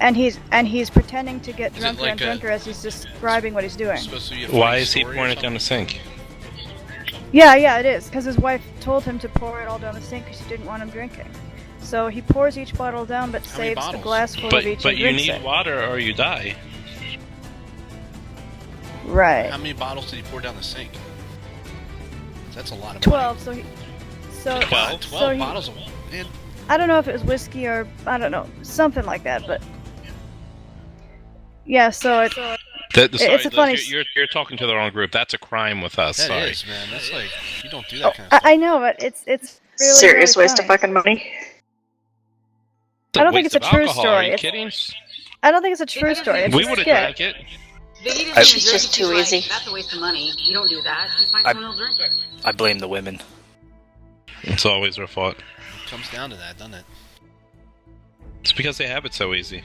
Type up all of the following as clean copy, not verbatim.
and he's pretending to get drunker and drunker as he's describing what he's doing. Why is he pouring it down the sink? Yeah, it is, because his wife told him to pour it all down the sink because she didn't want him drinking. So he pours each bottle down, but saves a glass full of each. But you need water or you die. Right. How many bottles did he pour down the sink? That's a lot of 12. money. 12 bottles of water. Man. I don't know if it was whiskey or I don't know, something like that, but yeah. So it's a funny. You're talking to the wrong group. That's a crime with us. That is, man. That's like you don't do that kind of stuff. I know, but it's really serious really waste of fucking money. I don't think it's a true story. Are you kidding? I don't think it's a true story. We would have drank it. It's just too easy. That's a waste of money. You don't do that. You find someone who'll drink it. I blame the women. It's always their fault. It comes down to that, doesn't it? It's because they have it so easy.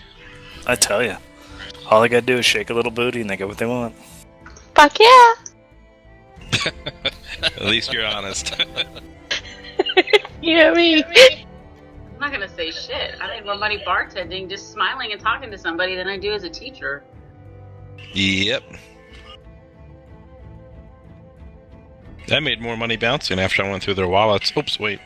I tell you. All they gotta do is shake a little booty and they get what they want. Fuck yeah! At least you're honest. You know me. I'm not gonna say shit. I made more money bartending, just smiling and talking to somebody than I do as a teacher. Yep. I made more money bouncing after I went through their wallets. Oops, wait.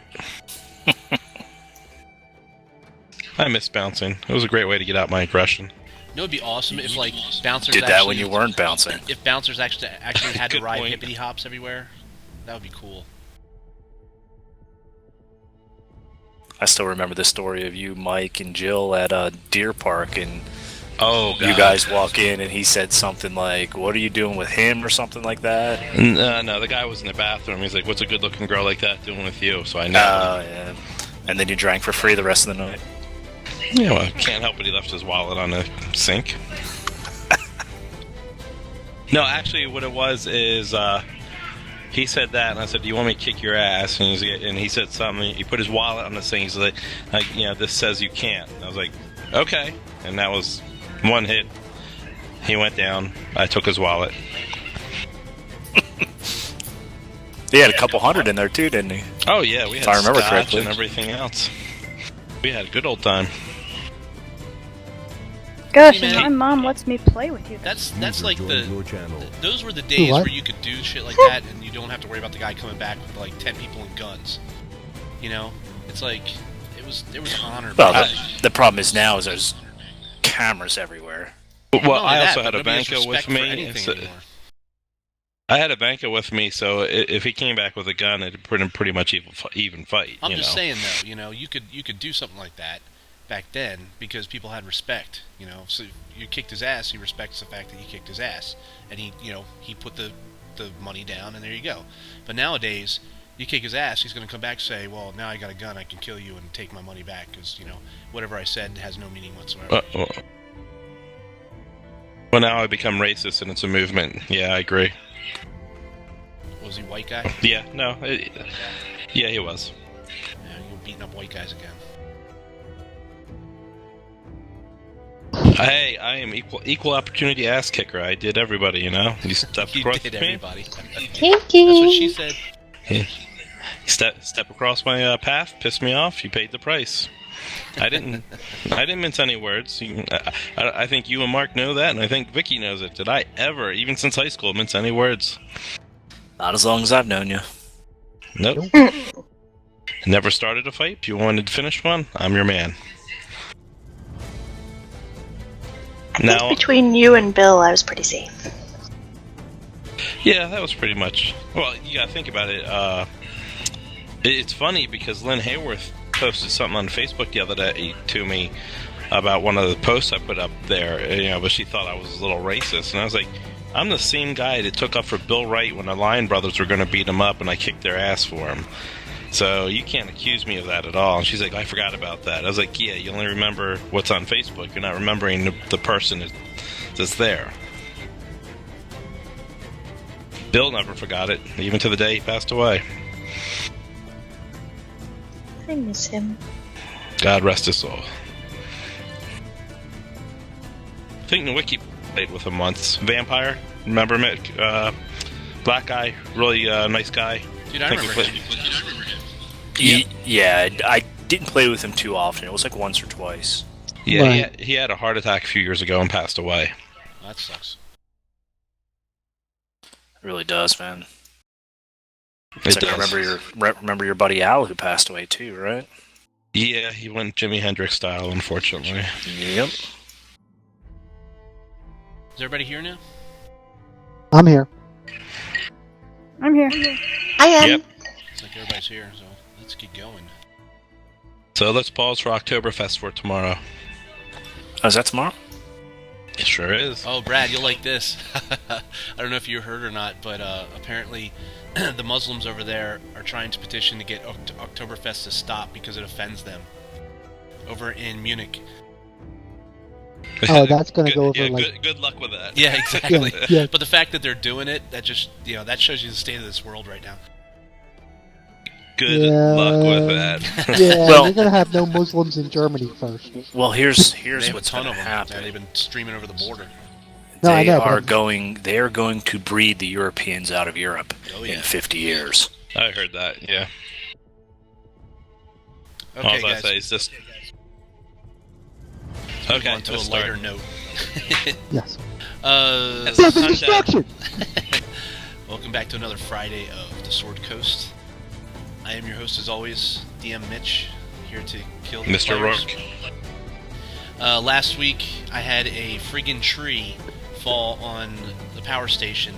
I miss bouncing. It was a great way to get out my aggression. You know, it'd be awesome if like bouncers did that when you weren't bouncing. If bouncers actually had to ride point. hippity hops everywhere, that would be cool. I still remember the story of you, Mike, and Jill at a deer park, and oh, God. You guys walk in, and he said something like, "What are you doing with him?" or something like that. No, the guy was in the bathroom. He's like, "What's a good-looking girl like that doing with you?" So I know. Oh, yeah. And then you drank for free the rest of the night. Yeah, well, can't help it. He left his wallet on the sink. No, actually, what it was is he said that, and I said, "Do you want me to kick your ass?" And he said something. He put his wallet on the sink. He's like, this says you can't. And I was like, okay. And that was one hit. He went down. I took his wallet. He had a couple hundred in there too, didn't he? Oh yeah, we had if I remember scotch correctly. and everything else. We had a good old time. Gosh, and my mom lets me play with you. That's like those were the days where you could do shit like that, and you don't have to worry about the guy coming back with like 10 people and guns. You know, it's like it was an honor. Well, the problem is now is there's cameras everywhere. Well, I also had a banker with me. I had a banker with me, so if he came back with a gun, it'd pretty much even fight. I'm just saying, though, you could do something like that back then because people had respect. So you kicked his ass, he respects the fact that you kicked his ass, and he put the money down, and there you go. But nowadays, you kick his ass, he's going to come back and say, "Well, now I got a gun, I can kill you and take my money back because whatever I said has no meaning whatsoever." Well, now I become racist, and it's a movement. Yeah, I agree. Was he a white guy? Yeah, no. Yeah, he was. Yeah, you're beating up white guys again. Hey, I am equal opportunity ass kicker. I did everybody, You stepped across did me. Everybody. Thank you. That's what she said. You step across my path, pissed me off. You paid the price. I didn't mince any words. I think you and Mark know that, and I think Vicky knows it. Did I ever, even since high school, mince any words? Not as long as I've known you. Nope. Never started a fight. If you wanted to finish one, I'm your man. Now, between you and Bill, I was pretty safe. Yeah, that was pretty much. Well, you gotta think about it. It's funny because Lynn Hayworth posted something on Facebook the other day to me about one of the posts I put up there, but she thought I was a little racist, and I was like, I'm the same guy that took up for Bill Wright when the Lyon brothers were going to beat him up, and I kicked their ass for him. So you can't accuse me of that at all. And she's like, I forgot about that. I was like, yeah, you only remember what's on Facebook. You're not remembering the person that's there. Bill never forgot it, even to the day he passed away. I miss him. God rest his soul. I think Nowicki played with him once. Vampire, remember him? Black guy, really nice guy. Dude, I remember him. Yeah, I didn't play with him too often. It was like once or twice. Yeah, Right. he had a heart attack a few years ago and passed away. That sucks. It really does, man. It It's like, does. remember your buddy Al who passed away too, right? Yeah, he went Jimi Hendrix style, unfortunately. Yep. Is everybody here now? I'm here. I'm here. I am. Yep. It's like everybody's here, so let's get going. So let's pause for Oktoberfest for tomorrow. Oh, is that tomorrow? It sure is. Oh, Brad, you'll like this. I don't know if you heard or not, but apparently the Muslims over there are trying to petition to get Oktoberfest to stop because it offends them. Over in Munich. Oh, that's gonna go over yeah, like. good luck with that. Yeah, exactly. Yeah. But the fact that they're doing it, that just, that shows you the state of this world right now. Good Yeah. luck with that. Yeah, Well- you're gonna have no Muslims in Germany first. Well, here's They have a what's ton going of to them. Yeah, happen. they've been streaming over the border. No, I They know, but are I'm- going to breed the Europeans out of Europe Oh, in yeah. 50 years. I heard that, yeah. Okay, All I guys. say is just... Move Okay, on to a let's lighter start. note. Yes. Yes. Death and Sundown. destruction. Welcome back to another Friday of the Sword Coast. I am your host, as always, DM Mitch, here to kill the Mr. players. Rourke. Last week, I had a friggin' tree fall on the power station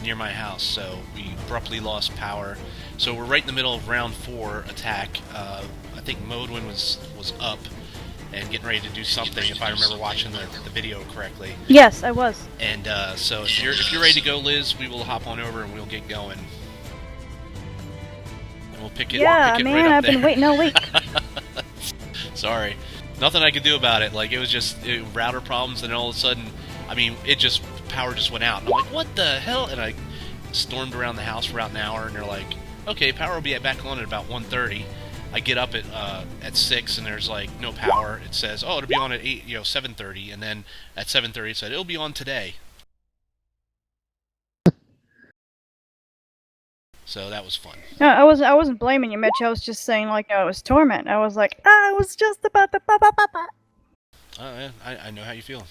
near my house, so we abruptly lost power. So we're right in the middle of round 4 attack. I think Modwin was up and getting ready to do something, if I remember watching the video correctly. Yes, I was. And so if you're ready to go, Liz, we will hop on over and we'll get going. And we'll pick it. Yeah, pick it man, right up I've been there. waiting all week. Sorry, nothing I could do about it. Like, it was just router problems, and then all of a sudden, I mean, power just went out. And I'm like, what the hell? And I stormed around the house for about an hour, and they're like, okay, power will be back on at about 1:30. I get up at 6, and there's like no power. It says, oh, it'll be on at 7:30, and then at 7:30 it said it'll be on today. So that was fun. No, I wasn't blaming you, Mitch. I was just saying, like, no, it was torment. I was like, I was just about to ba. Yeah, I know how you feel.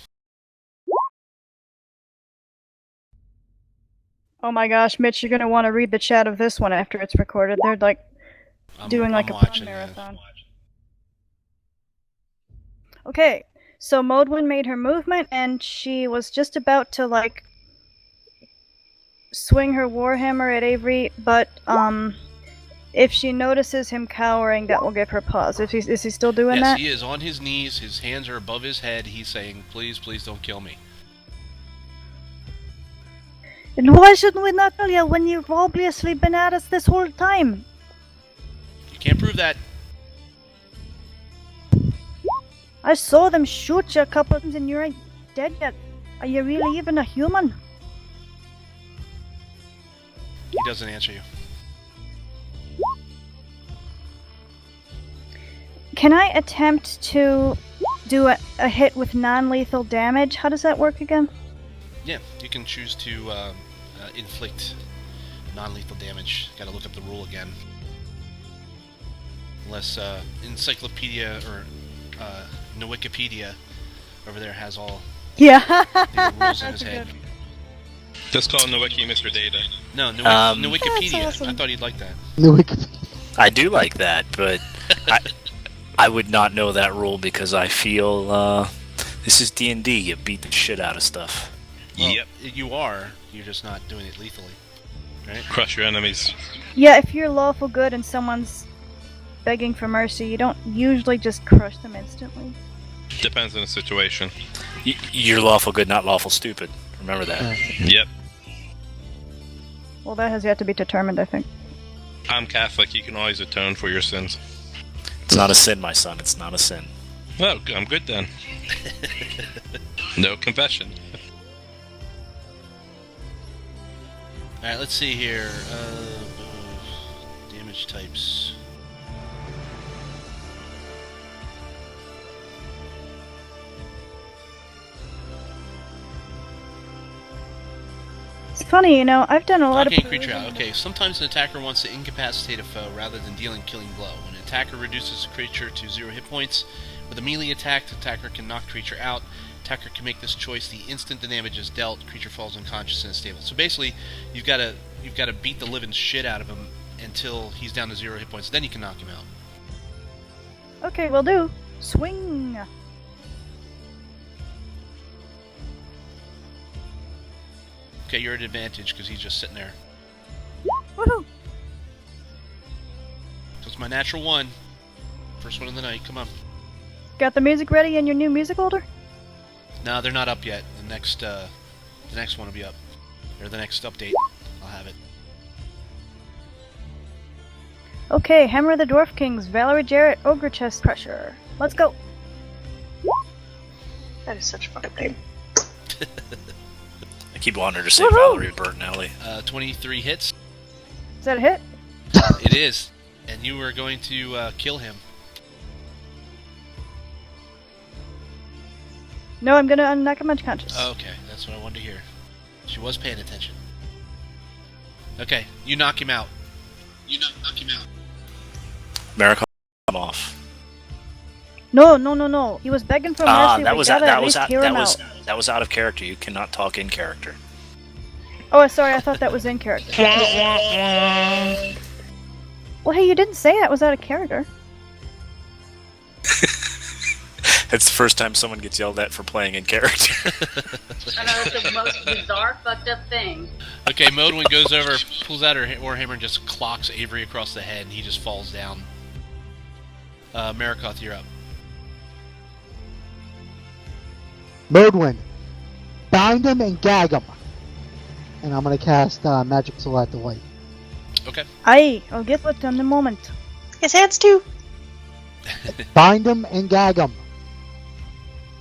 Oh my gosh, Mitch, you're gonna want to read the chat of this one after it's recorded. They're like doing like I'm a pun watching, marathon. Okay, so Modwin made her movement, and she was just about to like swing her warhammer at Avery, but if she notices him cowering, that will give her pause. Is he still doing Yes, that? he is on his knees. His hands are above his head. He's saying, "Please, please, don't kill me." And why shouldn't we not kill you when you've obviously been at us this whole time? You can't prove that. I saw them shoot you a couple of times and you ain't dead yet. Are you really even a human? He doesn't answer you. Can I attempt to do a hit with non-lethal damage? How does that work again? Yeah, you can choose to inflict non-lethal damage. Gotta look up the rule again. Unless Encyclopedia or Wikipedia over there has all Yeah. the rules in his head. Just call Nowicki Mr. Data. No, Wikipedia. That's awesome. I thought he'd like that. No, we could- I do like that, but I would not know that rule because I feel this is D&D. You beat the shit out of stuff. Well, Yep. you are. You're just not doing it lethally, right? Crush your enemies. Yeah, if you're lawful good and someone's begging for mercy, you don't usually just crush them instantly. Depends on the situation. You're lawful good, not lawful stupid. Remember that. Yep. Well, that has yet to be determined, I think. I'm Catholic. You can always atone for your sins. It's not a sin, my son. It's not a sin. Well, I'm good then. No confession. Alright, let's see here. Damage types. It's funny, you know, I've done a lot of... Arcane creature. Okay, sometimes an attacker wants to incapacitate a foe rather than dealing killing blow. When an attacker reduces a creature to 0 hit points, With a melee attack, the attacker can knock creature out. Attacker can make this choice the instant the damage is dealt. Creature falls unconscious and is stable. So basically, you've got to beat the living shit out of him until he's down to 0 hit points. Then you can knock him out. Okay, will do. Swing! Okay, you're at advantage because he's just sitting there. Woohoo! So it's my natural 1. First one of the night. Come on. Got the music ready in your new music holder? No, they're not up yet. The next one will be up. Or the next update. I'll have it. Okay, Hammer of the Dwarf Kings, Valerie Jarrett, Ogre Chest Crusher. Let's go! That is such a fucking name. I keep wanting to say Woohoo! Valerie Bertinelli. 23 hits. Is that a hit? It is. And you are going to kill him. No, I'm gonna knock him unconscious. Okay, that's what I wanted to hear. She was paying attention. Okay, you knock him out. America, I'm off. No. He was begging for mercy. That We was gotta that at was least out, hear that him was out. that was out of character. You cannot talk in character. Oh, sorry, I thought that was in character. Well, hey, you didn't say that was out of character. It's the first time someone gets yelled at for playing in character. I know, it's the most bizarre, fucked up thing. Okay, Modwin goes over, pulls out her warhammer, and just clocks Avery across the head, and he just falls down. Marikoth, you're up. Modwin, bind him and gag him. And I'm gonna cast Magic Missile at the white. Okay. Aye, I'll get it in a moment. His hands too. Bind him and gag him.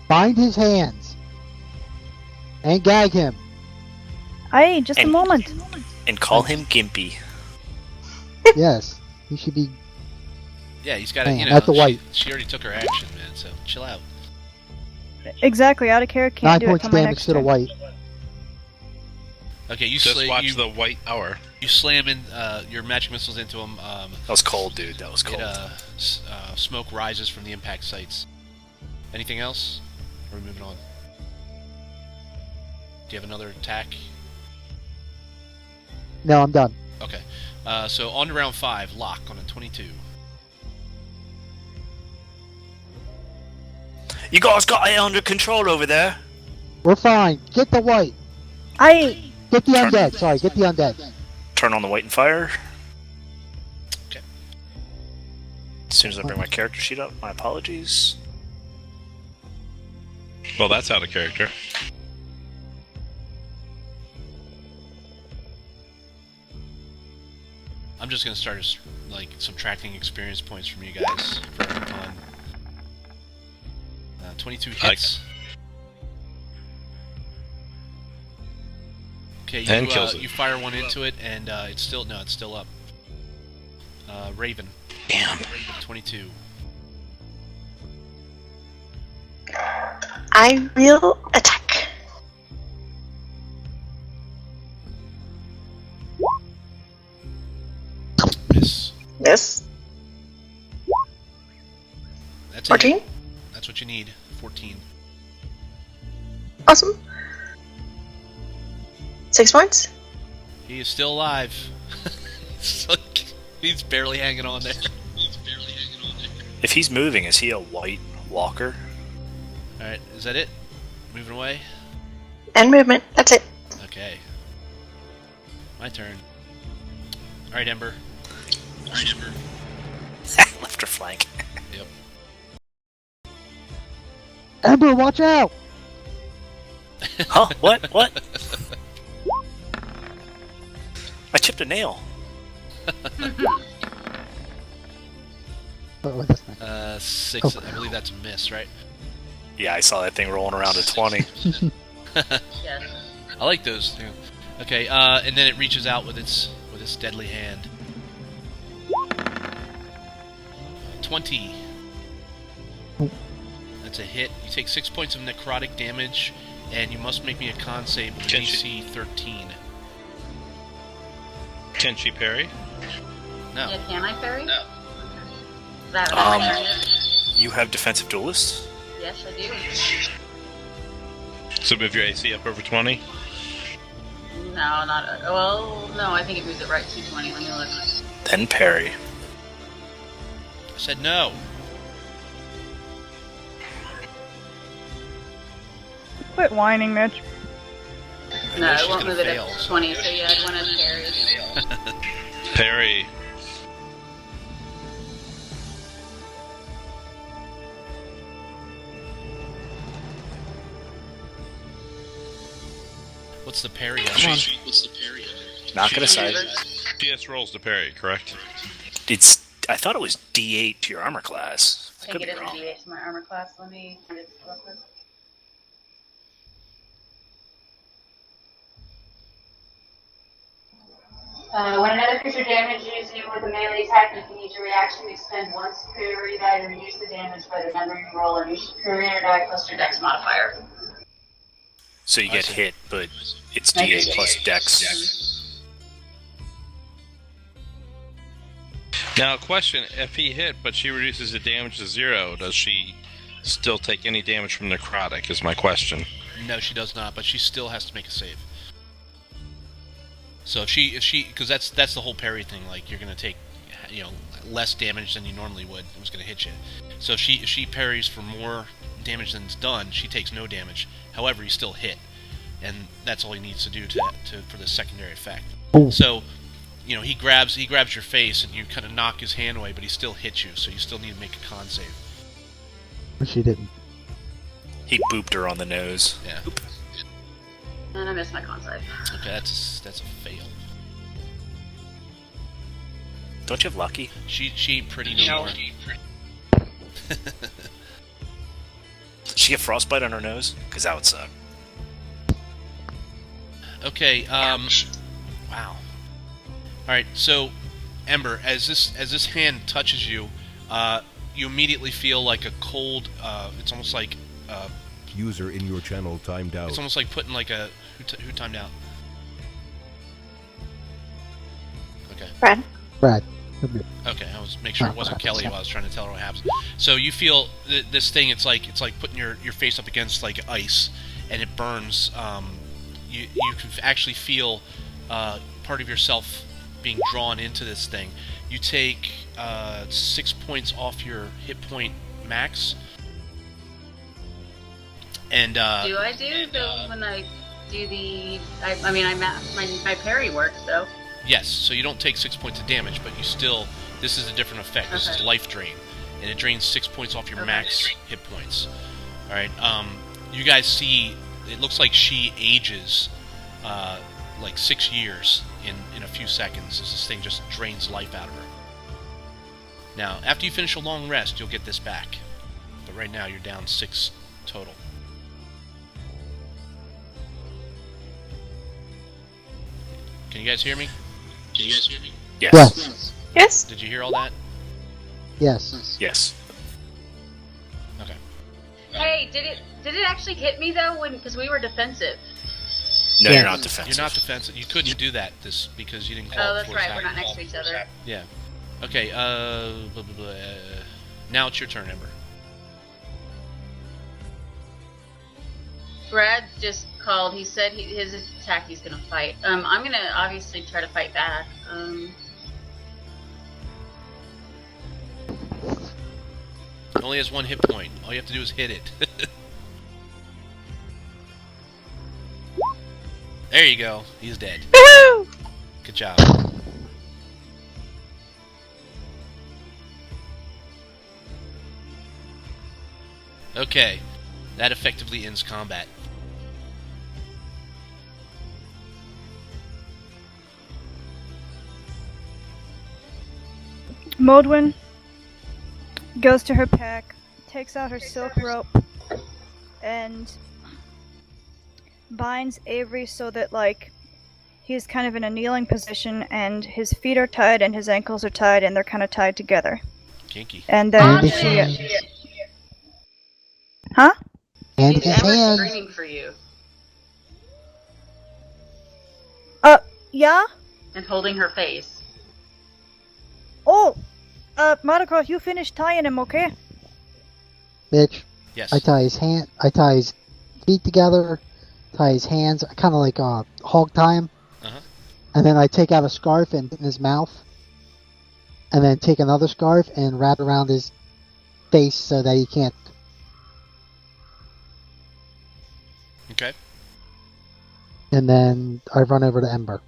Bind his hands. And gag him. Aye, just a And- moment. And call him Gimpy. Yes, he should be. Yeah, he's got to, Man, you know, at the white. she already took her action, man, so chill out. Exactly, out of character, 9 can't do it points till my damage next to the turn. white. Okay, you Just watch you, the white hour. you slam in your magic missiles into him. That was cold, dude. That was cold. Smoke rises from the impact sites. Anything else? Or are we moving on? Do you have another attack? No, I'm done. Okay. So on to round 5, lock on a 22. You guys got it under control over there. We're fine. Get the white. Aye! Get the undead. Sorry, get the undead. Turn on the white and fire. Okay. As soon as I bring my character sheet up, my apologies. Well, that's out of character. I'm just gonna start like subtracting experience points from you guys for fun. 22 hits. Okay, And kills it. you fire one into it, and it's still up. Raven. Damn. 22. I will attack. Miss. This. That's 14. it. That's what you need. 14. Awesome. 6 points. He is still alive. He's barely hanging on there. If he's moving, is he a white walker? Alright, is that it? Moving away? And movement. That's it. Okay. My turn. Alright, Ember. Left her flank. Yep. Ember, watch out! Huh? What? What? I chipped a nail. Oh, that's nice. 6. Oh. I believe that's a miss, right? Yeah, I saw that thing rolling around at 20. Yes. I like those. Yeah. Okay, and then it reaches out with its deadly hand. 20. That's a hit. You take 6 points of necrotic damage, and you must make me a con save with Can AC 13. Can she parry? No. Yeah, can I parry? No. Is that what my turn is? You have defensive duelist? Yes, I do. So move your AC up over 20. No, not. Well, no, I think it moves it right to 20. Let me look. Then parry. I said no. Quit whining, Mitch. I No, know it she's won't gonna move it fail, up to so- 20, so yeah, I'd want to parry. Parry. What's the parry? Come on. Not gonna side. PS rolls to parry, correct? I thought it was D8 to your armor class. I Could think be it is a wrong. D8 to my armor class. Let me find it real quick. When another creature damages you with a melee attack, you can use your reaction to expend one superiority die to reduce the damage by the number you roll on your superior die plus your dex modifier. So you get see. hit, but it's Thank D8 you. plus Dex. Now, question: if he hit, but she reduces the damage to 0, does she still take any damage from necrotic? Is my question. No, she does not, but she still has to make a save. So if she, because that's the whole parry thing. Like you're gonna take, less damage than you normally would. It was gonna hit you. So if she parries for more damage than's done, she takes no damage. However, you still hit, and that's all he needs to do for the secondary effect. Ooh. So, he grabs your face, and you kind of knock his hand away, but he still hits you. So you still need to make a con save. But she didn't. He booped her on the nose. Yeah. And I missed my con save. Okay, that's a fail. Don't you have lucky? She ain't pretty no more. Did she get frostbite on her nose? Because that would suck. Okay, wow. Alright, so, Ember, as this hand touches you, you immediately feel like a cold, it's almost like, User in your channel timed out. it's almost like putting like a, who timed out? Okay. Brad. Okay, I was making sure it wasn't Kelly while I was trying to tell her what happens. So you feel this thing. It's like putting your face up against like ice, and it burns. You can actually feel part of yourself being drawn into this thing. You take 6 points off your hit point max. And Do I do when I do the? My parry works though. yes, so you don't take 6 points of damage, but you still. This is a different effect. This is Okay. life drain, and it drains 6 points off your Okay. max hit points. All right. You guys see. It looks like she ages, like 6 years in a few seconds as this thing just drains life out of her. Now, after you finish a long rest, you'll get this back. But right now, you're down 6 total. Can you guys hear me? Yes. Yes. Yes? Did you hear all that? Yes. Yes. Okay. Hey, did it actually hit me though? Because we were defensive. No, Yeah. you're not defensive. You're not defensive. You couldn't do that because you didn't call Oh, it that's force right. We're action. not next to each other. Yeah. Okay, blah, blah, blah, now it's your turn, Ember. Brad just called. He said his attack he's gonna fight. I'm gonna obviously try to fight back. It only has 1 hit point. All you have to do is hit it. There you go. He's dead. Woohoo! Good job. Okay. That effectively ends combat. Modwin goes to her pack, takes out her silk rope, and binds Avery so that, like, he's kind of in a kneeling position, and his feet are tied and his ankles are tied, and they're kind of tied together. Kinky. And Oh, then Andy she... Huh? And She's his Ember hands. screaming for you Yeah? and holding her face. Oh! Mariko, you finished tying him, okay? Bitch. Yes. I tie his feet together, tie his hands, kind of like hog tie him. Uh-huh. And then I take out a scarf and put in his mouth. And then take another scarf and wrap around his face so that he can't. Okay. And then I run over to Ember.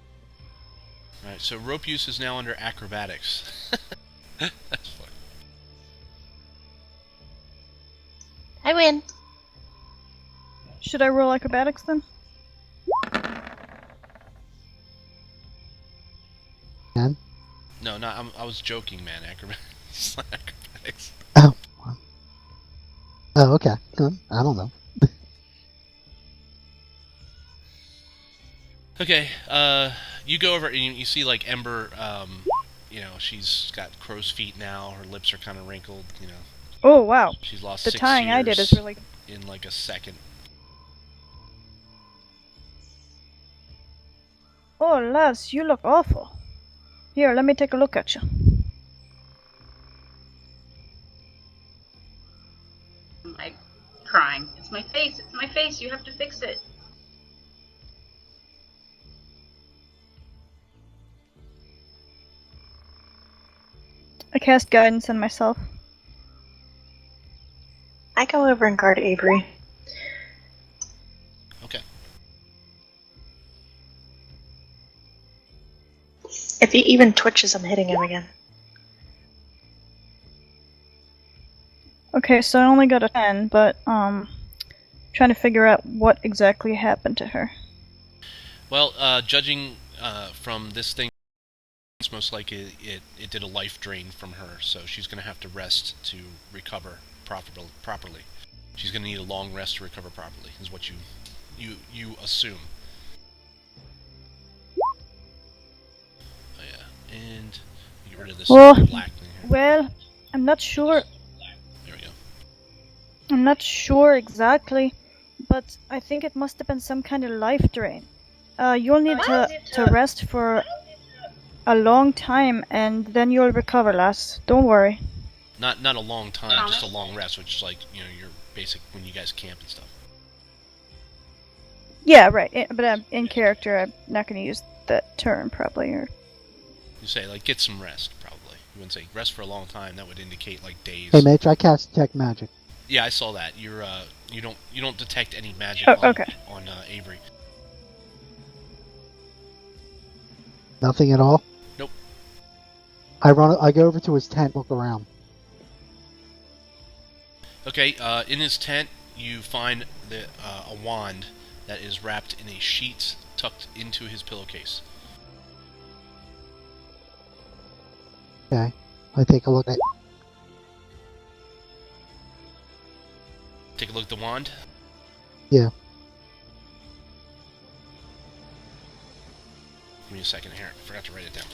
Alright, so rope use is now under acrobatics. That's fun. I win. Should I roll acrobatics then? And? No, I was joking, man. Acrobatics. Acrobatics. Oh. Oh, okay. I don't know. Okay, you go over and you see, like, Ember, she's got crow's feet now, her lips are kind of wrinkled, Oh, wow. She's lost The 6 tying years I did is really... in, like, a second. Oh, lass, you look awful. Here, let me take a look at you. I'm like crying. It's my face, you have to fix it. I cast guidance on myself. I go over and guard Avery. Okay. If he even twitches, I'm hitting him again. Okay, so I only got a 10, but, trying to figure out what exactly happened to her. Well, judging from this thing, it's most likely it did a life drain from her, so she's going to have to rest to recover properly. She's going to need a long rest to recover properly, is what you assume. Oh yeah, and get rid of this black thing here. Well, I'm not sure. There we go. I'm not sure exactly, but I think it must have been some kind of life drain. You'll need to rest for a long time, and then you'll recover, lass. Don't worry. Not a long time, just a long rest, which is like, your basic when you guys camp and stuff. Yeah, right. But in character, I'm not going to use that term, probably. Or You say, like, get some rest, probably. You wouldn't say rest for a long time. That would indicate, like, days. Hey, Mitch, I cast Detect Magic. Yeah, I saw that. You don't detect any magic on Avery. Nothing at all? Nope. I go over to his tent, look around. Okay, in his tent, you find a wand that is wrapped in a sheet tucked into his pillowcase. Okay. I take a look at. Take a look at the wand. Yeah. Give me a second here. I forgot to write it down.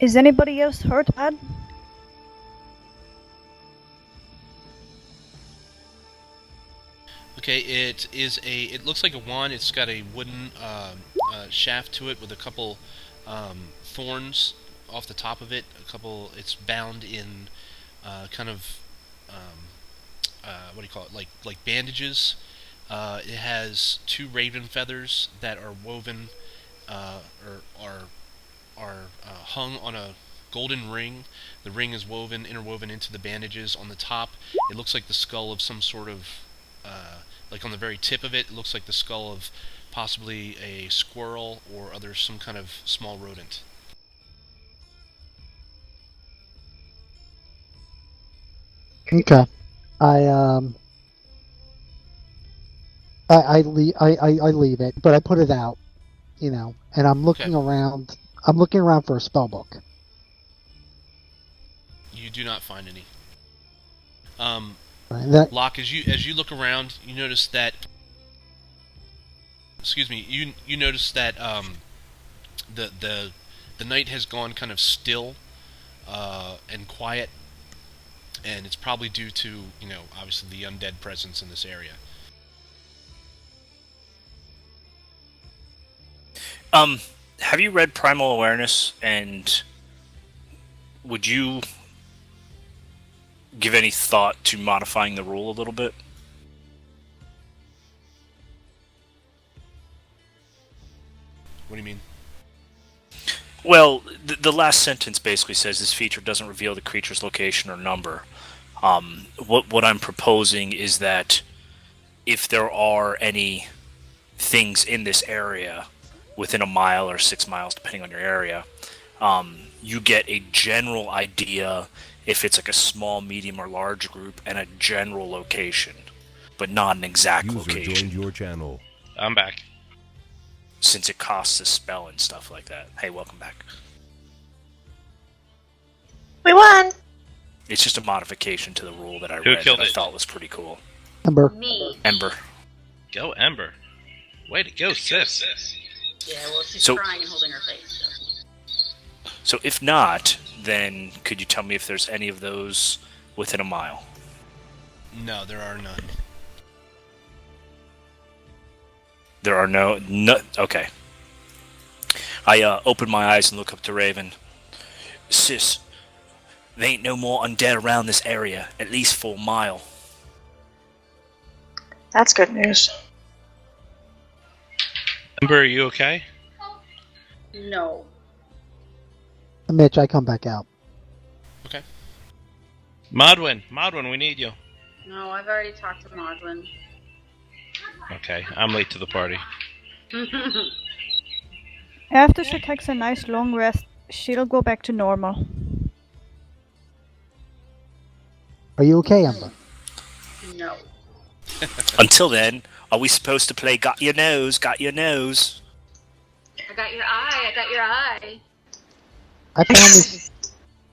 is anybody else hurt bad? Okay, it looks like a wand. It's got a wooden shaft to it with a couple thorns off the top of it. It's bound in kind of what do you call it? Like bandages. It has 2 raven feathers that are woven or are hung on a golden ring. The ring is interwoven into the bandages. On the top, it looks like the skull of some sort of, like on the very tip of it, it looks like the skull of possibly a squirrel or some kind of small rodent. Okay. I leave it, but I put it out, and I'm looking around. I'm looking around for a spell book. You do not find any. Locke, as you look around, you notice that. Excuse me. You notice that the night has gone kind of still and quiet, and it's probably due to obviously the undead presence in this area. Have you read Primal Awareness, and would you give any thought to modifying the rule a little bit? What do you mean? Well, the last sentence basically says this feature doesn't reveal the creature's location or number. What I'm proposing is that if there are any things in this area within a mile or 6 miles, depending on your area, you get a general idea if it's like a small, medium, or large group, and a general location, but not an exact User location. joined your channel. I'm back. Since it costs a spell and stuff like that. Hey, welcome back. We won! It's just a modification to the rule that I Who read killed that I it? thought was pretty cool. Ember. Me. Ember. Go Ember. Way to go, sis. Yeah, well, she's So- crying and holding her face. So if not, then could you tell me if there's any of those within a mile? No, there are none. There are no... Okay. I open my eyes and look up to Raven. Sis, there ain't no more undead around this area, at least for a mile. That's good news. Ember, are you okay? No. Mitch, I come back out. Okay. Modwin, we need you. No, I've already talked to Modlin. Okay, I'm late to the party. After she takes a nice long rest, she'll go back to normal. Are you okay, Ember? No. Until then, are we supposed to play Got Your Nose, Got Your Nose? I got your eye, I got your eye.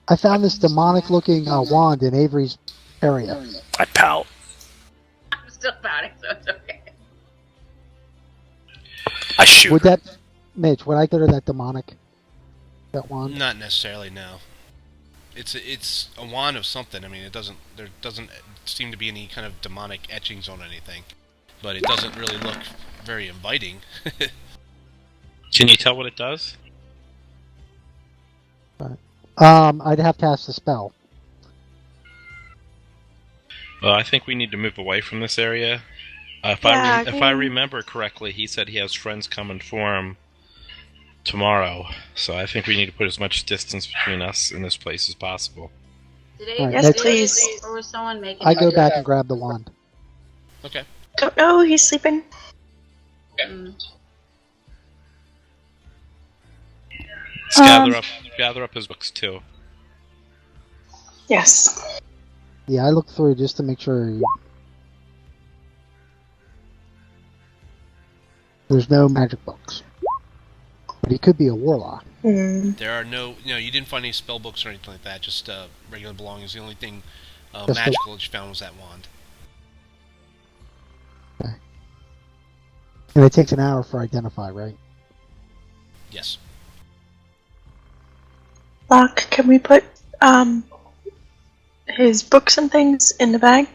I found this demonic-looking wand in Avery's area. I pout. I'm still pouting, so it's okay. I shoot. Would that, Mitch? Would I go to that demonic? That wand? Not necessarily, no. It's a wand of something. I mean, there doesn't seem to be any kind of demonic etchings on anything, but it doesn't really look very inviting. Can you tell what it does? I'd have to cast the spell. Well, I think we need to move away from this area. If Yeah, I remember correctly, he said he has friends coming for him tomorrow. So I think we need to put as much distance between us and this place as possible. Did Alright, Avery yes, sleep, please. or was someone making I go back and grab the wand. Okay. Don't know, he's sleeping. Mm. Let's gather up his books too. Yes. Yeah, I looked through just to make sure there's no magic books. But he could be a warlock. Hmm. There are no, you didn't find any spell books or anything like that. Just regular belongings. The only thing Just magical that you found was that wand. And it takes an hour for identify, right? Yes. Locke, can we put his books and things in the bag?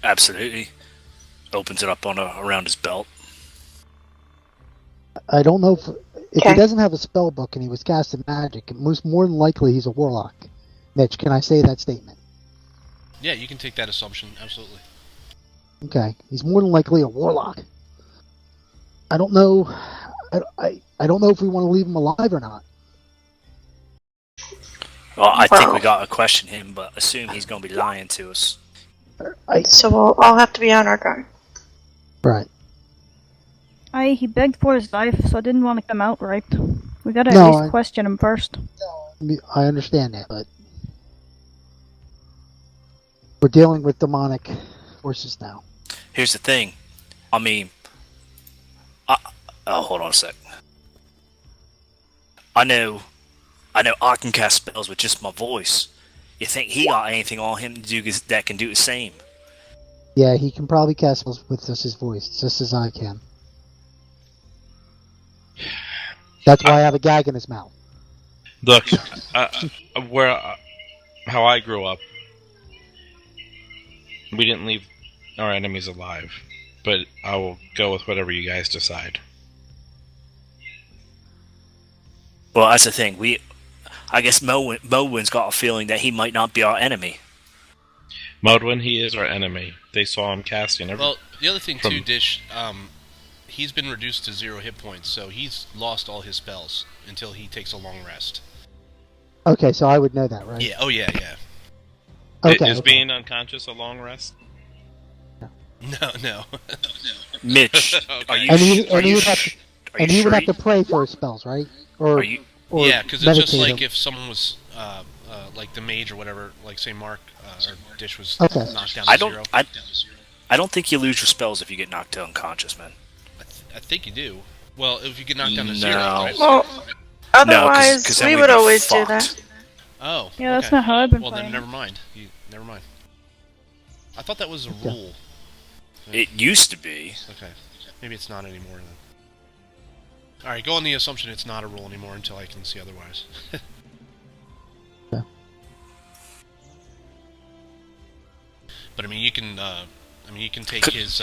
Absolutely. Opens it up on around his belt. I don't know if Okay. he doesn't have a spell book and he was casting magic, most more than likely he's a warlock. Mitch, can I say that statement? Yeah, you can take that assumption. Absolutely. Okay, he's more than likely a warlock. I don't know. I don't know if we want to leave him alive or not. Well, I think we Well- gotta question him, but assume he's gonna be lying to us. So we'll all have to be on our guard. Right. He begged for his life, so I didn't want to come out right. We gotta No, at least I- question him first. I understand that, but we're dealing with demonic forces now. Here's the thing. I mean, hold on a sec. I know I can cast spells with just my voice. You think he got anything on him to do that can do the same? Yeah, he can probably cast spells with just his voice, just as I can. That's why I have a gag in his mouth. Look, how I grew up, we didn't leave our enemies alive, but I will go with whatever you guys decide. Well, that's the thing. I guess Modwin's got a feeling that he might not be our enemy. Modwin, he is our enemy. They saw him casting. Well, the other thing too, Dish, he's been reduced to 0 hit points, so he's lost all his spells until he takes a long rest. Okay, so I would know that, right? Yeah. Oh yeah. Okay. Is being unconscious a long rest? No. Mitch, Okay. are you? And he are you would have sh- to, are you and he would sure have to pray for his spells, right? Or Are you? or Yeah, because it's just meditate like them. if someone was, like the mage or whatever, like say Mark or Dish was Okay. knocked down to I 0. don't. I don't think you lose your spells if you get knocked unconscious, man. I think you do. Well, if you get knocked down to 0, No. right? Well, otherwise, 'cause then we we'd would be always do fucked. that. Oh. Yeah, that's okay. not how I've been Well, playing. then never mind. Never mind. I thought that was a Okay. rule. It used to be. Okay. Maybe it's not anymore then. Alright, go on the assumption it's not a rule anymore until I can see otherwise. Yeah. But I mean, you can take his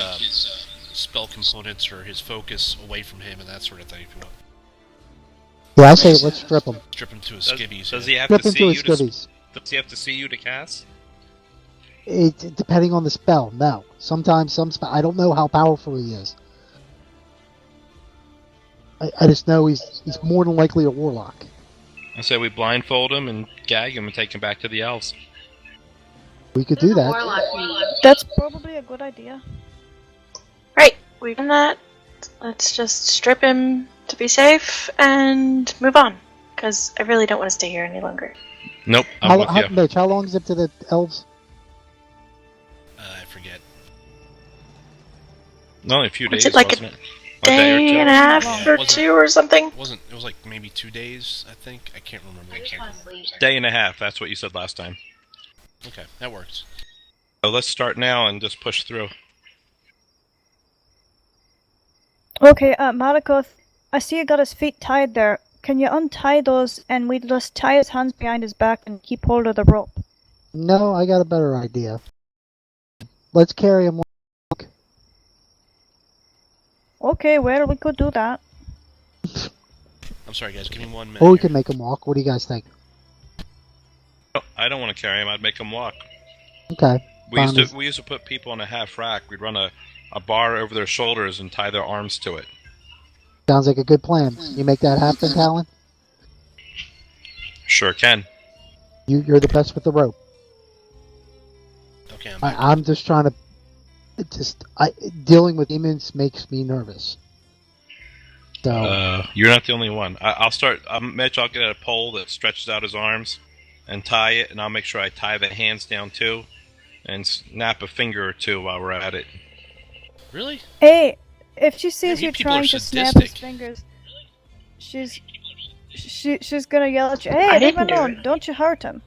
spell components or his focus away from him and that sort of thing if you want. Yeah, I say let's strip him. Strip him to his Does, skivvies. does yeah. he have Strip to him see to you his to? skivvies. Does he have to see you to cast? Depending on the spell, no. Sometimes some spell. I don't know how powerful he is. I just know he's more than likely a warlock. I say we blindfold him and gag him and take him back to the elves. We could do that. Warlock mean? That's probably a good idea. Right, we've done that. Let's just strip him to be safe and move on. Because I really don't want to stay here any longer. Nope, I'm with you. Mitch, how long is it to the elves? I forget. Only a few Was days, it like wasn't it? Day and a half Yeah, or it wasn't- 2 or something? It was like maybe 2 days, I think. I can't remember. I just want to sleep. Day and a half, that's what you said last time. Okay, that works. So let's start now and just push through. Okay, Malakoth, I see you got his feet tied there. Can you untie those and we just tie his hands behind his back and keep hold of the rope? No, I got a better idea. Let's carry him. Okay, well, we could do that. I'm sorry, guys. Give me 1 minute. Or we here. can make him walk. What do you guys think? I don't want to carry him, I'd make him walk. Okay. We used Fine. to put people in a half rack. We'd run a bar over their shoulders and tie their arms to it. Sounds like a good plan. You make that happen, Talon? Sure can. You're the best with the rope. Okay, I'm back. I'm just trying to. Dealing with demons makes me nervous. So You're not the only one. I'll start. Mitch, I'll get a pole that stretches out his arms and tie it, and I'll make sure I tie the hands down too, and snap a finger or two while we're at it. Really? Hey, if she sees Yeah, you people are trying to snap his sadistic. fingers, she's gonna yell at you. Hey, I leave him didn't do alone! it. Don't you hurt him.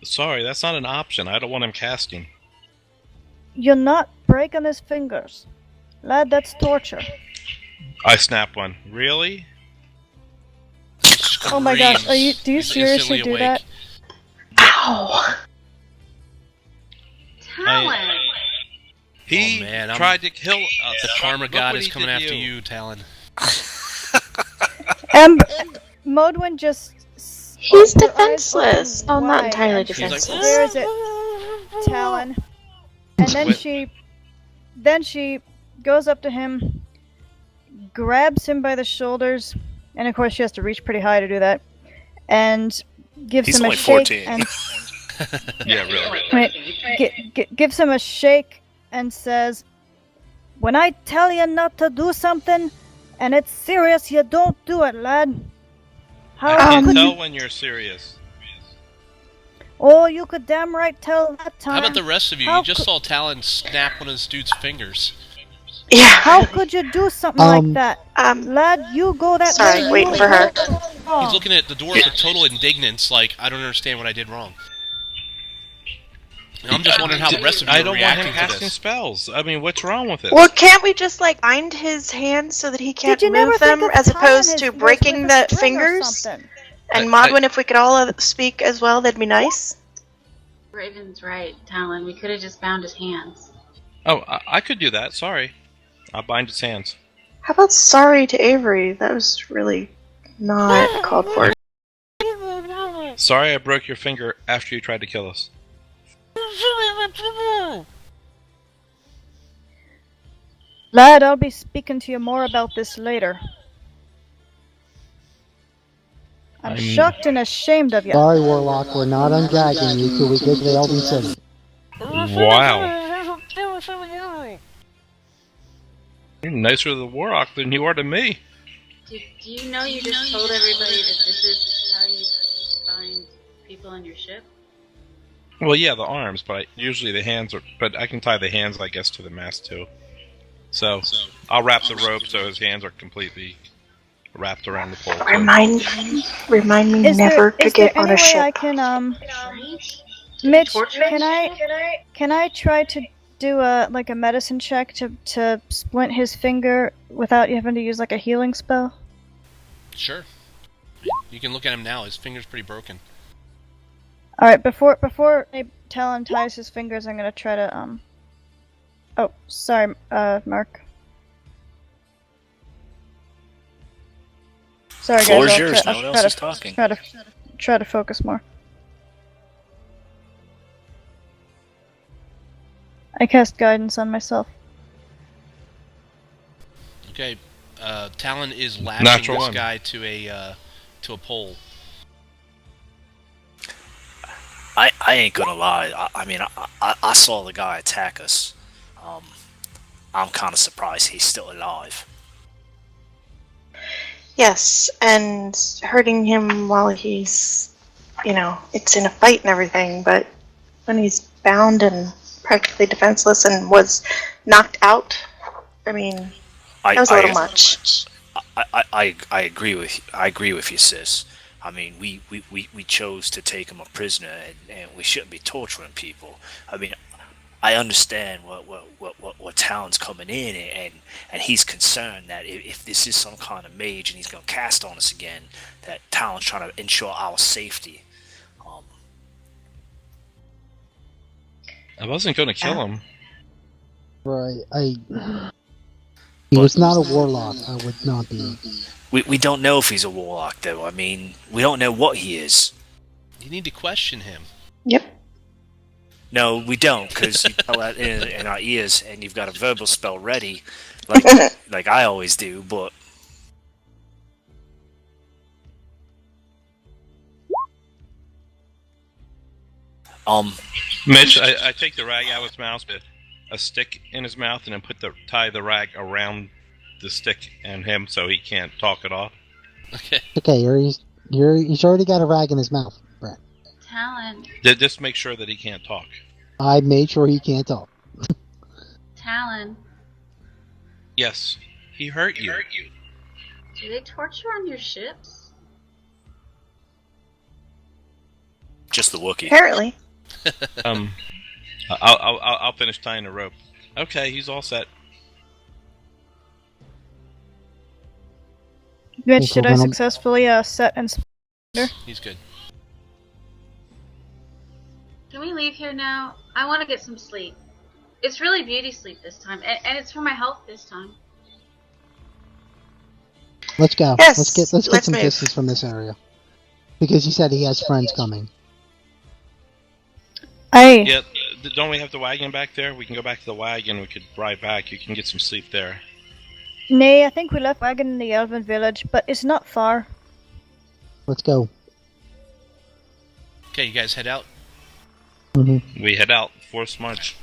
Sorry, that's not an option. I don't want him casting. You're not breaking his fingers, lad. That's torture. I snap one. Really? Oh my gosh, do you He's seriously instantly do awake. that? Ow! Talon! He Oh, man, tried to kill us. The karma Look god what is he coming did after to you, Talon. Modwin just. He's her eyes defenseless. open Oh, not wide, entirely and she defenseless. stares at Talon, and then she goes up to him, grabs him by the shoulders, and of course she has to reach pretty high to do that, and gives He's him a only shake 14. and Yeah, really. gives him a shake and says, "When I tell you not to do something, and it's serious, you don't do it, lad. I How can't could tell you? when you're serious. Oh, you could damn right tell that time. How about the rest of you? How You just could- saw Talon snap one of this dude's fingers. Yeah. How could you do something like that, Um, lad? You go that Sorry, way. waiting you for her. go- Oh. He's looking at the door with total indignance, like, I don't understand what I did wrong. And I'm just wondering how the rest of you I are don't want him reacting to casting this. spells. I mean, what's wrong with it? well, can't we just, like, bind his hands so that he can't Did you never move think them of as tying opposed his to wrist breaking with a the string or fingers? something? And I- Modwin, if we could all speak as well, that'd be nice. Raven's right, Talon. We could have just bound his hands. Oh, I could do that. Sorry. I'll bind his hands. How about sorry to Avery? That was really not called for. Sorry I broke your finger after you tried to kill us. Lad, I'll be speaking to you more about this later. I'm shocked and ashamed of you. Sorry, Warlock, we're not ungagging you till we get to the Elven City. Wow. You're nicer to the Warlock than you are to me. Do you know you just told everybody that this is how you find people on your ship? Well, yeah, the arms, but usually the hands are... But I can tie the hands, I guess, to the mast, too. So, I'll wrap the rope so his hands are completely wrapped around the pole. Remind me never to get on a ship. I can, Mitch, can I try to do a medicine check to splint his finger without you having to use like a healing spell? Sure. You can look at him now. His finger's pretty broken. All right, before Talon ties his fingers, I'm gonna try to Oh, sorry, Mark. Sorry, guys. Floor's yours. No one else is talking. Try to focus more. I cast guidance on myself. Okay. Talon is lashing this guy to a pole. I ain't gonna lie. I mean, I saw the guy attack us. I'm kind of surprised he's still alive. Yes, and hurting him while he's, it's in a fight and everything, but when he's bound and practically defenseless and was knocked out, I mean, that was a little much. I agree with you, sis. I mean, we chose to take him a prisoner, and we shouldn't be torturing people. I mean, I understand what Talon's coming in, and he's concerned that if this is some kind of mage and he's going to cast on us again, that Talon's trying to ensure our safety. I wasn't going to kill him. Right, he was not a warlock. I would not be. We don't know if he's a warlock, though. I mean, we don't know what he is. You need to question him. Yep. No, we don't, because you tell that in our ears, and you've got a verbal spell ready, like I always do, but... Mitch, I take the rag out of his mouth, put a stick in his mouth, and then tie the rag around the stick and him so he can't talk at all. Okay. Okay, he's already got a rag in his mouth, Brett. Talon. Just make sure that he can't talk. I made sure he can't talk. Talon. Yes, he hurt you. Do they torture on your ships? Just the Wookiee. Apparently. I'll finish tying the rope. Okay, he's all set. Mitch, did I successfully set and surrender? He's good. Can we leave here now? I want to get some sleep. It's really beauty sleep this time, and it's for my health this time. Let's go. Yes, let's get some move. distance from this area. Because he said he has friends coming. Yeah, don't we have the wagon back there? We can go back to the wagon, we could ride back, you can get some sleep there. Nay, I think we left wagon in the Elven village, but it's not far. Let's go. Okay, you guys head out. Mm-hmm. We head out, forced march.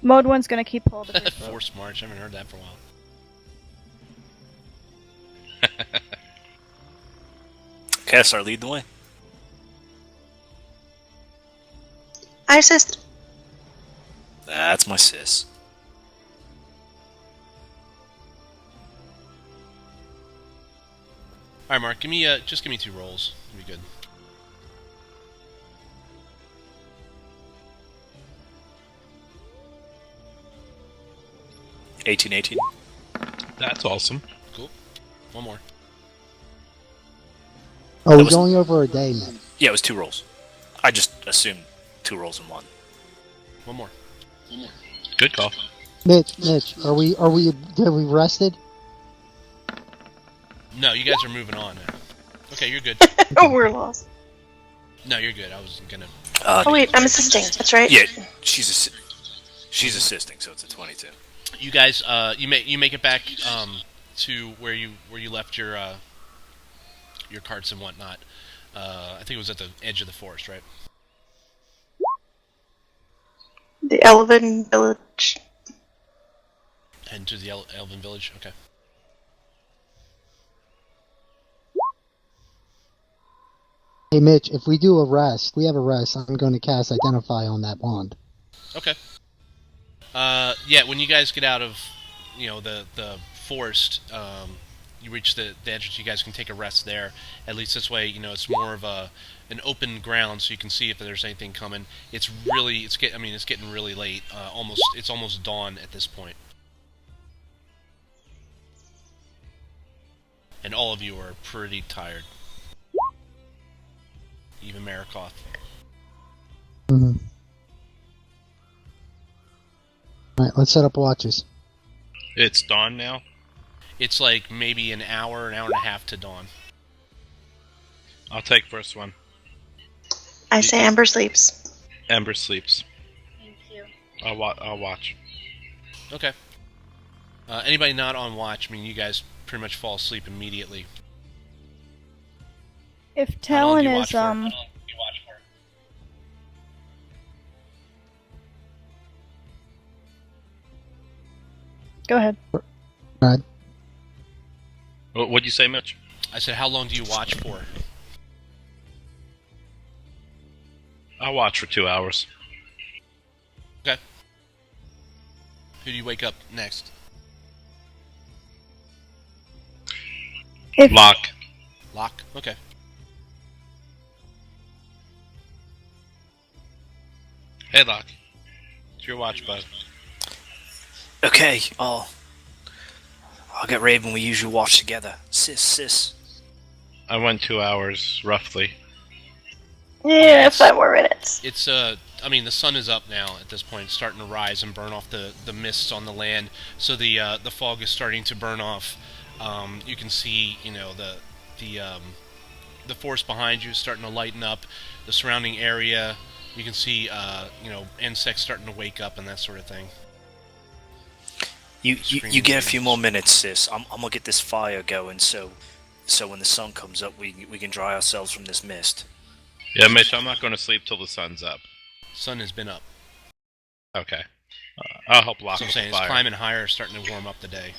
Mode 1's gonna keep hold of it. Forced march, I haven't heard that for a while. Cassar, lead the way. I assist. That's my sis. Alright, Mark, just give me 2 rolls. It'll be good. $18. That's awesome. Cool. One more. Oh, we're going over a day, man. Yeah, it was 2 rolls. I just assumed 2 rolls in one. One more. Good call. Mitch, have we rested? No, you guys are moving on now. Okay, you're good. We're lost. No, you're good. I was gonna. Oh wait, I'm assisting. That's right. Yeah, she's assisting, so it's a 22. You guys, you make it back to where you left your carts and whatnot. I think it was at the edge of the forest, right? The elven village. And to the elven village. Okay. Hey, Mitch, if we do a rest, we have a rest, I'm going to cast Identify on that wand. Okay. Yeah, when you guys get out of, the forest, you reach the entrance, you guys can take a rest there. At least this way, it's more of an open ground, so you can see if there's anything coming. It's getting really late. It's almost dawn at this point. And all of you are pretty tired. Even Marikoth. Mm-hmm. Alright, let's set up watches. It's dawn now? It's like maybe an hour and a half to dawn. I'll take first one. I say Amber sleeps. Ember sleeps. Thank you. I'll watch. Okay. Anybody not on watch, you guys pretty much fall asleep immediately. If How long do Talon you is watch for? Go ahead. Alright. What'd you say, Mitch? I said, how long do you watch for? I'll watch for 2 hours. Okay. Who do you wake up next? If Lock. Locke? Okay. Hey, Lock. It's your watch, bud. Okay, I'll get Raven. We usually watch together. Sis. I went 2 hours, roughly. Yeah, 5 more minutes. It's the sun is up now at this point. It's starting to rise and burn off the mists on the land. So the fog is starting to burn off. You can see, the forest behind you is starting to lighten up. The surrounding area, you can see, insects starting to wake up and that sort of thing. You get a few more minutes, sis. I'm gonna get this fire going, so when the sun comes up, we can dry ourselves from this mist. Yeah, Mitch, I'm not going to sleep till the sun's up. Sun has been up. Okay. I'll help Lock So I'm with saying the it's fire. climbing higher, starting to warm up the day.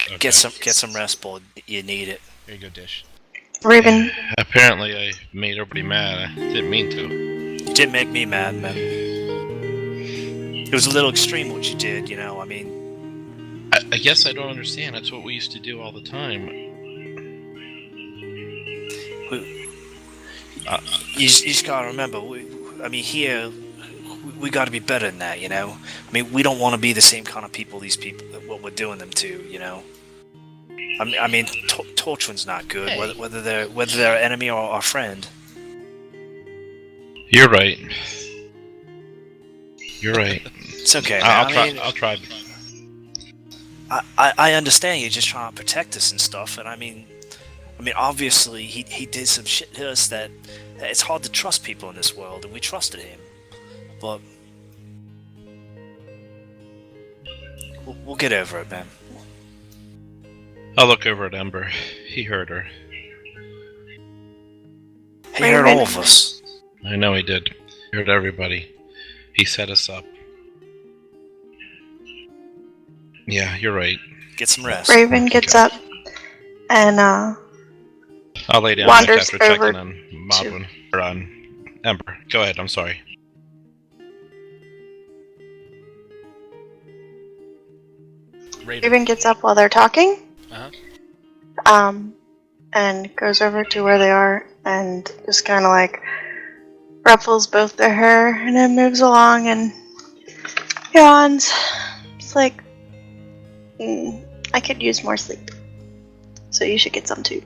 Okay. Get some rest, bud. You need it. There you go, Dish. Raven. Apparently, I made everybody mad. I didn't mean to. You didn't make me mad, man. It was a little extreme what you did, I guess I don't understand. That's what we used to do all the time. You just gotta remember, here, we gotta be better than that, we don't want to be the same kind of people what we're doing them to, Torchwind's not good, Hey. whether they're enemy or our friend. You're right. You're right. It's okay, man. I'll try. I understand you're just trying to protect us and stuff, and obviously he did some shit to us that it's hard to trust people in this world, and we trusted him, but we'll get over it, man. I'll look over at Ember. He heard her. He heard all of us. I know he did. He heard everybody. He set us up. Yeah, you're right. Get some rest. Raven gets up and I'll lay down wanders after checking over on Modwin. Or on Ember. Go ahead, I'm sorry. Raven gets up while they're talking. Uh-huh. And goes over to where they are and just kind of like ruffles both their hair and then moves along and yawns. It's like, I could use more sleep. So you should get some too.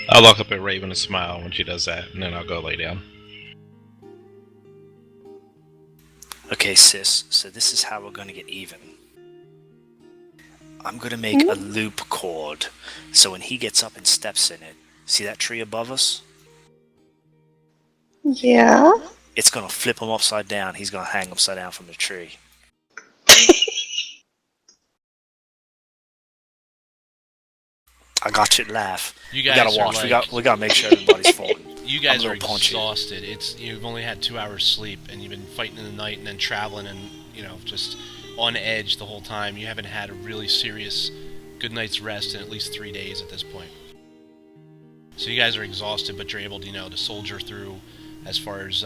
I'll look up at Raven and smile when she does that, and then I'll go lay down. Okay, sis, so this is how we're gonna get even. I'm gonna make a loop cord, so when he gets up and steps in it, see that tree above us? Yeah. It's gonna flip him upside down. He's gonna hang upside down from the tree. I got you to laugh. You We guys gotta are watch. like, We gotta make sure everybody's falling. you guys I'm are gonna punch you. exhausted. You've only had 2 hours sleep, and you've been fighting in the night, and then traveling, and just on edge the whole time. You haven't had a really serious good night's rest in at least 3 days at this point. So you guys are exhausted, but you're able to to soldier through as far as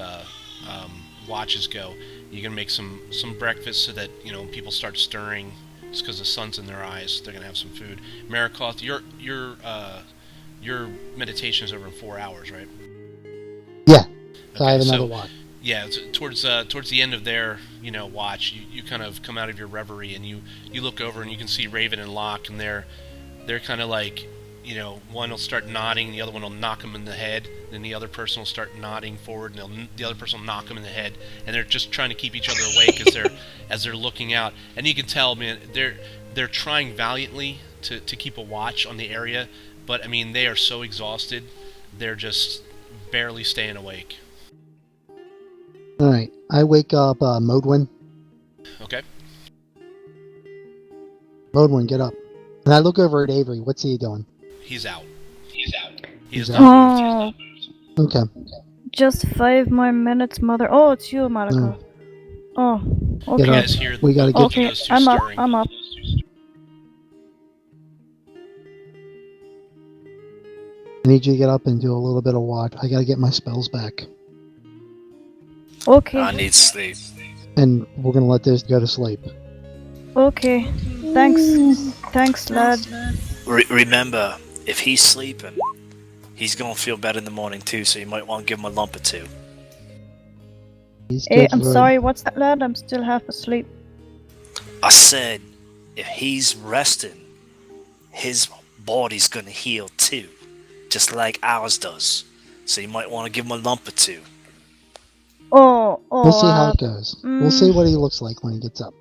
watches go. You're gonna make some breakfast so that when people start stirring, just because the sun's in their eyes, they're gonna have some food. Marikoth, your meditation is over in 4 hours, right? Yeah. So Okay, I have another so watch. yeah, towards the end of their watch, you kind of come out of your reverie and you look over and you can see Raven and Locke, and they're kind of like one will start nodding, the other one will knock him in the head, then the other person will start nodding forward, and the other person will knock him in the head, and they're just trying to keep each other awake as they're looking out, and you can tell, man, they're trying valiantly to keep a watch on the area, but I mean they are so exhausted, they're just barely staying awake. Alright. I wake up Modwin. Okay. Modwin, get up. And I look over at Avery. What's he doing? He's out. He He's has out. not moved. Oh, Okay. just 5 more minutes, mother. Oh, it's you, Mariko. Oh, Get okay. You up. guys hear We gotta get. Okay, those two I'm up. stirring. I'm up. I need you to get up and do a little bit of watch. I gotta get my spells back. Okay. I need sleep. And we're gonna let this go to sleep. Okay. Thanks, lad. Remember, if he's sleeping, he's gonna feel better in the morning too, so you might want to give him a lump or two. He's Hey, good I'm for- sorry. What's that, lad? I'm still half asleep. I said, if he's resting, his body's gonna heal too, just like ours does. So you might want to give him a lump or two. Oh. We'll see how it goes. We'll see what he looks like when he gets up.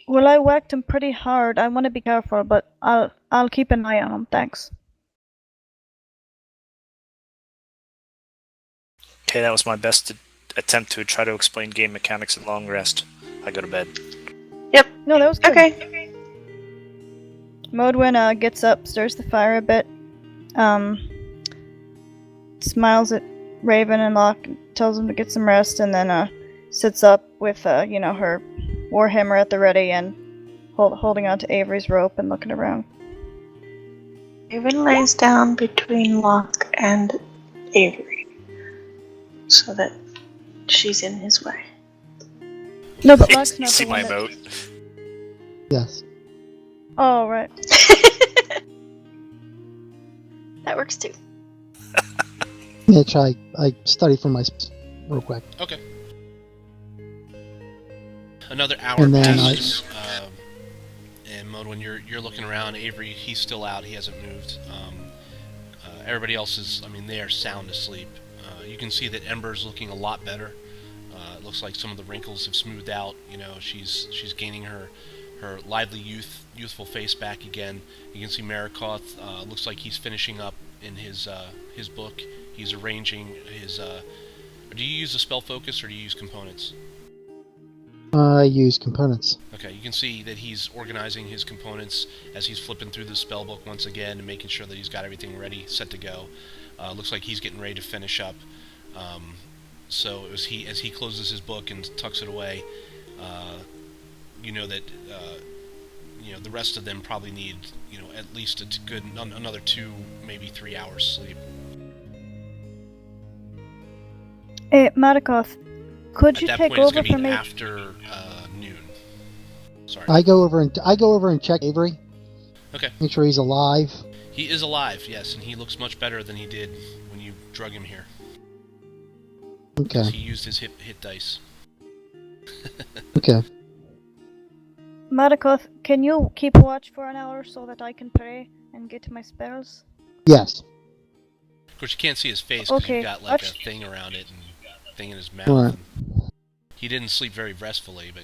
Well, I whacked him pretty hard. I want to be careful, but I'll keep an eye on him. Thanks. Okay, that was my best attempt to try to explain game mechanics at long rest. I go to bed. No, that was good. Okay. Modwin gets up, stirs the fire a bit, smiles at Raven and Locke, tells them to get some rest, and then sits up with her warhammer at the ready and holding onto Avery's rope and looking around. Raven lays down between Locke and Avery so that she's in his way. No, but Locke's not See the my one that... emote? Yes. Oh, right. That works too. Mitch, I study for my real quick. Okay. Another hour And then passes, and Modwin, you're looking around. Avery, he's still out. He hasn't moved. Everybody else is, they are sound asleep. You can see that Ember's looking a lot better. It looks like some of the wrinkles have smoothed out. She's gaining her lively youthful face back again. You can see Marikoth looks like he's finishing up in his book. He's arranging his. Do you use a spell focus or do you use components? I use components. Okay, you can see that he's organizing his components as he's flipping through the spell book once again and making sure that he's got everything ready, set to go. Looks like he's getting ready to finish up. So as he closes his book and tucks it away, that the rest of them probably need at least a good another 2, maybe 3 hours sleep. Hey, Marikoth, could At you that take point, it's over going to for be me? after noon. Sorry. I go over and check Avery. Okay. Make sure he's alive. He is alive, yes, and he looks much better than he did when you drug him here. Okay. He used his hit dice. Okay. Marikoth, can you keep watch for an hour so that I can pray and get my spells? Yes. Of course, you can't see his face because Okay, you've got like a watch- thing around it and thing in his mouth. Right. And He didn't sleep very restfully, but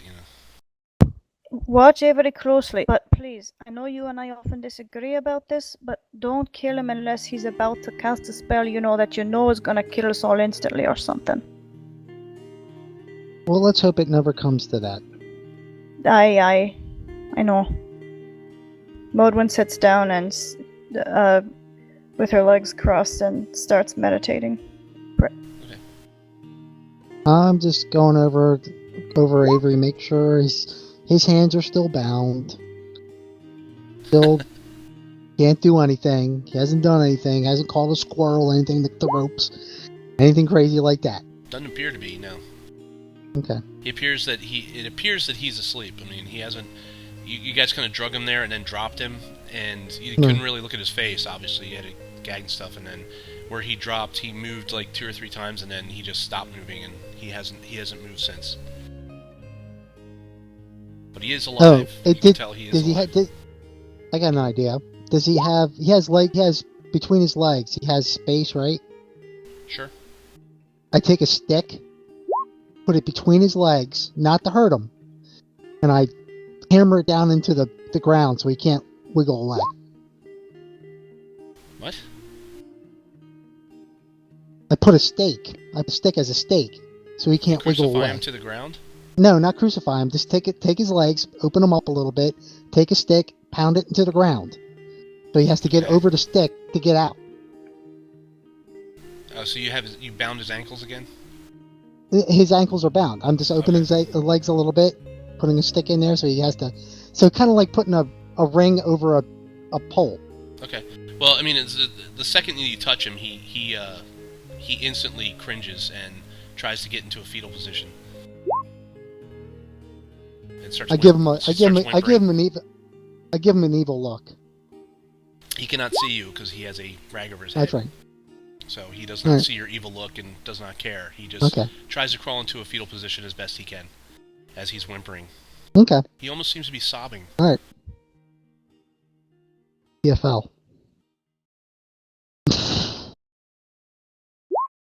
Watch Avery closely, but please, I know you and I often disagree about this, but don't kill him unless he's about to cast a spell that you know is gonna kill us all instantly or something. Well, let's hope it never comes to that. I know. Modwin sits down and, with her legs crossed, and starts meditating. I'm just going over Avery, make sure his hands are still bound. Still can't do anything. He hasn't done anything. Hasn't called a squirrel, anything with the ropes, anything crazy like that. doesn't appear to be. No. Okay. It appears that he's asleep. I mean, he hasn't. You guys kind of drug him there and then dropped him, and you couldn't really look at his face. Obviously, you had to gag and stuff, and then where he dropped, he moved like 2 or 3 times, and then he just stopped moving, and he hasn't moved since. But he is alive. You can tell he is alive. I got an idea. Does he have? He has between his legs. He has space, right? Sure. I take a stick, put it between his legs, not to hurt him, and I hammer it down into the ground so he can't wiggle away. What? I put a stake. I put a stick as a stake, so he can't wiggle away. Crucify him to the ground? No, not crucify him. Just take his legs, open them up a little bit, take a stick, pound it into the ground. So he has to get over the stick to get out. Oh, so you bound his ankles again? His ankles are bound. I'm just opening his legs a little bit, putting a stick in there, so he has to. So kind of like putting a ring over a pole. Okay. Well, I mean, the second you touch him, he instantly cringes and tries to get into a fetal position. And starts I give him an evil look. He cannot see you because he has a rag over his head. That's right. So he does not see your evil look and does not care. He just tries to crawl into a fetal position as best he can, as he's whimpering. Okay. He almost seems to be sobbing. All right. PFL. All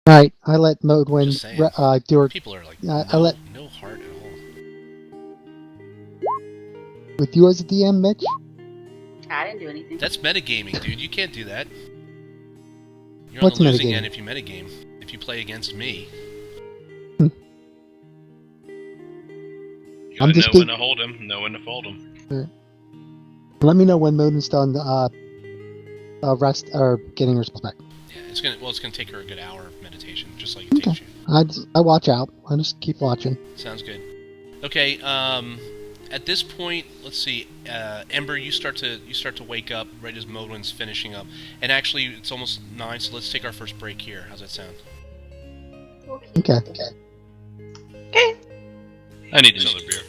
right. I let Modwin do her. People are like no heart at all. With you as a DM, Mitch. I didn't do anything. That's metagaming, dude. You can't do that. You're What's on the losing metagaming? end if you metagame. If you play against me. You gotta know when to hold him, know when to fold him. Right. Let me know when Modin's done rest or getting her spells back. Yeah, it's gonna take her a good hour of meditation, just like it takes you. I watch out. I just keep watching. Sounds good. Okay. At this point, let's see. Ember, you start to wake up right as Modwin's finishing up, and actually it's almost 9, so let's take our first break here. How's that sound? Okay. I need another beer.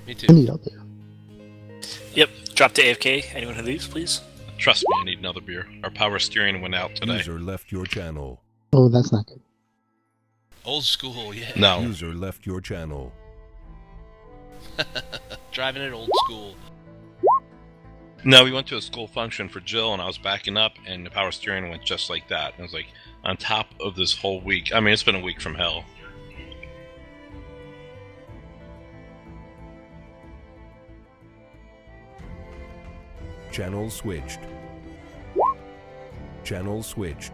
Me too. I need a beer. Yep. Drop to AFK. Anyone who leaves, please. Trust me, I need another beer. Our power steering went out today. User left your channel. Oh, that's not good. Old school, yeah. No. User left your channel. Driving it old school. No, we went to a school function for Jill, and I was backing up, and the power steering went just like that. And it was like, on top of this whole week. I mean, it's been a week from hell. Channel switched. Channel switched.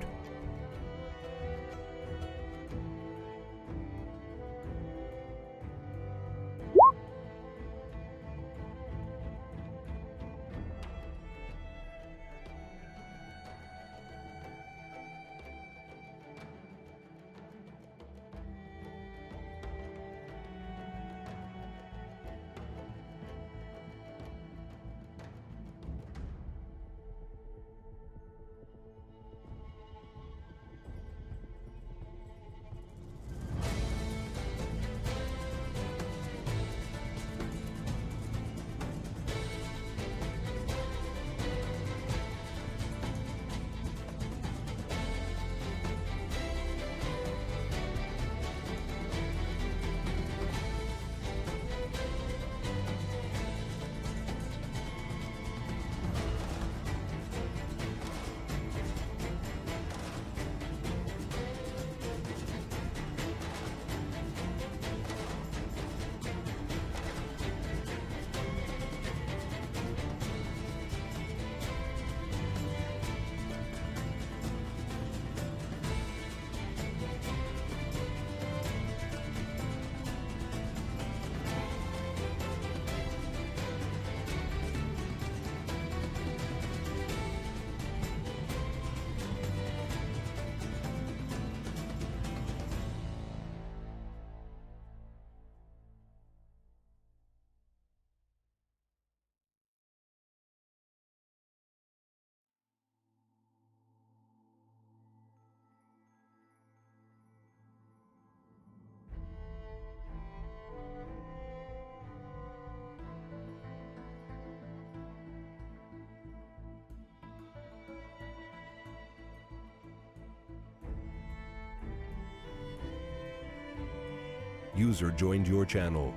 User joined your channel.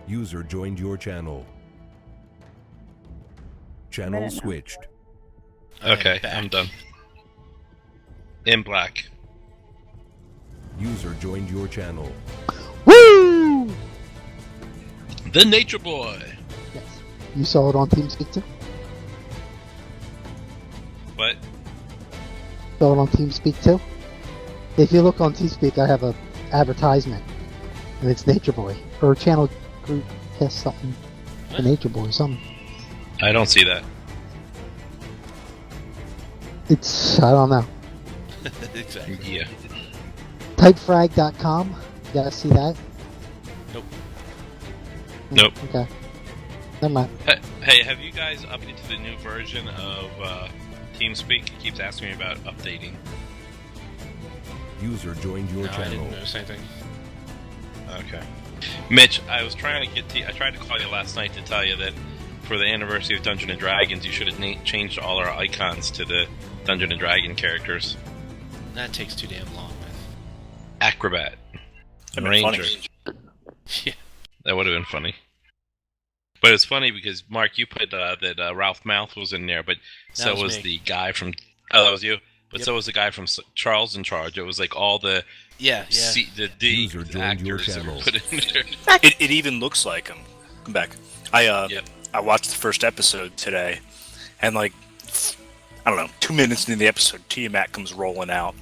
User joined your channel. Channel Minute now. switched. Okay, back. I'm done. In black. User joined your channel. Woo! The Nature Boy. Yes. You saw it on TeamSpeak too? What? Saw it on TeamSpeak too? If you look on TeamSpeak, I have a advertisement, and it's Nature Boy, or channel group has something for Nature Boy or something. I don't see that. I don't know. Exactly. Yeah. Typefrag.com. You guys see that? Nope. Nope. Okay. Never mind. Hey, have you guys updated to the new version of TeamSpeak? It keeps asking me about updating. User joined your No, I channel. didn't notice anything. Okay. Mitch, I was trying to get to. I tried to call you last night to tell you that for the anniversary of Dungeons and Dragons, you should have changed all our icons to the Dungeon and Dragon characters. That takes too damn long, man. Acrobat and That'd be Ranger. funny. Yeah. That would have been funny. But it's funny because Mark, you put that Ralph Mouth was in there, but so was was me. the guy from. Oh, that was you. But Yep. so was the guy from Charles in Charge. It was like all the Yeah. the D User joined your actors that were channel. put in there. It even looks like him. Come back. Yep. I watched the first episode today, and like, I don't know, 2 minutes into the episode, Tiamat comes rolling out.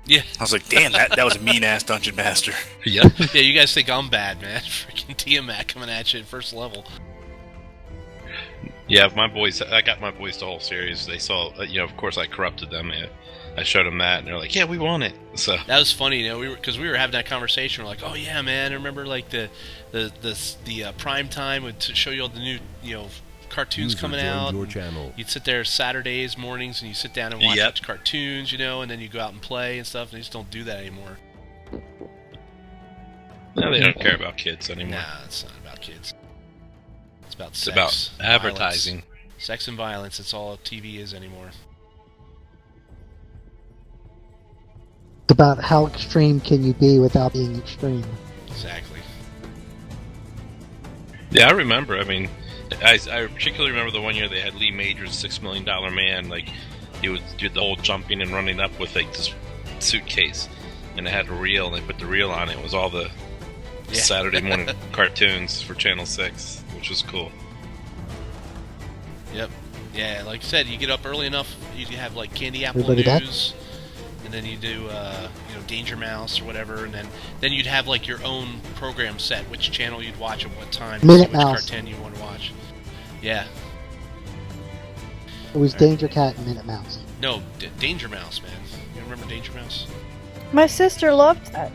Yeah. I was like, damn, that was a mean ass dungeon master. Yep. Yeah, you guys think I'm bad, man. Freaking Tiamat coming at you at first level. Yeah, my boys. I got my boys the whole series. They saw, of course, I corrupted them. I showed them that, and they're like, "Yeah, we want it." So That was funny, because we were having that conversation. We're like, oh yeah, man, I remember like the prime time would show you all the new cartoons User coming joined out. your and channel. You'd sit there Saturdays mornings and you sit down and watch Yep. cartoons, and then you go out and play and stuff. And they just don't do that anymore. no, they don't care about kids anymore. Nah, it's not about kids. It's about It's sex, about advertising. violence. Sex and violence. That's all TV is anymore. It's about how extreme can you be without being extreme. Exactly. Yeah, I remember. I mean, I particularly remember the one year they had Lee Major's $6 Million Man. Like, he would do the whole jumping and running up with like this suitcase, and it had a reel, and they put the reel on it. It was all the Yeah. Saturday morning cartoons for Channel 6, which was cool. Yep. Yeah, like I said, you get up early enough, you can have like Candy Apple Everybody back? News, and then you do Danger Mouse or whatever, and then you'd have like your own program set, which channel you'd watch at what time, Minute which Mouse. cartoon you want to watch. Yeah. It was Danger Cat and Minute Mouse. No, Danger Mouse, man. You remember Danger Mouse? My sister loved that.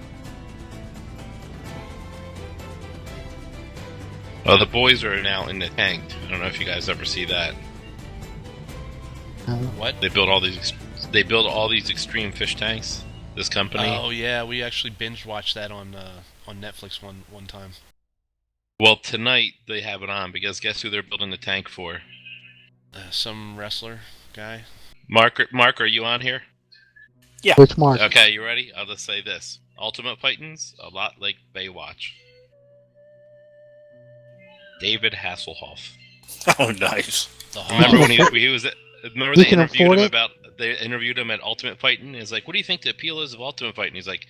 Well, the boys are now in the tank. I don't know if you guys ever see that. What? They build all these extreme fish tanks. This company. Oh yeah, we actually binge watched that on Netflix one time. Well, tonight they have it on because guess who they're building the tank for? Some wrestler guy. Mark, are you on here? Which Mark? Okay, you ready? I'll just say this: Ultimate Titans, a lot like Baywatch. David Hasselhoff. Oh, nice. The Remember Hawk. when he was? Remember He they can interviewed afford him it? about? They interviewed him at Ultimate Fighting. He's like, "What do you think the appeal is of Ultimate Fighting?" He's like,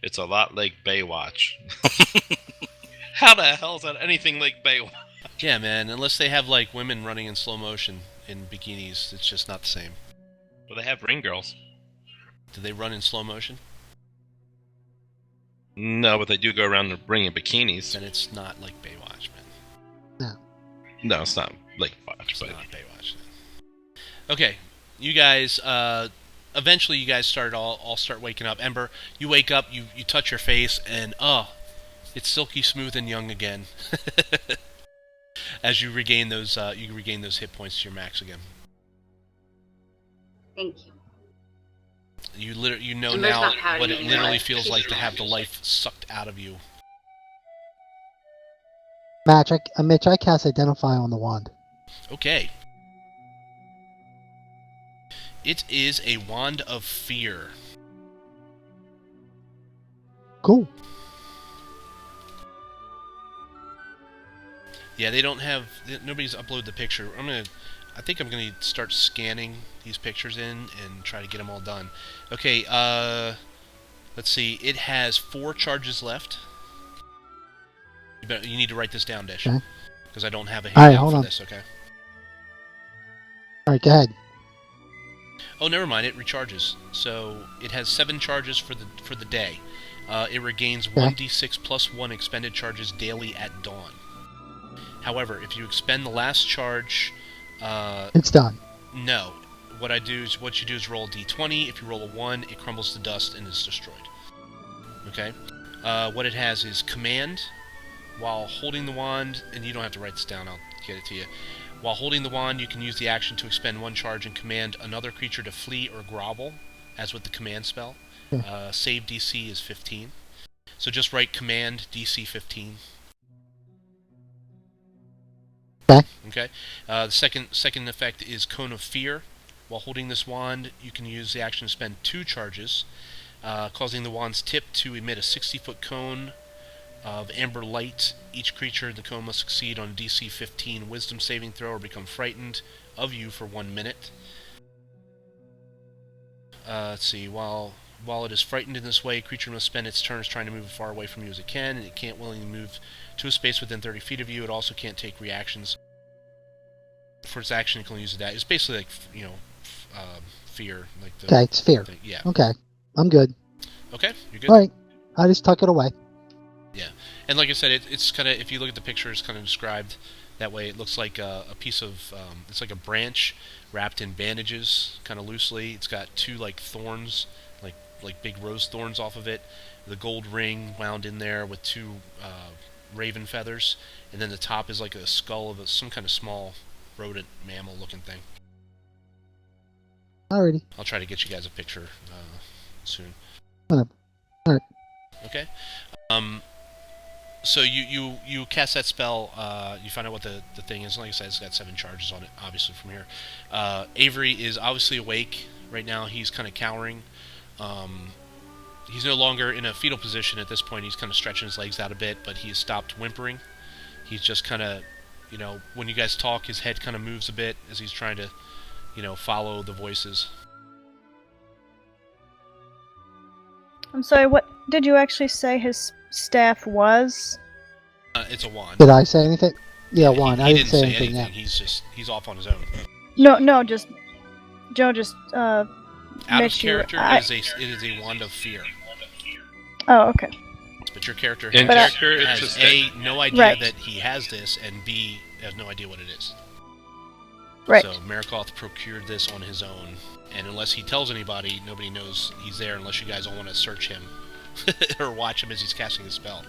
"It's a lot like Baywatch." How the hell is that anything like Baywatch? Yeah, man. Unless they have like women running in slow motion in bikinis, it's just not the same. Well, they have ring girls. Do they run in slow motion? No, but they do go around the ring in bikinis. Then it's not like Baywatch, man. No, it's not like Baywatch, It's but not Baywatch. Okay, you guys. Eventually, you guys all start waking up. Ember, you wake up, you touch your face, and It's silky smooth and young again. As you regain those hit points to your max again. Thank you. You know Ember's now not pouting what it anymore. literally feels She's like to have the happy. life sucked out of you. Mitch, I cast Identify on the wand. Okay. It is a Wand of Fear. Cool. Yeah, they don't have... Nobody's uploaded the picture. I think I'm going to start scanning these pictures in and try to get them all done. Okay, let's see. It has 4 charges left. You need to write this down, Dish. Okay. Because I don't have a All right, handout hold for on. this, okay? All right, go ahead. Oh, never mind. It recharges. So it has 7 charges for the day. It regains 1d6 plus 1 expended charges daily at dawn. However, if you expend the last charge, It's done. no. What you do is roll a d20. If you roll a 1, it crumbles to dust and is destroyed. Okay. What it has is command. While holding the wand, and you don't have to write this down. I'll get it to you. While holding the wand, you can use the action to expend 1 charge and command another creature to flee or grovel, as with the command spell. Save DC is 15. So just write command DC 15. Okay. The second effect is Cone of Fear. While holding this wand, you can use the action to spend 2 charges, causing the wand's tip to emit a 60-foot cone of amber light. Each creature in the cone must succeed on a DC 15 Wisdom saving throw or become frightened of you for 1 minute. Let's see. While it is frightened in this way, a creature must spend its turns trying to move as far away from you as it can, and it can't willingly move to a space within 30 feet of you. It also can't take reactions. For its action, it can only use that. It's basically like, fear. Like the, Okay, it's fear. thing. Yeah. Okay, I'm good. Okay, you're good? All right, I just tuck it away. Yeah, and like I said, it's kind of, if you look at the picture, it's kind of described that way. It looks like a piece of, it's like a branch wrapped in bandages, kind of loosely. It's got 2 like thorns, like big rose thorns off of it. The gold ring wound in there with 2 raven feathers, and then the top is like a skull of some kind of small rodent mammal-looking thing. Alrighty. I'll try to get you guys a picture soon. Alright. Okay. So you cast that spell, you find out what the thing is. Like I said, it's got 7 charges on it, obviously, from here. Avery is obviously awake right now. He's kind of cowering. He's no longer in a fetal position at this point. He's kind of stretching his legs out a bit, but he has stopped whimpering. He's just kind of, when you guys talk, his head kind of moves a bit as he's trying to, follow the voices. I'm sorry, what did you actually say his staff was? It's a wand. Did I say anything? Yeah, wand. He I didn't didn't say say anything anything. yet. He's off on his own. No, just Joe just Out of makes you. character, it is a wand of fear. Oh, okay. But your character In has, character, it's has just A, no idea Right. that he has this, and B, has no idea what it is. Right. So Marakoth procured this on his own, and unless he tells anybody, nobody knows he's there unless you guys all want to search him or watch him as he's casting the spell.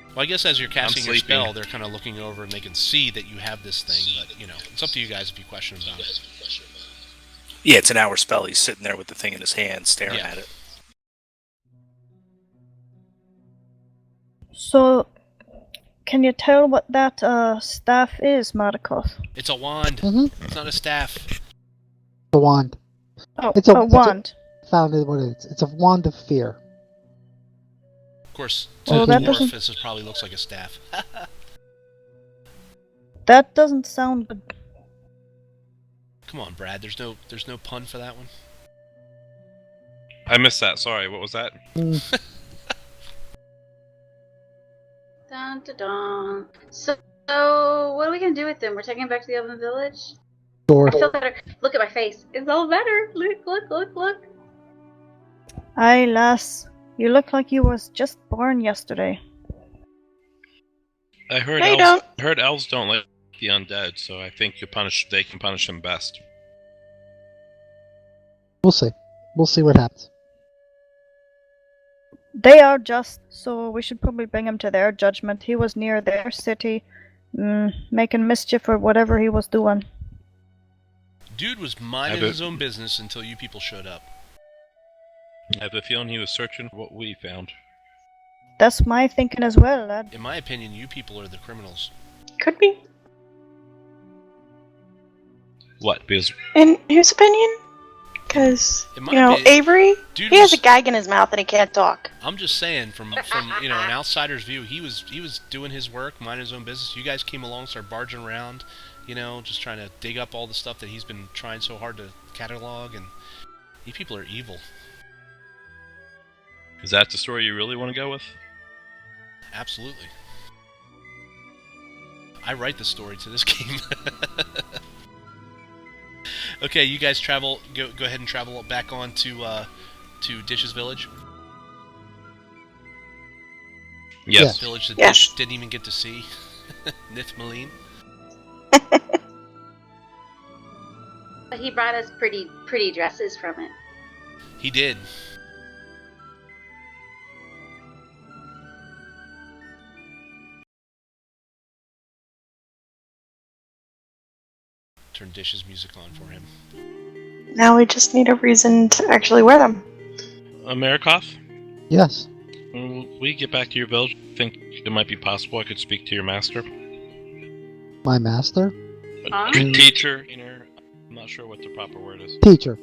Well, I guess as you're casting your sleeping. spell, they're kind of looking over and they can see that you have this thing, but, it's up to you guys if you question about it. Yeah, it's an hour spell. He's sitting there with the thing in his hand, staring Yeah. at it. So, can you tell what that staff is, Markov? It's a wand. Mm-hmm. It's not a staff. The wand. Oh, It's a- a it's a- wand. Found it what it is. It's a wand of fear. Of course, to Well, a that dwarf, doesn't- this probably looks like a staff. That doesn't sound good. Come on, Brad. There's no pun for that one. I missed that. Sorry, what was that? Dun, dun, dun. So, what are we gonna do with them? We're taking them back to the Elven Village? Sure. I feel better. Look at my face. It's all better. Look. Aye, lass. You look like you was just born yesterday. I heard No, you elves don't like the undead, so I think they can punish them best. We'll see. We'll see what happens. They are just, so we should probably bring him to their judgment. He was near their city, making mischief or whatever he was doing. Dude was minding his own business until you people showed up. I have a feeling he was searching for what we found. That's my thinking as well, lad. In my opinion, you people are the criminals. Could be. What? Because In whose opinion? Because, In my you know, opinion, Avery, dude he has was- a gag in his mouth and he can't talk. I'm just saying, from you know, an outsider's view, he was doing his work, minding his own business. You guys came along, started barging around, you know, just trying to dig up all the stuff that he's been trying so hard to catalog, and you people are evil. is that the story you really want to go with? Absolutely. I write the story to this game. Okay, you guys travel. Go ahead and travel back on to Dish's village. Yes. Village that Yes. Dish didn't even get to see. Nithmaline. But he brought us pretty dresses from it. He did. Turn Dish's music on for him. Now we just need a reason to actually wear them. Marikoth? Yes. When we get back to your village, think it might be possible I could speak to your master? My master? Huh? Teacher? I'm not sure what the proper word is. Teacher.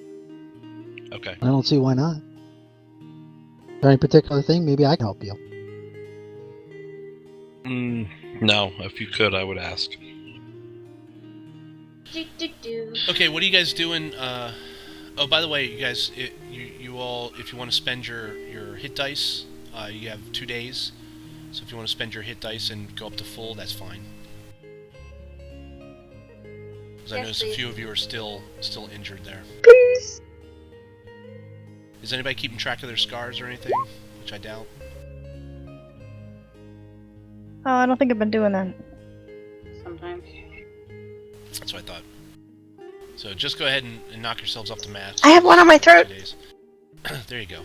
Okay. I don't see why not. Is there any particular thing? Maybe I can help you. No, if you could, I would ask. Okay, what are you guys doing? Oh, by the way, you guys, you all, if you want to spend your hit dice, you have 2 days. So if you want to spend your hit dice and go up to full, that's fine. Because I Yes, noticed a please. few of you are still injured there. Please. Is anybody keeping track of their scars or anything? Which I doubt. Oh, I don't think I've been doing that. Sometimes. That's what I thought. So just go ahead and knock yourselves off the mat. I have one on my throat. 2 days. There you go.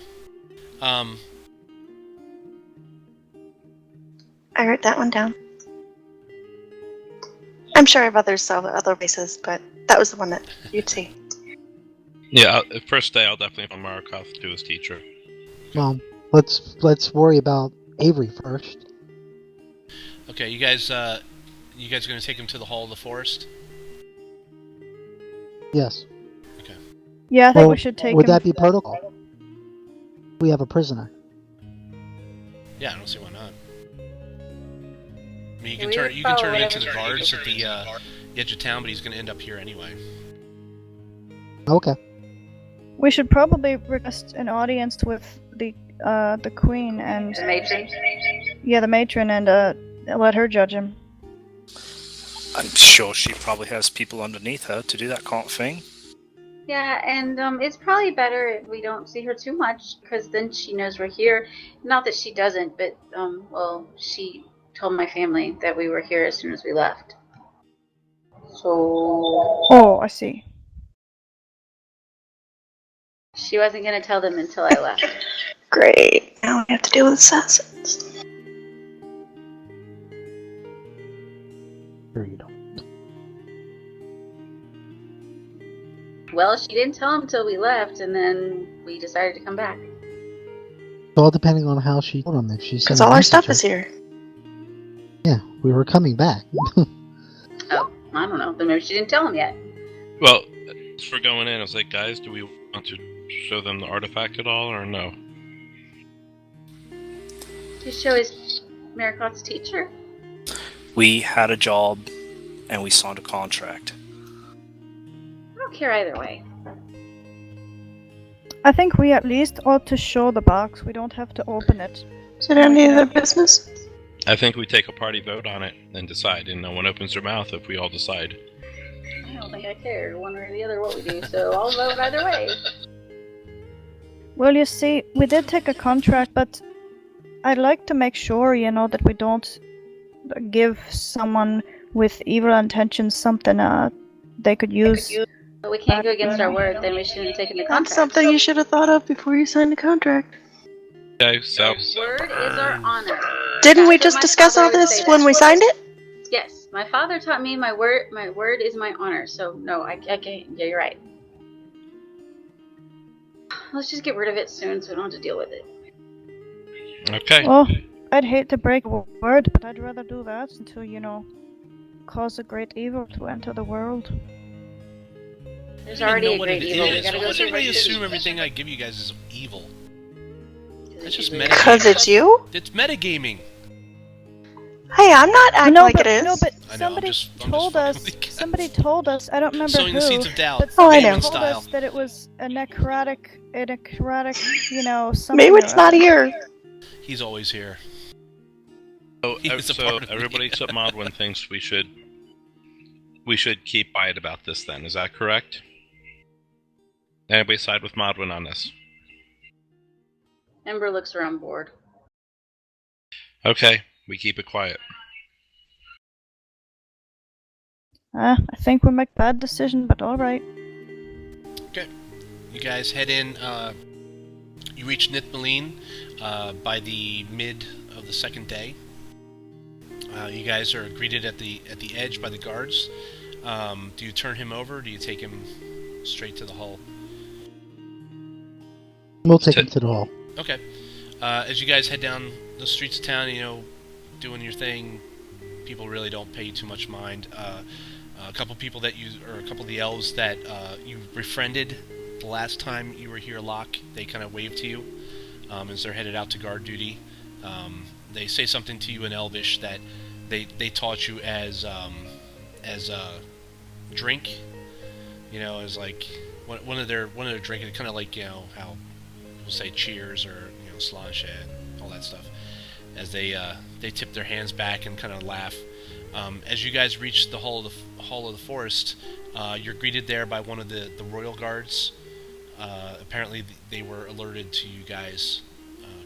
I wrote that one down. I'm sure I have other races, but that was the one that you'd see. Yeah, first day I'll definitely have Marikoth do his teacher. Well, let's worry about Avery first. Okay, you guys are going to take him to the Hall of the Forest? Yes. Yeah, I think we should take Would him. that be protocol? We have a prisoner. Yeah, I don't see why not. I mean, you can we turn would you can turn follow it into the whatever- guards at the edge of town, but he's going to end up here anyway. Okay. We should probably request an audience with the queen and The matron. the matron and let her judge him. I'm sure she probably has people underneath her to do that kind of thing. Yeah, and it's probably better if we don't see her too much, because then she knows we're here. Not that she doesn't, but well, she told my family that we were here as soon as we left. So Oh, I see. she wasn't gonna tell them until I left. Great. Now we have to deal with assassins. Sure you don't. Well, she didn't tell them until we left, and then we decided to come back. It's all depending on how she told him. If she sent Because a all our message stuff or- is here. Yeah, we were coming back. Oh, I don't know. Then maybe she didn't tell them yet. Well, for going in, I was like, guys, do we want to show them the artifact at all, or no? To show his Marikoth's teacher. We had a job, and we signed a contract. I don't care either way. I think we at least ought to show the box. We don't have to open it. Is it any of their business? I think we take a party vote on it and decide, and no one opens their mouth if we all decide. I don't think I care one way or the other what we do, so I'll vote either way. Well, you see, we did take a contract, but I'd like to make sure, that we don't give someone with evil intentions something they could use. But we can't go against our word, then we shouldn't have taken the That's contract. something you should have thought of before you signed the contract. Okay, so Word is our honor. Didn't we That's what just my discuss all father would this say when that. we signed it? Yes, my father taught me my word. My word is my honor. So no, I can't. Yeah, you're right. Let's just get rid of it soon, so we don't have to deal with it. okay. Well, I'd hate to break a word, but I'd rather do that than to, cause a great evil to enter the world. There's I don't even already know a what great it evil. We is. gotta Why go does see everybody what assume everything I give you guys is evil? That's just metagaming. Because it's you? It's metagaming. Hey, I'm not acting like it is. No, but I know, somebody I'm just told fucking us. with you guys. Somebody told us. I don't remember Sowing who. the seeds of doubt, But Oh, I somebody know. told style. us that it was a necrotic, something. Maybe or it's not other. here. He's always here. So, He's a so part of me. everybody except Modwin thinks we should keep quiet about this. Then is that correct? Anybody side with Modwin on this? Ember looks around bored. Okay, we keep it quiet. I think we make bad decision, but all right. Okay. You guys head in. You reach Nithmaline by the mid of the second day. You guys are greeted at the edge by the guards. Do you turn him over? Or do you take him straight to the hall? We'll take him to the hall. Okay. As you guys head down the streets of town, doing your thing, people really don't pay you too much mind. A couple people a couple of the elves that you befriended the last time you were here, Locke, they kind of wave to you as they're headed out to guard duty. They say something to you in Elvish that they taught you as drink, as like one of their drinking, kind of like how people say cheers or sláinte and all that stuff, as they tip their hands back and kind of laugh. As you guys reach the hall of the forest, you're greeted there by one of the royal guards. Apparently, they were alerted to you guys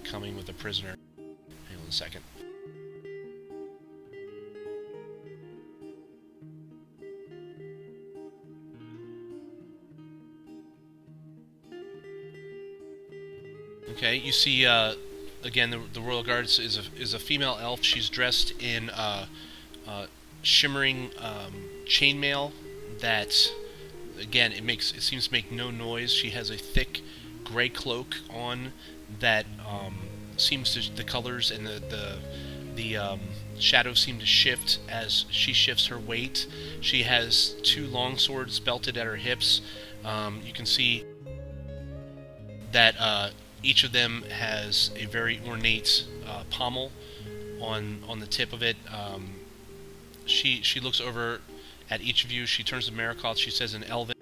coming with a prisoner. Hang on a second. Okay, you see again the royal guards is a female elf. She's dressed in shimmering chainmail that, again, it seems to make no noise. She has a thick gray cloak on that seems to, the colors and the shadows seem to shift as she shifts her weight. She has two long swords belted at her hips. You can see that each of them has a very ornate pommel on the tip of it. She looks over at each of you. She turns to Marikoth. She says in Elven,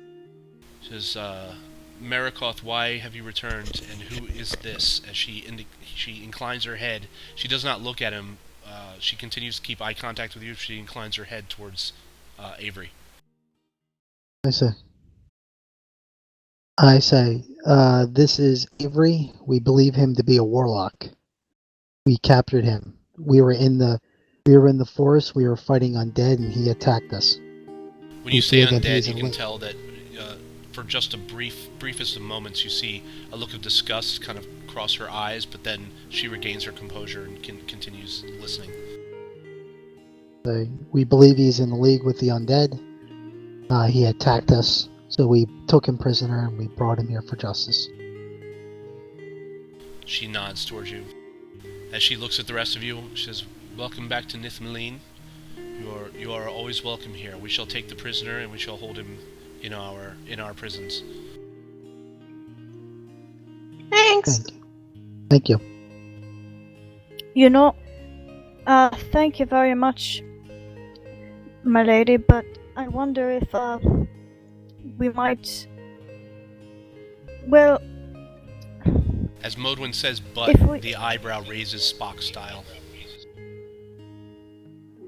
she says, Marikoth, why have you returned, and who is this? As she inclines her head. She does not look at him. She continues to keep eye contact with you. She inclines her head towards Avery. I say, this is Avery. We believe him to be a warlock. We captured him. We were in the forest. We were fighting undead, and he attacked us. When you say undead, you can tell that for just a briefest of moments, you see a look of disgust kind of cross her eyes, but then she regains her composure and continues listening. We believe he's in league with the undead. He attacked us, so we took him prisoner and we brought him here for justice. She nods towards you. As she looks at the rest of you, she says, "Welcome back to Nithmaline. You are always welcome here. We shall take the prisoner and we shall hold him in our prisons." Thanks. Thank you. Thank you very much, my lady, but I wonder if we might. Well, as Modwin says, but the eyebrow raises Spock style.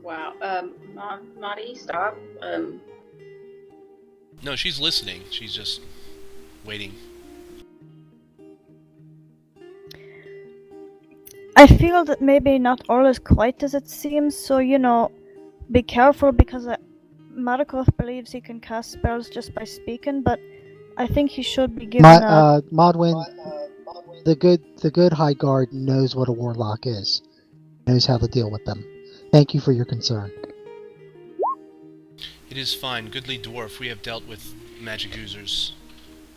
Wow. Maudie, stop. No, she's listening. She's just waiting. I feel that maybe not all is quite as it seems, so, be careful, because Marikoth believes he can cast spells just by speaking, but I think he should be given Modwin, The good High Guard knows what a warlock is. Knows how to deal with them. Thank you for your concern. It is fine, goodly dwarf. We have dealt with magic users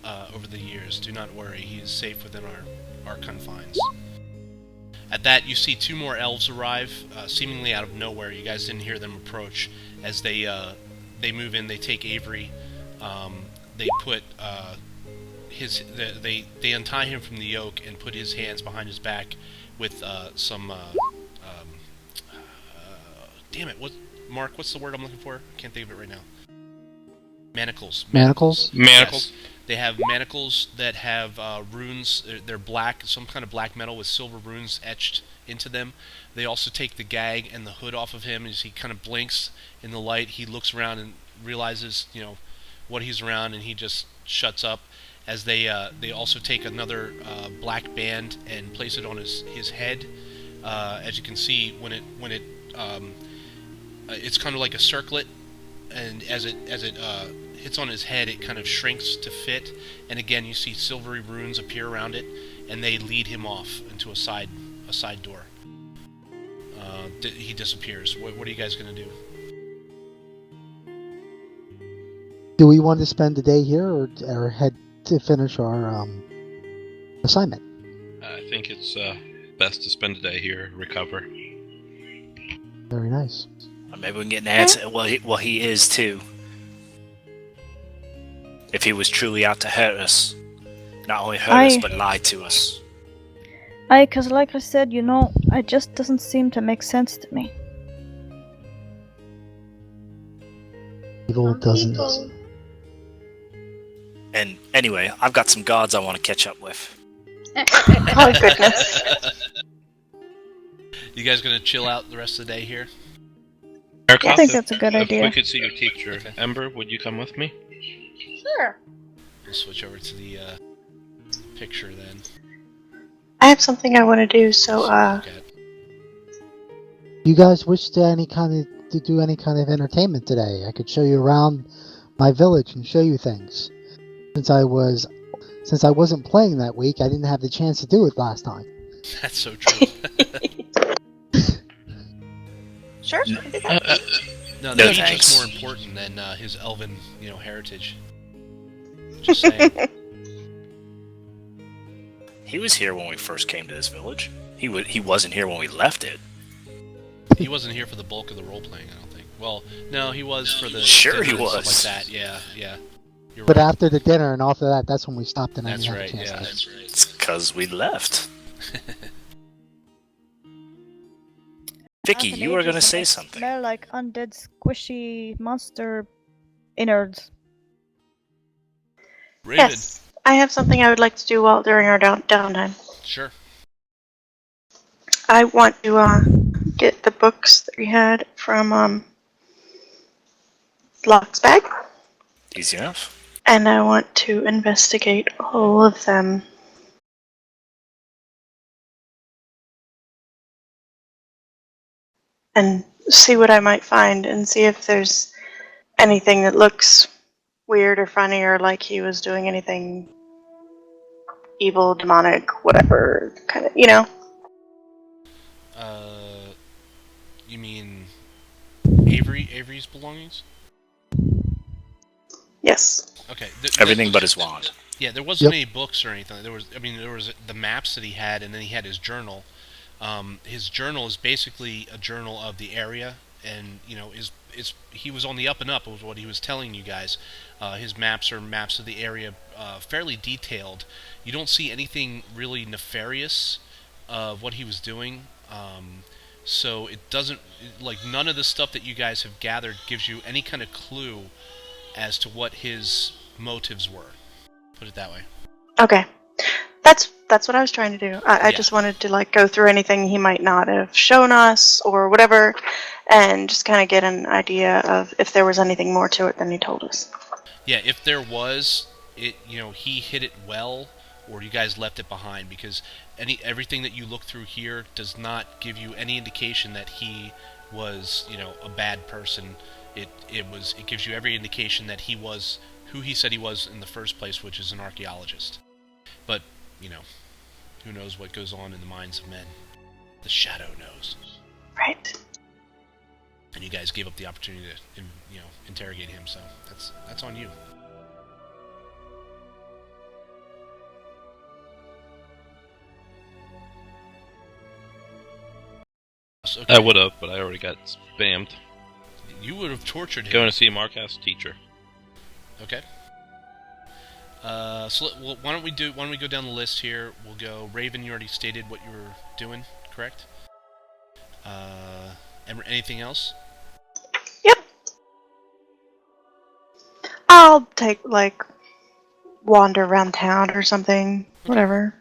over the years. Do not worry, he is safe within our confines. At that, you see two more elves arrive, seemingly out of nowhere. You guys didn't hear them approach. As they move in, they take Avery. They put they untie him from the yoke and put his hands behind his back with some. Damn it! Mark? What's the word I'm looking for? Can't think of it right now. Manacles. Manacles? Manacles. Yes. They have manacles that have runes. They're black, some kind of black metal with silver runes etched into them. They also take the gag and the hood off of him. As he kind of blinks in the light, he looks around and realizes, what he's around, and he just shuts up. As they also take another black band and place it on his head. As you can see, when it it's kind of like a circlet, and as it hits on his head, it kind of shrinks to fit, and again you see silvery runes appear around it, and they lead him off into a side door. He disappears. What are you guys gonna do? Do we want to spend the day here or head to finish our assignment? I think it's best to spend a day here, recover. Very nice. Or maybe we can get an answer. Well, he is too. If he was truly out to hurt us, not only hurt us but lie to us. Because like I said, it just doesn't seem to make sense to me. Evil doesn't. And anyway, I've got some gods I want to catch up with. Oh, goodness. You guys gonna chill out the rest of the day here? I think that's a good If idea. we could see your teacher, Okay. Ember, would you come with me? Sure. We'll switch over to the picture then. I have something I want to do, so, Look at. You guys wish to do any kind of entertainment today? I could show you around my village and show you things. Since I wasn't playing that week, I didn't have the chance to do it last time. That's so true. sure. I can do that. No, No that's thanks. just more important than his elven, heritage. Just saying. He was here when we first came to this village. He wasn't here when we left it. He wasn't here for the bulk of the role playing, I don't think. Well, no, he was for the Sure he dinner and stuff was. like that. Yeah. You're But right. after the dinner and after that, that's when we stopped and I That's didn't right. have a chance Yeah, to. that's right. It's because we left. Half Vicky, an you were ages gonna and say they something. Smell like undead, squishy monster innards. Raven. Yes. I have something I would like to do during our downtime. Sure. I want to get the books that we had from Locke's bag, Easy enough. and I want to investigate all of them. And see what I might find, and see if there's anything that looks weird or funny, or like he was doing anything evil, demonic, whatever, kind of, You mean Avery's belongings? Yes. Okay. Everything but his wand. Yeah, there wasn't Yep. any books or anything. There was the maps that he had, and then he had his journal. His journal is basically a journal of the area, and he was on the up and up, was what he was telling you guys. His maps are maps of the area, fairly detailed. You don't see anything really nefarious of what he was doing. So it doesn't, none of the stuff that you guys have gathered gives you any kind of clue as to what his motives were. Put it that way. Okay. That's what I was trying to do. I Yeah. just wanted to go through anything he might not have shown us or whatever, and just kind of get an idea of if there was anything more to it than he told us. Yeah, if there was, he hid it well, or you guys left it behind, because everything that you look through here does not give you any indication that he was, a bad person. It gives you every indication that he was who he said he was in the first place, which is an archaeologist. But, Who knows what goes on in the minds of men? The Shadow knows. Right. And you guys gave up the opportunity to, interrogate him, so that's on you. Okay. I would have, but I already got spammed. You would have tortured him. Going to see Markow's teacher. Okay. Why don't we go down the list here? We'll go. Raven, you already stated what you were doing, correct? Anything else? Yep. I'll take, wander around town or something. Okay. Whatever.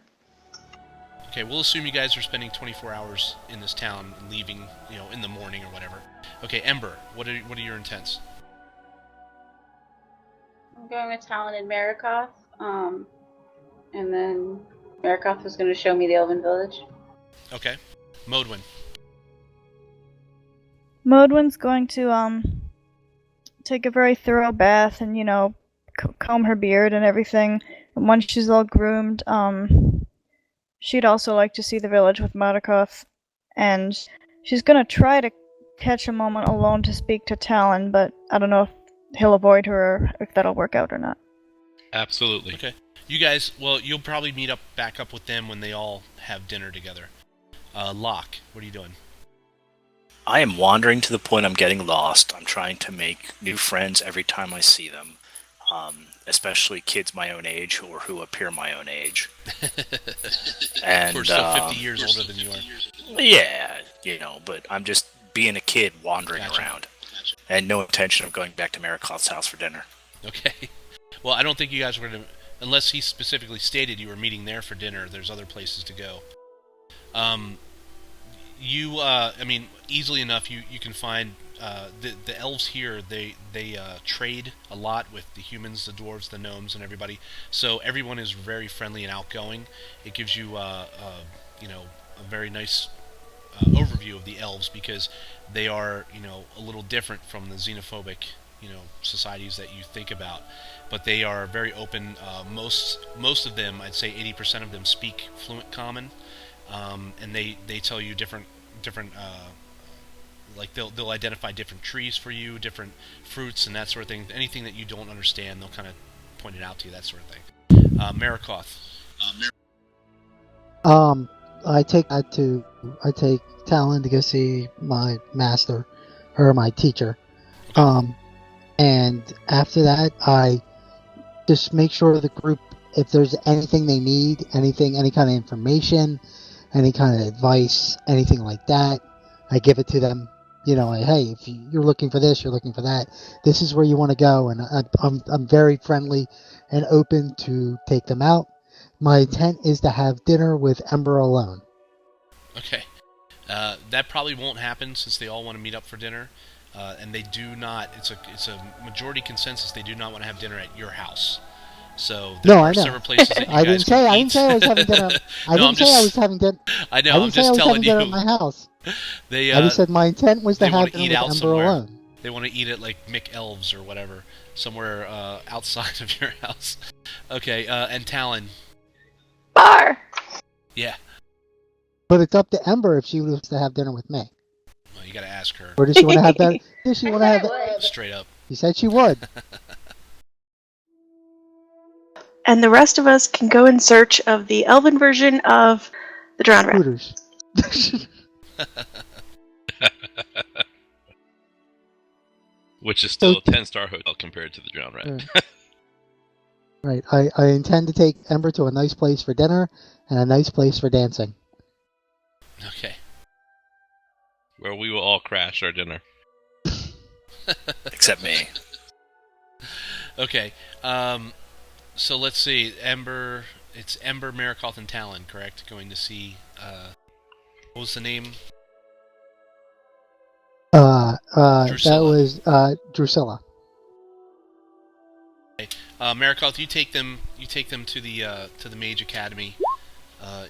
Okay, we'll assume you guys are spending 24 hours in this town and leaving, in the morning or whatever. Okay, Ember, what are your intents? I'm going with Talon and Marikoth. And then Marikoth was going to show me the Elven Village. Okay. Modwin. Modwin's going to take a very thorough bath and comb her beard and everything. And once she's all groomed, she'd also like to see the village with Marikoth, and she's gonna try to catch a moment alone to speak to Talon, but I don't know if he'll avoid her or if that'll work out or not. Absolutely. Okay. You guys, you'll probably meet back up with them when they all have dinner together. Locke, what are you doing? I am wandering to the point I'm getting lost. I'm trying to make new friends every time I see them. Especially kids my own age or who appear my own age. And we're still 50 years older than you are. Yeah, but I'm just being a kid wandering around. And no intention of going back to Marikoth's house for dinner. Okay. Well, I don't think you guys were going to... Unless he specifically stated you were meeting there for dinner, there's other places to go. Easily enough, you can find... the elves here, they trade a lot with the humans, the dwarves, the gnomes, and everybody. So everyone is very friendly and outgoing. It gives you, a very nice overview of the elves because they are, a little different from the xenophobic, societies that you think about. But they are very open. Most of them, I'd say 80% of them, speak fluent Common, and they tell you different. They'll identify different trees for you, different fruits and that sort of thing. Anything that you don't understand, they'll kind of point it out to you, that sort of thing. Marikoth. I take Talon to go see my master, or my teacher. And after that, I just make sure the group, if there's anything they need, any kind of information, any kind of advice, anything like that, I give it to them. Hey, if you're looking for this, you're looking for that, this is where you want to go, and I'm very friendly and open to take them out. My intent is to have dinner with Ember alone. Okay. That probably won't happen since they all want to meet up for dinner, and they do not. It's a majority consensus. They do not want to have dinner at your house. So there are several places that you I guys didn't say I was having dinner. I was having dinner. I know. I'm just telling you. At my house. I just said my intent was to have dinner with Ember somewhere. alone. They want to eat at Mick Elves or whatever, somewhere outside of your house. Okay, and Talon. Bar. Yeah. But it's up to Ember if she wants to have dinner with me. Well, you got to ask her. Or does she want to have that? Does she want to have that? Straight up. She said she would. And the rest of us can go in search of the elven version of the Drowned Rat. Hooters. Which is still a 10-star hotel compared to the Drowned Rat. Right. I intend to take Ember to a nice place for dinner and a nice place for dancing. Okay. Where we will all crash our dinner. Except me. Okay. So let's see. It's Ember, Marikoth, and Talon, correct? Going to see, what was the name? That was Drusilla. Okay. Marikoth, you take them to the Mage Academy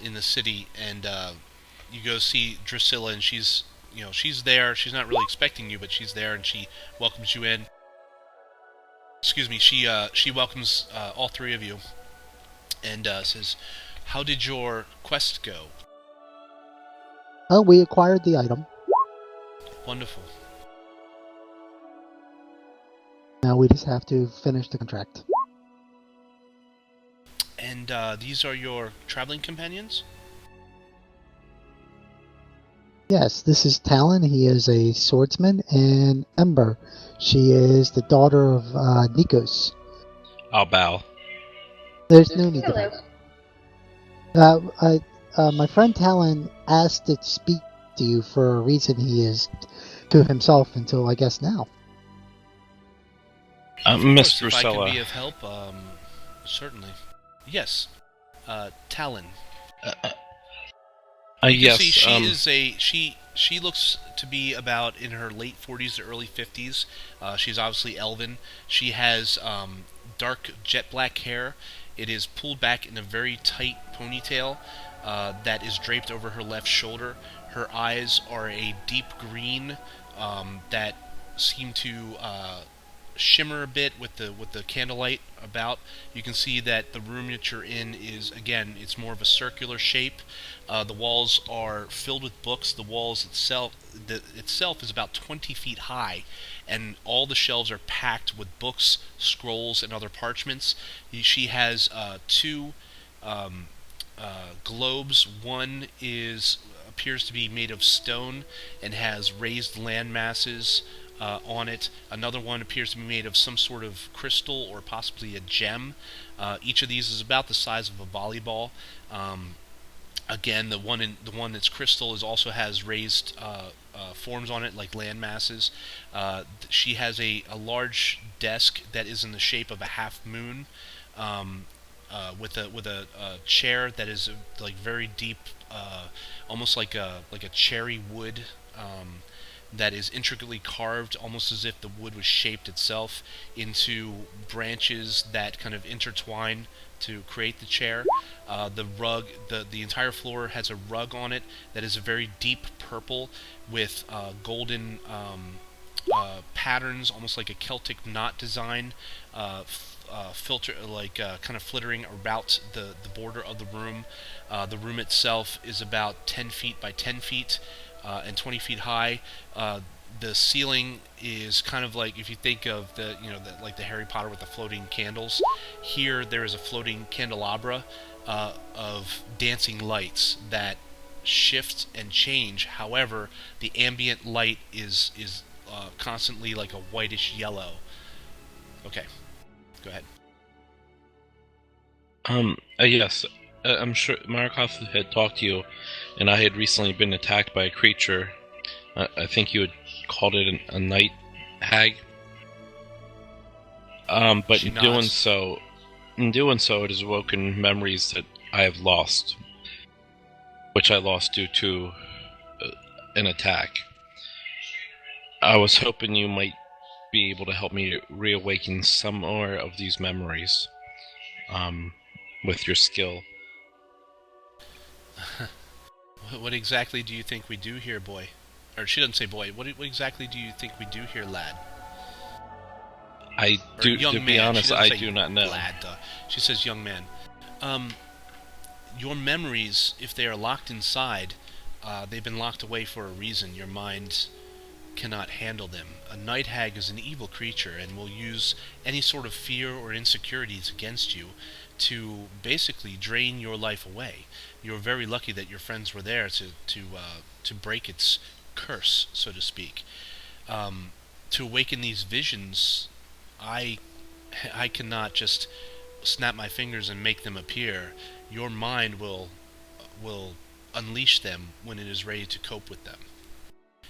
in the city, and you go see Drusilla, and she's there. She's not really expecting you, but she's there, and she welcomes you in. Excuse me. She welcomes all three of you, and says, How did your quest go? Oh, we acquired the item. Wonderful. Now we just have to finish the contract. And these are your traveling companions? Yes, this is Talon. He is a swordsman, and Ember. She is the daughter of Nikos. I'll bow. There's no need Hello. to bow. My friend Talon asked to speak to you for a reason he is to himself until, I guess, now. Miss If I can Drusilla. be of help, certainly. Yes. Talon. Yes. See, she is she looks to be about in her late 40s to early 50s. She's obviously elven. She has dark jet black hair. It is pulled back in a very tight ponytail that is draped over her left shoulder. Her eyes are a deep green that seem to shimmer a bit with the candlelight about. You can see that the room that you're in is, again, it's more of a circular shape. The walls are filled with books. The walls itself is about 20 feet high, and all the shelves are packed with books, scrolls, and other parchments. She has two globes. One appears to be made of stone and has raised land masses on it. Another one appears to be made of some sort of crystal or possibly a gem. Each of these is about the size of a volleyball. Again, the one that's crystal also has raised forms on it, like land masses. She has a large desk that is in the shape of a half moon, with a chair that is like very deep, almost like a cherry wood. That is intricately carved, almost as if the wood was shaped itself into branches that kind of intertwine to create the chair. The rug, the entire floor has a rug on it that is a very deep purple with golden patterns, almost like a Celtic knot design, filter kind of flittering about the border of the room. The room itself is about 10 feet by 10 feet. And 20 feet high. The ceiling is kind of like, if you think of like the Harry Potter with the floating candles. Here there is a floating candelabra of dancing lights that shift and change. However, the ambient light is constantly like a whitish yellow. Okay, go ahead. Yes. I'm sure Markov had talked to you, and I had recently been attacked by a creature. I think you had called it a night hag. But in doing so, it has awoken memories that I have lost, which I lost due to an attack. I was hoping you might be able to help me reawaken some more of these memories, with your skill. What exactly do you think we do here, boy? Or she doesn't say boy. What exactly do you think we do here, lad? To be honest, I do not know. Lad, she says young man. Your memories, if they are locked inside, they've been locked away for a reason. Your mind cannot handle them. A night hag is an evil creature and will use any sort of fear or insecurities against you to basically drain your life away. You're very lucky that your friends were there to break its curse, so to speak. To awaken these visions, I cannot just snap my fingers and make them appear. Your mind will unleash them when it is ready to cope with them.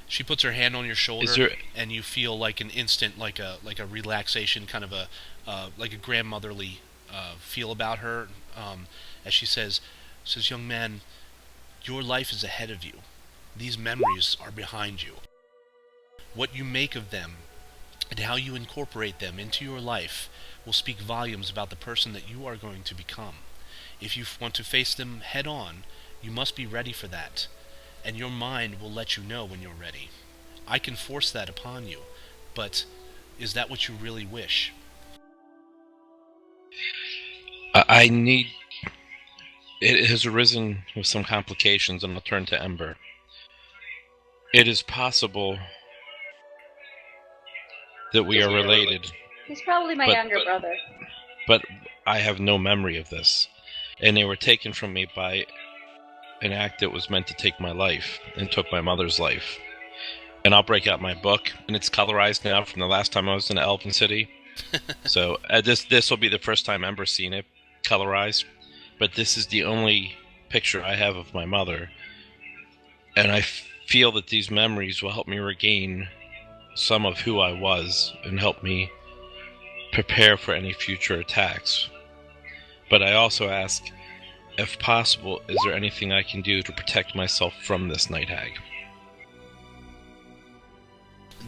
She puts her hand on your shoulder, and you feel like an instant, like a relaxation, kind of like a grandmotherly feel about her, as she says, young man, your life is ahead of you. These memories are behind you. What you make of them and how you incorporate them into your life will speak volumes about the person that you are going to become. If you want to face them head on, you must be ready for that, and your mind will let you know when you're ready. I can force that upon you, but is that what you really wish? I need It has arisen with some complications, and I'll turn to Ember. It is possible that we are related. He's probably my younger brother. But I have no memory of this. And they were taken from me by an act that was meant to take my life, and took my mother's life. And I'll break out my book, and it's colorized now from the last time I was in Elven City. So this will be the first time Ember's seen it colorized. But this is the only picture I have of my mother. And I feel that these memories will help me regain some of who I was and help me prepare for any future attacks. But I also ask, if possible, is there anything I can do to protect myself from this night hag?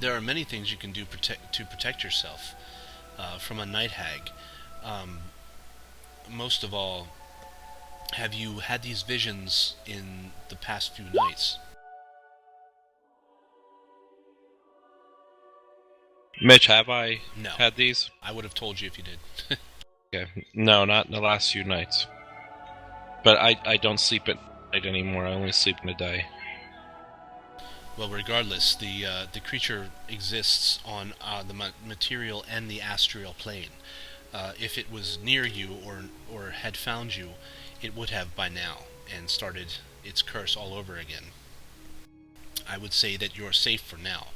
There are many things you can do to protect yourself from a night hag. Most of all, have you had these visions in the past few nights? Mitch, have I No. had these? I would have told you if you did. Okay. No, not in the last few nights. But I don't sleep at night anymore. I only sleep in the day. Well, regardless, the creature exists on the material and the astral plane. If it was near you or had found you, it would have by now and started its curse all over again. I would say that you're safe for now.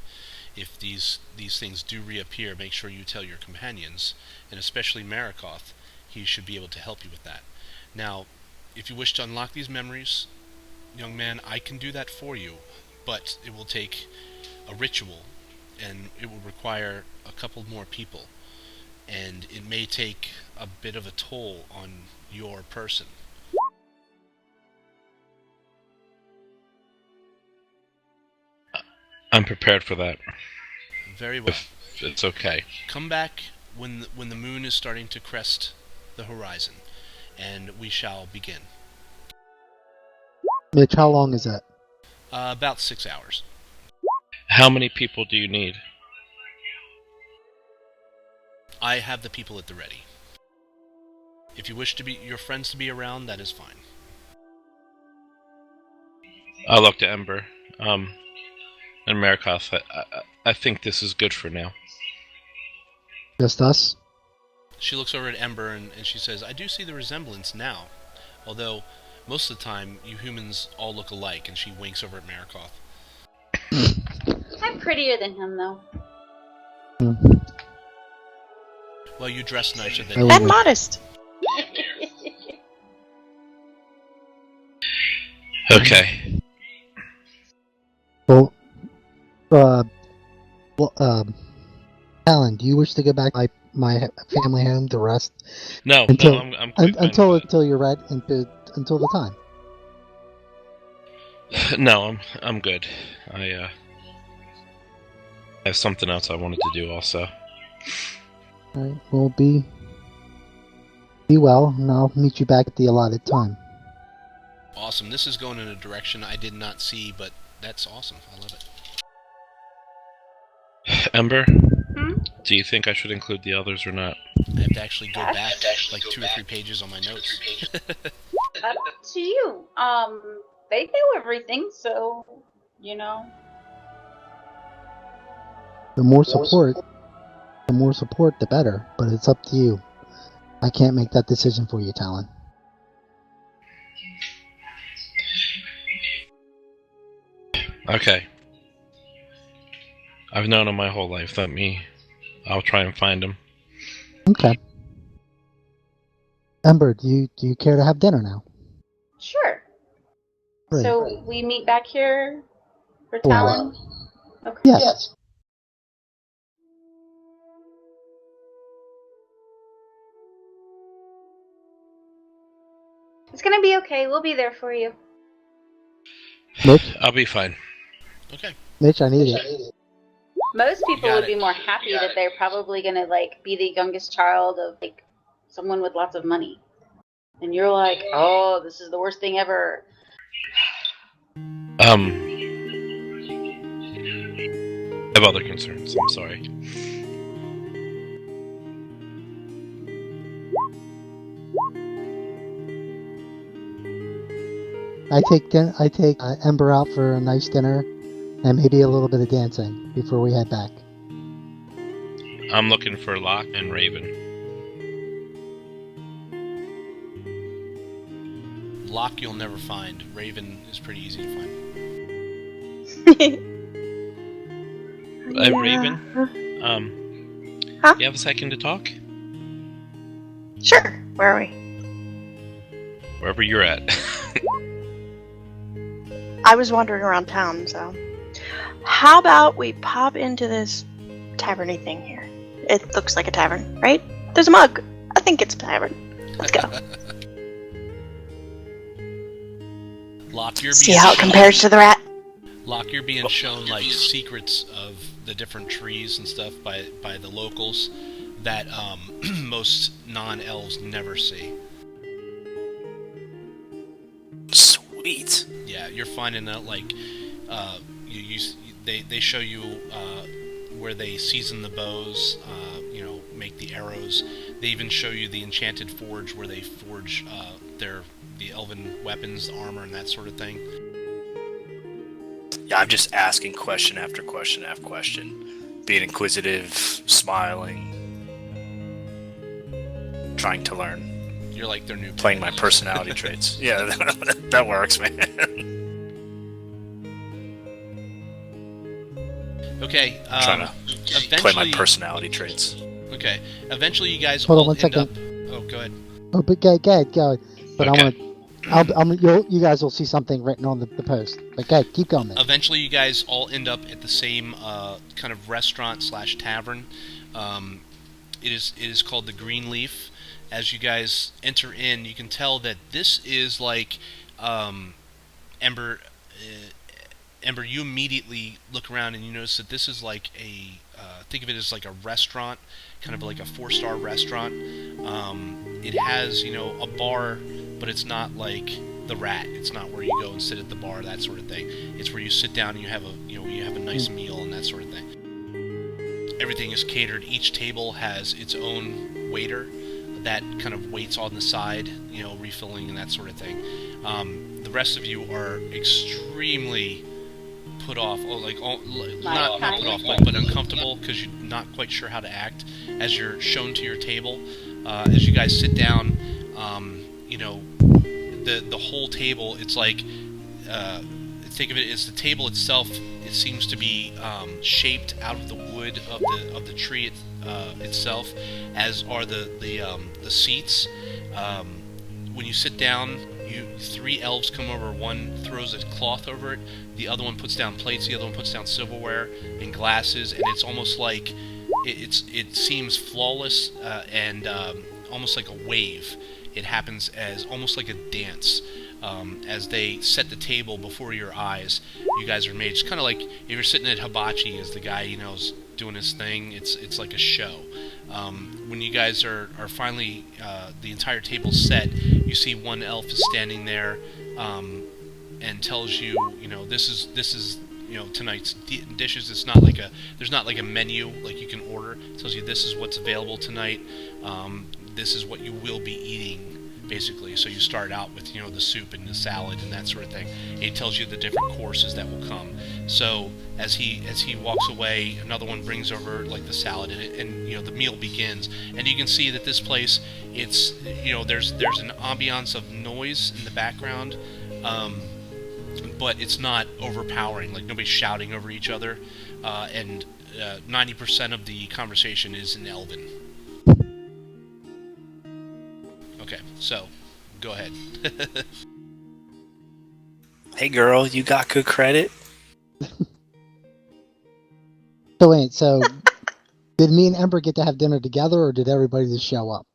If these things do reappear, make sure you tell your companions, and especially Marikoth. He should be able to help you with that. Now, if you wish to unlock these memories, young man, I can do that for you, but it will take a ritual, and it will require a couple more people, and it may take a bit of a toll on your person. I'm prepared for that. Very well. If it's okay. Come back when the moon is starting to crest the horizon, and we shall begin. Mitch, how long is that? About 6 hours. How many people do you need? I have the people at the ready. If you wish your friends to be around, that is fine. I'll look to Ember. And Marikoth, I think this is good for now. Just us? She looks over at Ember and she says, I do see the resemblance now. Although, most of the time, you humans all look alike, and she winks over at Marikoth. I'm prettier than him, though. Well, you dress nicer than Oh. him. And modest. Okay. Well, Alan, do you wish to go back to my family home to rest No, until I'm quite fine until with until you're ready until the time? it. No, I'm good. I have something else I wanted to do also. All right, well, be well, and I'll meet you back at the allotted time. Awesome. This is going in a direction I did not see, but that's awesome. I love it. Ember, Hmm? do you think I should include the others or not? I have to actually go back like 2 or 3 pages on my notes. Up to you. They know everything, so, you know. The more support, the better. But it's up to you. I can't make that decision for you, Talon. Okay. I've known him my whole life. I'll try and find him. Okay. Ember, do you care to have dinner now? Sure. Great. So, we meet back here for Well, Talon? Okay. Yes. It's gonna be okay. We'll be there for you. Mitch, I'll be fine. Okay. Mitch, I need it. Most people got would it. be more happy that they're probably gonna, like, be the youngest child of, like, someone with lots of money. And you're like, oh, this is the worst thing ever. I have other concerns. I'm sorry. I take Ember out for a nice dinner, and maybe a little bit of dancing before we head back. I'm looking for Locke and Raven. Locke you'll never find. Raven is pretty easy to find. Raven, Huh? you have a second to talk? Sure. Where are we? Wherever you're at. I was wandering around town, so how about we pop into this taverny thing here? It looks like a tavern, right? There's a mug. I think it's a tavern. Let's go. Locke, you're See being how it shown- compares to the rat. Locke, you're being shown like secrets of the different trees and stuff by the locals that most non-elves never see. Sweet. Yeah, you're finding out like they show you where they season the bows, make the arrows. They even show you the enchanted forge where they forge the elven weapons, armor, and that sort of thing. Yeah, I'm just asking question after question after question, being inquisitive, smiling, trying to learn. You're like their new Playing my personality traits. Yeah, that works, man. Okay. Trying to play my personality traits. Okay. Eventually, you guys Hold on all one end second. up. Oh, go ahead. Oh, but go. But Okay. you guys will see something written on the post. But go, keep going. Man. Eventually, you guys all end up at the same kind of restaurant / tavern. It is called the Green Leaf. As you guys enter in, you can tell that this is like Ember. Ember, you immediately look around and you notice that this is like a think of it as like a restaurant, kind of like a 4-star restaurant. It has a bar, but it's not like the Rat. It's not where you go and sit at the bar, that sort of thing. It's where you sit down and you have a nice meal and that sort of thing. Everything is catered. Each table has its own waiter that kind of waits on the side, refilling and that sort of thing. The rest of you are extremely put off, not put off, but uncomfortable because you're not quite sure how to act as you're shown to your table. As you guys sit down, the whole table, it's like think of it as the table itself. It seems to be shaped out of the wood of the tree itself, as are the seats. When you sit down, 3 elves come over. One throws a cloth over it. The other one puts down plates. The other one puts down silverware and glasses. And it's almost like it seems flawless and almost like a wave. It happens as almost like a dance. As they set the table before your eyes, you guys are made. It's kind of like if you're sitting at hibachi as the guy is doing his thing. It's like a show. When you guys are finally the entire table's set, you see one elf is standing there and tells you, this is tonight's dishes. It's not like there's not like a menu like you can order. It tells you this is what's available tonight. This is what you will be eating. Basically, so you start out with the soup and the salad and that sort of thing. And he tells you the different courses that will come. So as he walks away, another one brings over like the salad and the meal begins. And you can see that this place, it's there's an ambiance of noise in the background, but it's not overpowering. Like nobody's shouting over each other, and 90% of the conversation is in Elven. Okay, so, go ahead. Hey girl, you got good credit? So wait, did me and Ember get to have dinner together, or did everybody just show up?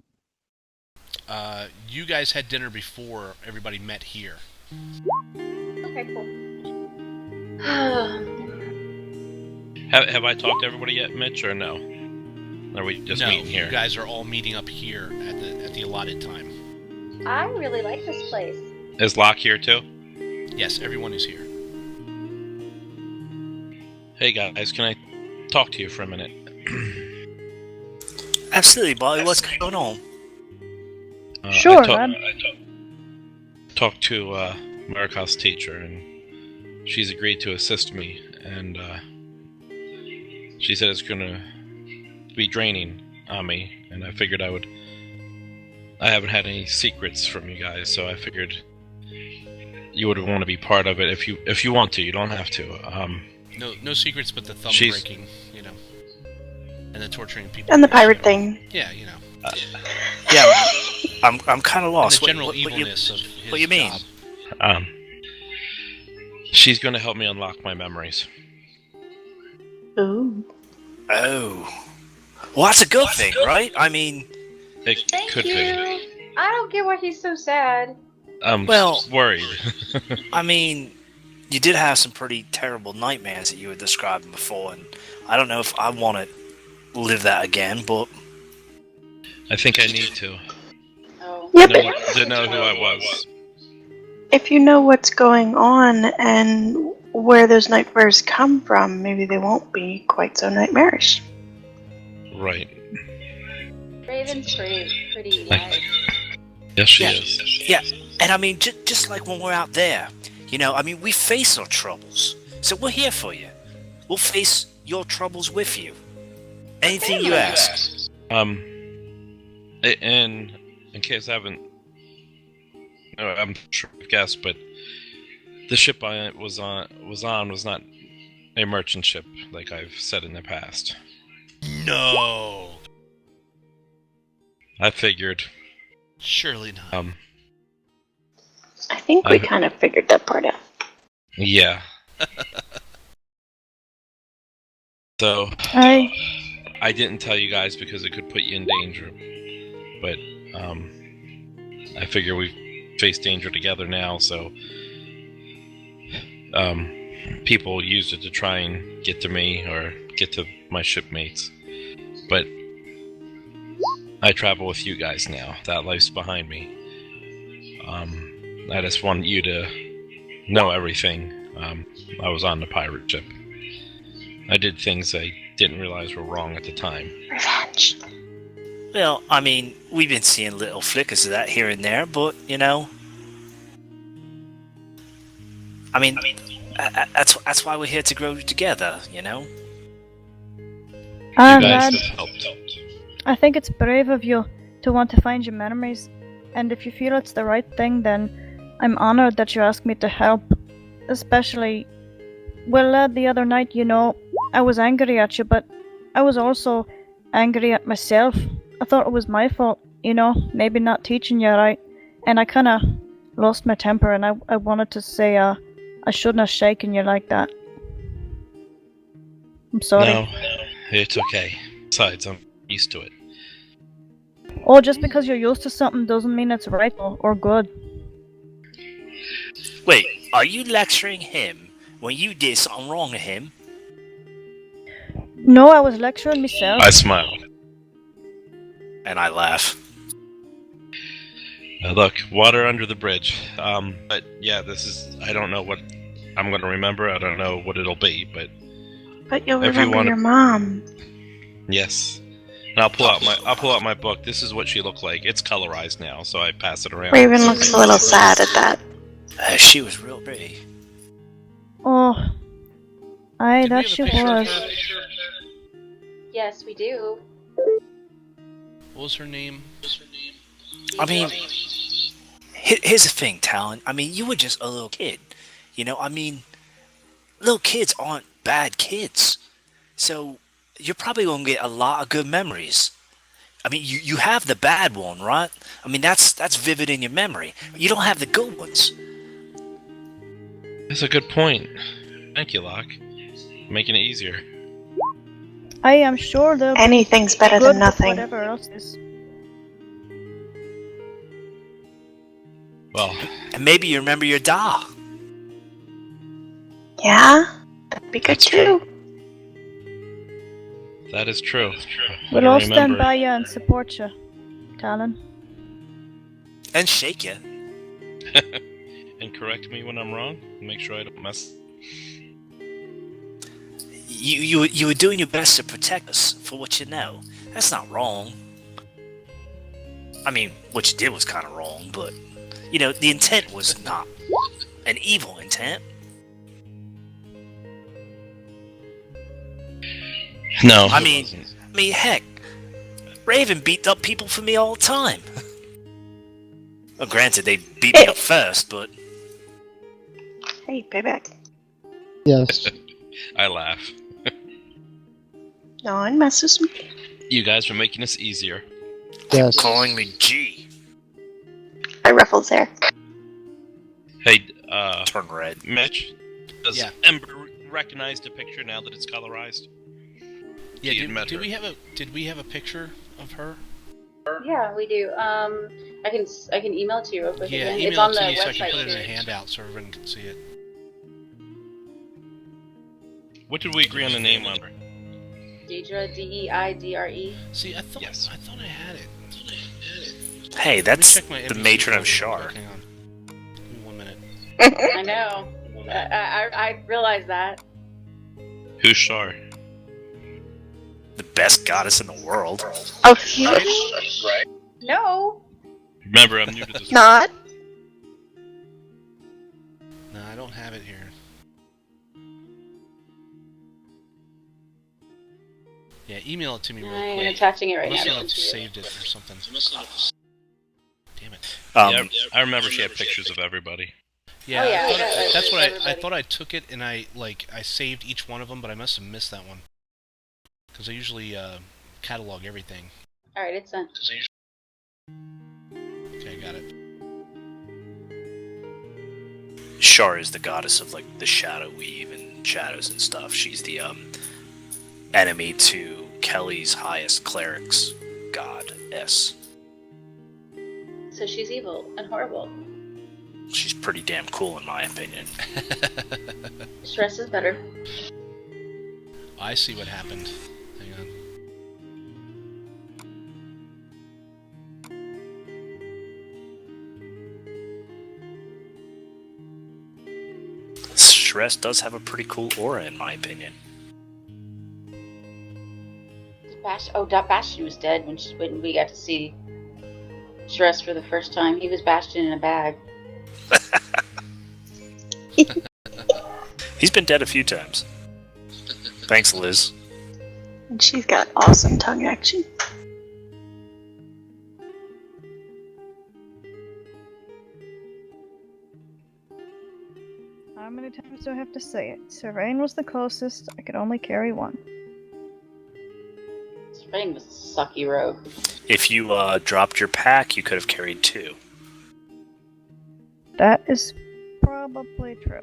You guys had dinner before everybody met here. Okay, cool. Have I talked to everybody yet, Mitch, or no? Or are we just meeting here? You guys are all meeting up here at the allotted time. I really like this place. Is Locke here too? Yes, everyone is here. Hey guys, can I talk to you for a minute? Absolutely, Bolly. What's going on? Sure, I man. talked to Markov's teacher, and she's agreed to assist me. And she said it's gonna be draining on me, and I figured I haven't had any secrets from you guys, so I figured you would want to be part of it if you want to. You don't have to. No secrets, but the thumb She's- breaking, and the torturing people. And the pirate thing. Yeah, Yeah, I'm kind of and lost. the general What you- evilness of his what you mean? job. She's gonna help me unlock my memories. Ooh. Oh, well, that's a good thing, right? I mean, It Thank could you. be. I don't get why he's so sad. I'm Well- worried. I mean, you did have some pretty terrible nightmares that you were describing before, and I don't know if I want to live that again, but I think I need to. Oh. Yeah, to but know who I was. if you know what's going on and where those nightmares come from, maybe they won't be quite so nightmarish. Right. Raven's pretty Like- nice. Yes, she Yeah. is. yeah. And I mean, just like when we're out there, I mean, we face our troubles, so we're here for you. We'll face your troubles with you. Anything you ask. And in case I haven't, I'm sure you've guessed, but the ship I was on was not a merchant ship, like I've said in the past. No, I figured. surely not. I think we I've- kind of figured that part out. Yeah. So I didn't tell you guys because it could put you in danger, but I figure we face danger together now. So people used it to try and get to me or get to my shipmates, but I travel with you guys now. That life's behind me. I just want you to know everything. I was on the pirate ship. I did things I didn't realize were wrong at the time. Revenge. Well, I mean, we've been seeing little flickers of that here and there, but I mean, that's why we're here to grow together. You Lad, guys have helped. I think it's brave of you to want to find your memories, and if you feel it's the right thing, then I'm honored that you asked me to help. Especially, well, lad, the other night, I was angry at you, but I was also angry at myself. I thought it was my fault, maybe not teaching you right, and I kind of lost my temper, and I wanted to say, I shouldn't have shaken you like that. I'm sorry. No, it's okay. Besides, I'm used to it. Oh, just because you're used to something doesn't mean it's right or good. Wait, are you lecturing him when you did something wrong to him? No, I was lecturing myself. I smile. And I laugh. Look, water under the bridge. But yeah, I don't know what I'm going to remember. I don't know what it'll be, but But you'll If you remember wanna- your mom. yes. And I'll pull out my book. This is what she looked like. It's colorized now, so I pass it around. Raven looks a little sad at that. She was real pretty. Oh, aye, Did we that have a she picture of was. her? Yes, we do. What was her name? I mean, here's the thing, Talon. I mean, you were just a little kid. I mean, little kids aren't bad kids. So, you're probably going to get a lot of good memories. I mean, you have the bad one, right? I mean, that's vivid in your memory. You don't have the good ones. That's a good point. Thank you, Locke. Making it easier. I am sure they'll be Anything's better good than with nothing. whatever else is. Well, And maybe you remember your da. Yeah? That'd be good That's too. that is true. We'll I all stand remember. by you and support you, Talon. And shake you. And correct me when I'm wrong. Make sure I don't mess. You were doing your best to protect us for what you know. That's not wrong. I mean, what you did was kind of wrong, but the intent was not. an evil intent. No, I it mean, wasn't. heck, Raven beat up people for me all the time. Well, granted, they beat me up first, but Hey, payback. Yes. I laugh. No one messes with me. You guys are making this easier. Yes. calling me G. I ruffles hair. Hey, Turn red. Mitch, does Yeah. Ember recognize the picture now that it's colorized? Yeah, She had met did her. we have a picture of her? Yeah, we do. I can email it to you real quick. Yeah, again. email It's on it to the me so I website can put it in a too. handout so everyone can see it. What did we agree on the name on her? Deidre, Deidre. See, I thought Yes. I had it. Hey, Let me that's check my the NBC matron of folder real Shar. quick, hang on. Give me 1 minute. I know. I realized that. Who's Shar? The best goddess in the world. Oh, really? No. Remember, I'm new to this. Not? No, I don't have it here. Yeah, email it to me real I'm quick. attaching it right Unless now. I've saved it or something. Damn it. Yeah, I remember she had pictures of everybody. Yeah, Oh, yeah, I thought, I got that's what I everybody. thought. I took it and I saved each one of them, but I must have missed that one because I usually catalog everything. All right, it's sent. Okay, got it. Shar is the goddess of like the shadow weave and shadows and stuff. She's the enemy to Kelly's highest cleric's goddess. So she's evil and horrible. She's pretty damn cool in my opinion. Stress is better. I see what happened. Hang on. Stress does have a pretty cool aura in my opinion. Bastion was dead when we got to see Stress for the first time. He was Bastion in a bag. He's been dead a few times. Thanks, Liz. And she's got awesome tongue action. How many times do I have to say it? Servain was the closest. I could only carry one. Servain was a sucky rogue. If you dropped your pack, you could have carried 2. That is probably true.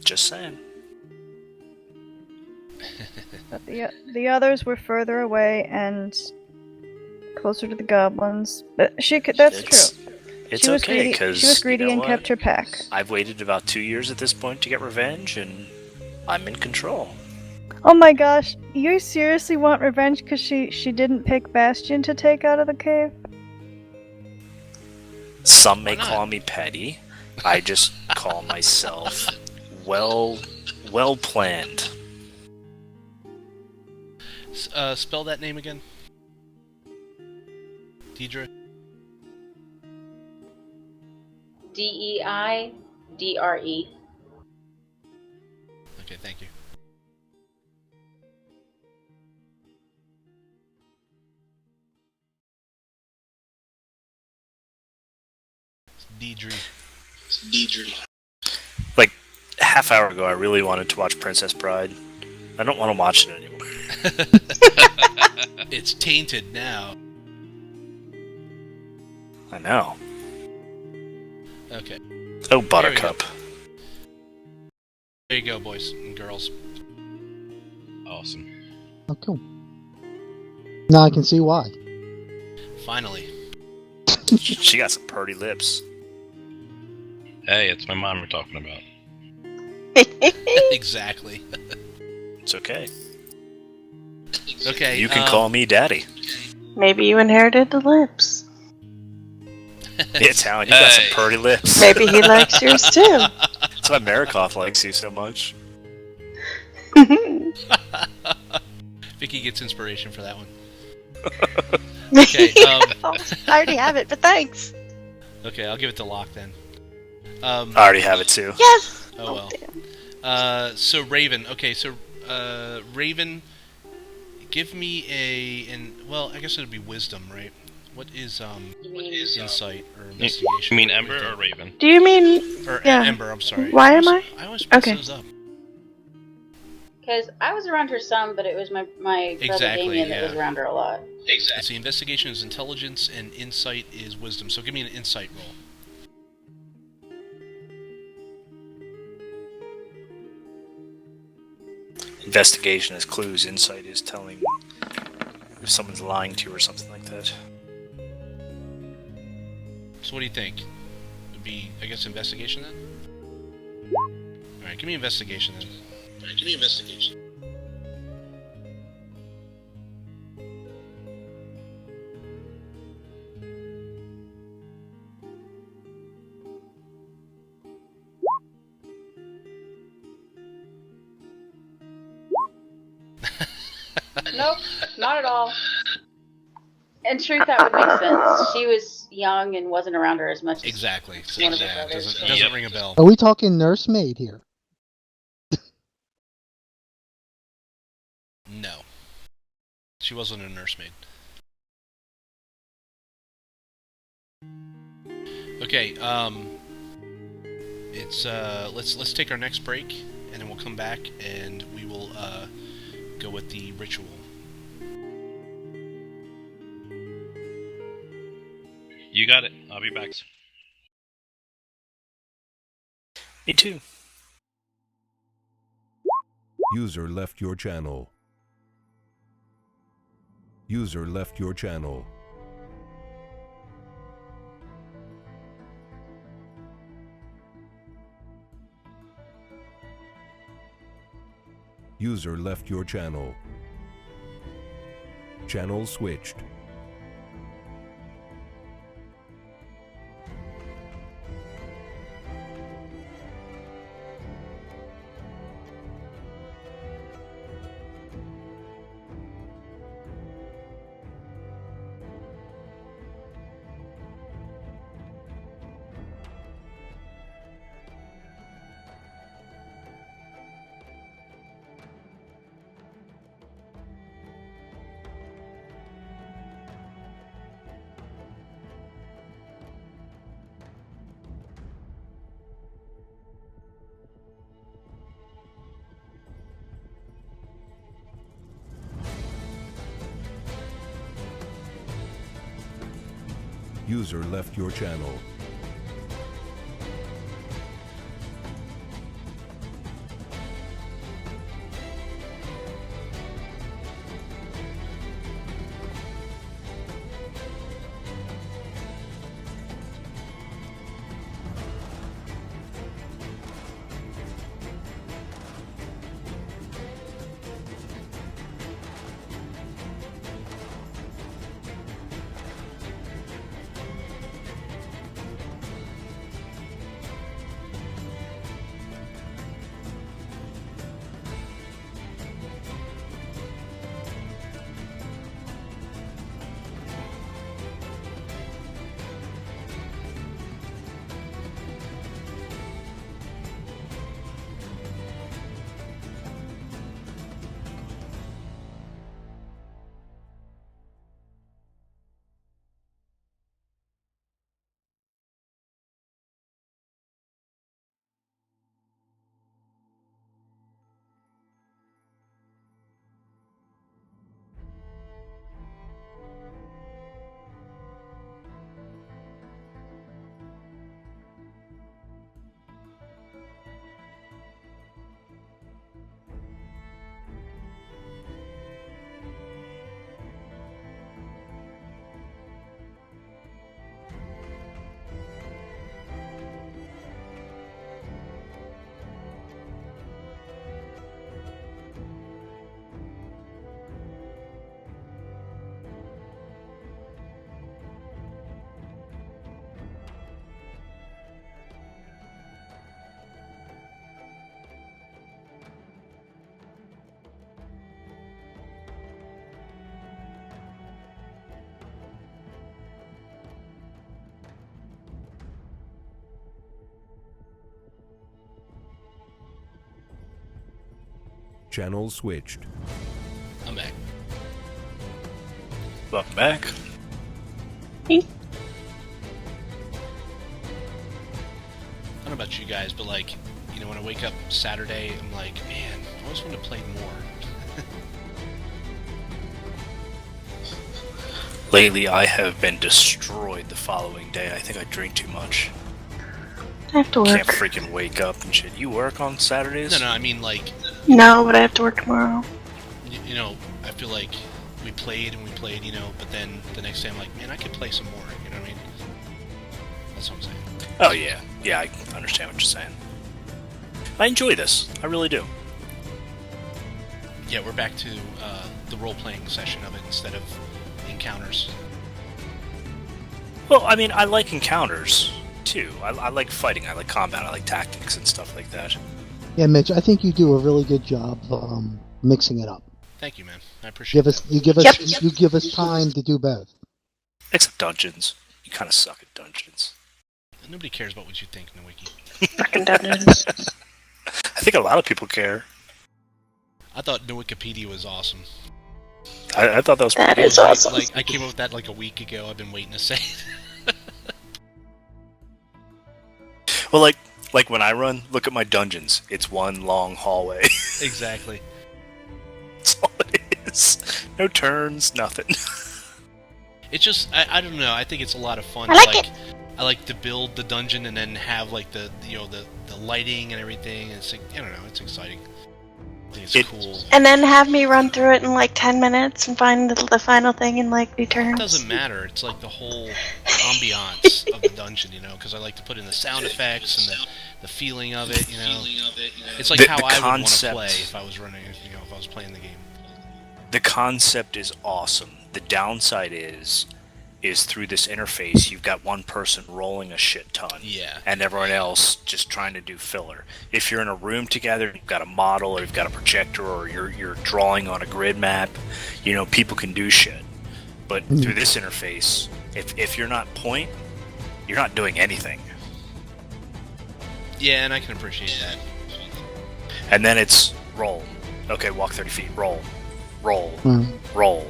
Just saying. But the others were further away and closer to the goblins. But that's true. It's She was okay, greedy- because she was greedy and kept her pack. I've waited about 2 years at this point to get revenge, and I'm in control. Oh my gosh, you seriously want revenge because she didn't pick Bastion to take out of the cave? Some may Why not? call me petty. I just call myself well planned. Spell that name again. Deidre. Deidre. Okay, thank you. Deidre. Like, half hour ago, I really wanted to watch Princess Bride. I don't want to watch it anymore. It's tainted now. I know. Okay. Oh, Buttercup. There you go, boys and girls. Awesome. Oh, cool. Now I can see why. Finally. She got some purty lips. Hey, it's my mom we're talking about. Exactly. It's okay. Okay. You can call me daddy. Maybe you inherited the lips. Yeah, Talon, you got some Hey. purty lips. Maybe he likes yours too. That's why Marikoff likes you so much. Vicky gets inspiration for that one. Okay, Okay, I already have it, but thanks. Okay, I'll give it to Locke then. I already have it too. Yes. Oh well. So Raven. Okay, so Raven, give me well, I guess it'd be wisdom, right? What is insight or investigation? You mean Ember or Raven? Do you mean? Or Yeah. Ember? I'm sorry. Why am I? I always mix Okay. those up. Because I was around her some, but it was my brother Exactly, Damien yeah. that was around her a lot. Exactly. So investigation is intelligence, and insight is wisdom. So give me an insight roll. Investigation is clues. Insight is telling if someone's lying to you or something like that. So what do you think? Would be, I guess, investigation then? Alright, give me investigation then. Nope, not at all. In truth, that would make sense. She was young and wasn't around her as much. Exactly. So One of yeah, the brothers. doesn't ring a bell. Are we talking nursemaid here? No. She wasn't a nursemaid. Okay, it's let's take our next break and then we'll come back and we will go with the ritual. You got it. I'll be back. Me too. User left your channel. User left your channel. User left your channel. Channel switched. User left your channel. Channel switched. I'm back. Welcome back. I don't know about you guys, but like, you know, when I wake up Saturday, I'm like, man, I always want to play more. Lately, I have been destroyed the following day. I think I drink too much. I have to Can't work. freaking wake up and shit. You work on Saturdays? No, I mean like, No, but I have to work tomorrow. you know, I feel like we played, you know, but then the next day I'm like, man, I could play some more. You know what I mean? That's what I'm saying. Oh, yeah. Yeah, I understand what you're saying. I enjoy this. I really do. Yeah, we're back to the role-playing session of it instead of encounters. Well, I mean, I like encounters, too. I like fighting. I like combat. I like tactics and stuff like that. Yeah, Mitch, I think you do a really good job mixing it up. Thank you, man. I appreciate it. You give us time to do both. Except dungeons. You kind of suck at dungeons. Nobody cares about what you think, Nowiki. Fucking dungeons. I think a lot of people care. I thought Wikipedia was awesome. I thought that was That pretty is good. awesome. Like, I came up with that like a week ago. I've been waiting to say it. Well, like when I run, look at my dungeons. It's one long hallway. Exactly. That's all it is. No turns, nothing. It's just, I don't know. I think it's a lot of fun. I like it. I like to build the dungeon and then have like the lighting and everything. It's like, I don't know. It's exciting. I think it's cool. And then have me run through it in like 10 minutes and find the final thing in like 2 It turns. doesn't matter. It's like the whole ambiance of the dungeon, you know, because I like to put in the sound effects and the feeling of it, you know. It's like The how I would want to concept- play if I was running, you know, if I was playing the game. The concept is awesome. The downside is through this interface, you've got one person rolling a shit ton. Yeah. And everyone else just trying to do filler. If you're in a room together, you've got a model, or you've got a projector, or you're drawing on a grid map, you know, people can do shit. But through this interface, if you're not point, you're not doing anything. Yeah, and I can appreciate that. And then it's roll. Okay, walk 30 feet. Roll. Roll. Roll.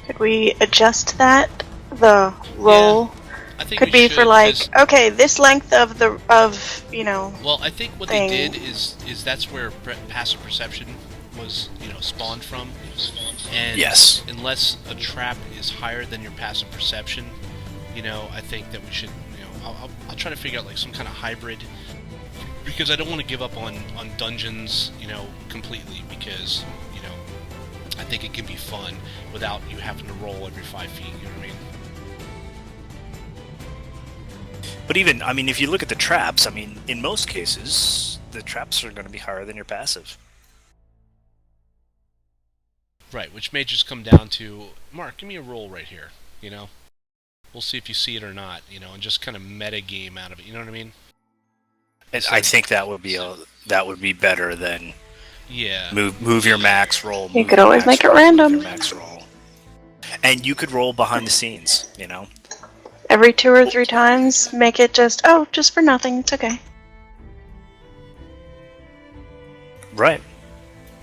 Could we adjust that? The roll I think could we be should, for like, 'cause- okay, this length of you know. Well, I think what thing. they did is that's where passive perception was, you know, spawned from. And Yes. unless a trap is higher than your passive perception, you know, I think that we should, you know, I'll try to figure out like some kind of hybrid, because I don't want to give up on dungeons, you know, completely, because, you know, I think it can be fun without you having to roll every 5 feet, you know what I mean? But even, I mean, if you look at the traps, I mean, in most cases, the traps are going to be higher than your passive. Right, which may just come down to, Mark, give me a roll right here, you know? We'll see if you see it or not, you know, and just kind of meta game out of it, you know what I mean? And I think that would be better than Yeah. move your max roll. You move could your always max make it roll, move random. your max roll. And you could roll behind the scenes, you know? Every 2 or 3 times, make it just for nothing. It's okay. Right.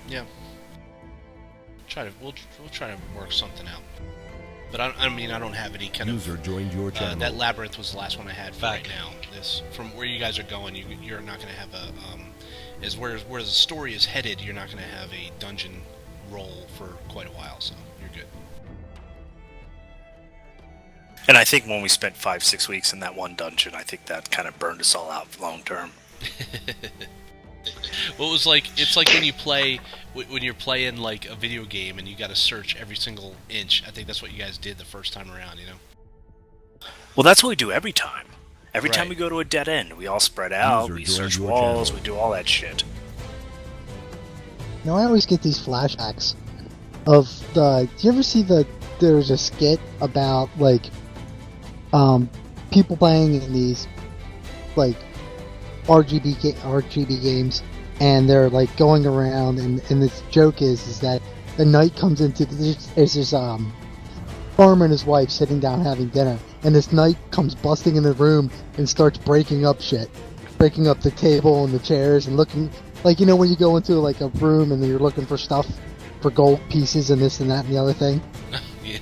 Yeah. We'll try to work something out. But I mean, I don't have any kind User of... joined your channel. that labyrinth was the last one I had for right now. This, from where you guys are going, you're not going to have a... is where the story is headed, you're not going to have a dungeon roll for quite a while, so you're good. And I think when we spent 5-6 weeks in that one dungeon, I think that kind of burned us all out long term. Well, it's like when you're playing like a video game and you got to search every single inch. I think that's what you guys did the first time around, you know? Well, that's what we do every time. Every time Right. we go to a dead end, we all spread out, User we joined search your walls, channel. we do all that shit. Now I always get these flashbacks of do you ever see there's a skit about like people playing in these like RGB games, and they're like going around, and this joke is that the knight comes into there's this farmer and his wife sitting down having dinner, and this knight comes busting in the room and starts breaking up shit, breaking up the table and the chairs, and looking Like, you know, when you go into like a room and you're looking for stuff for gold pieces and this and that and the other thing. Yeah.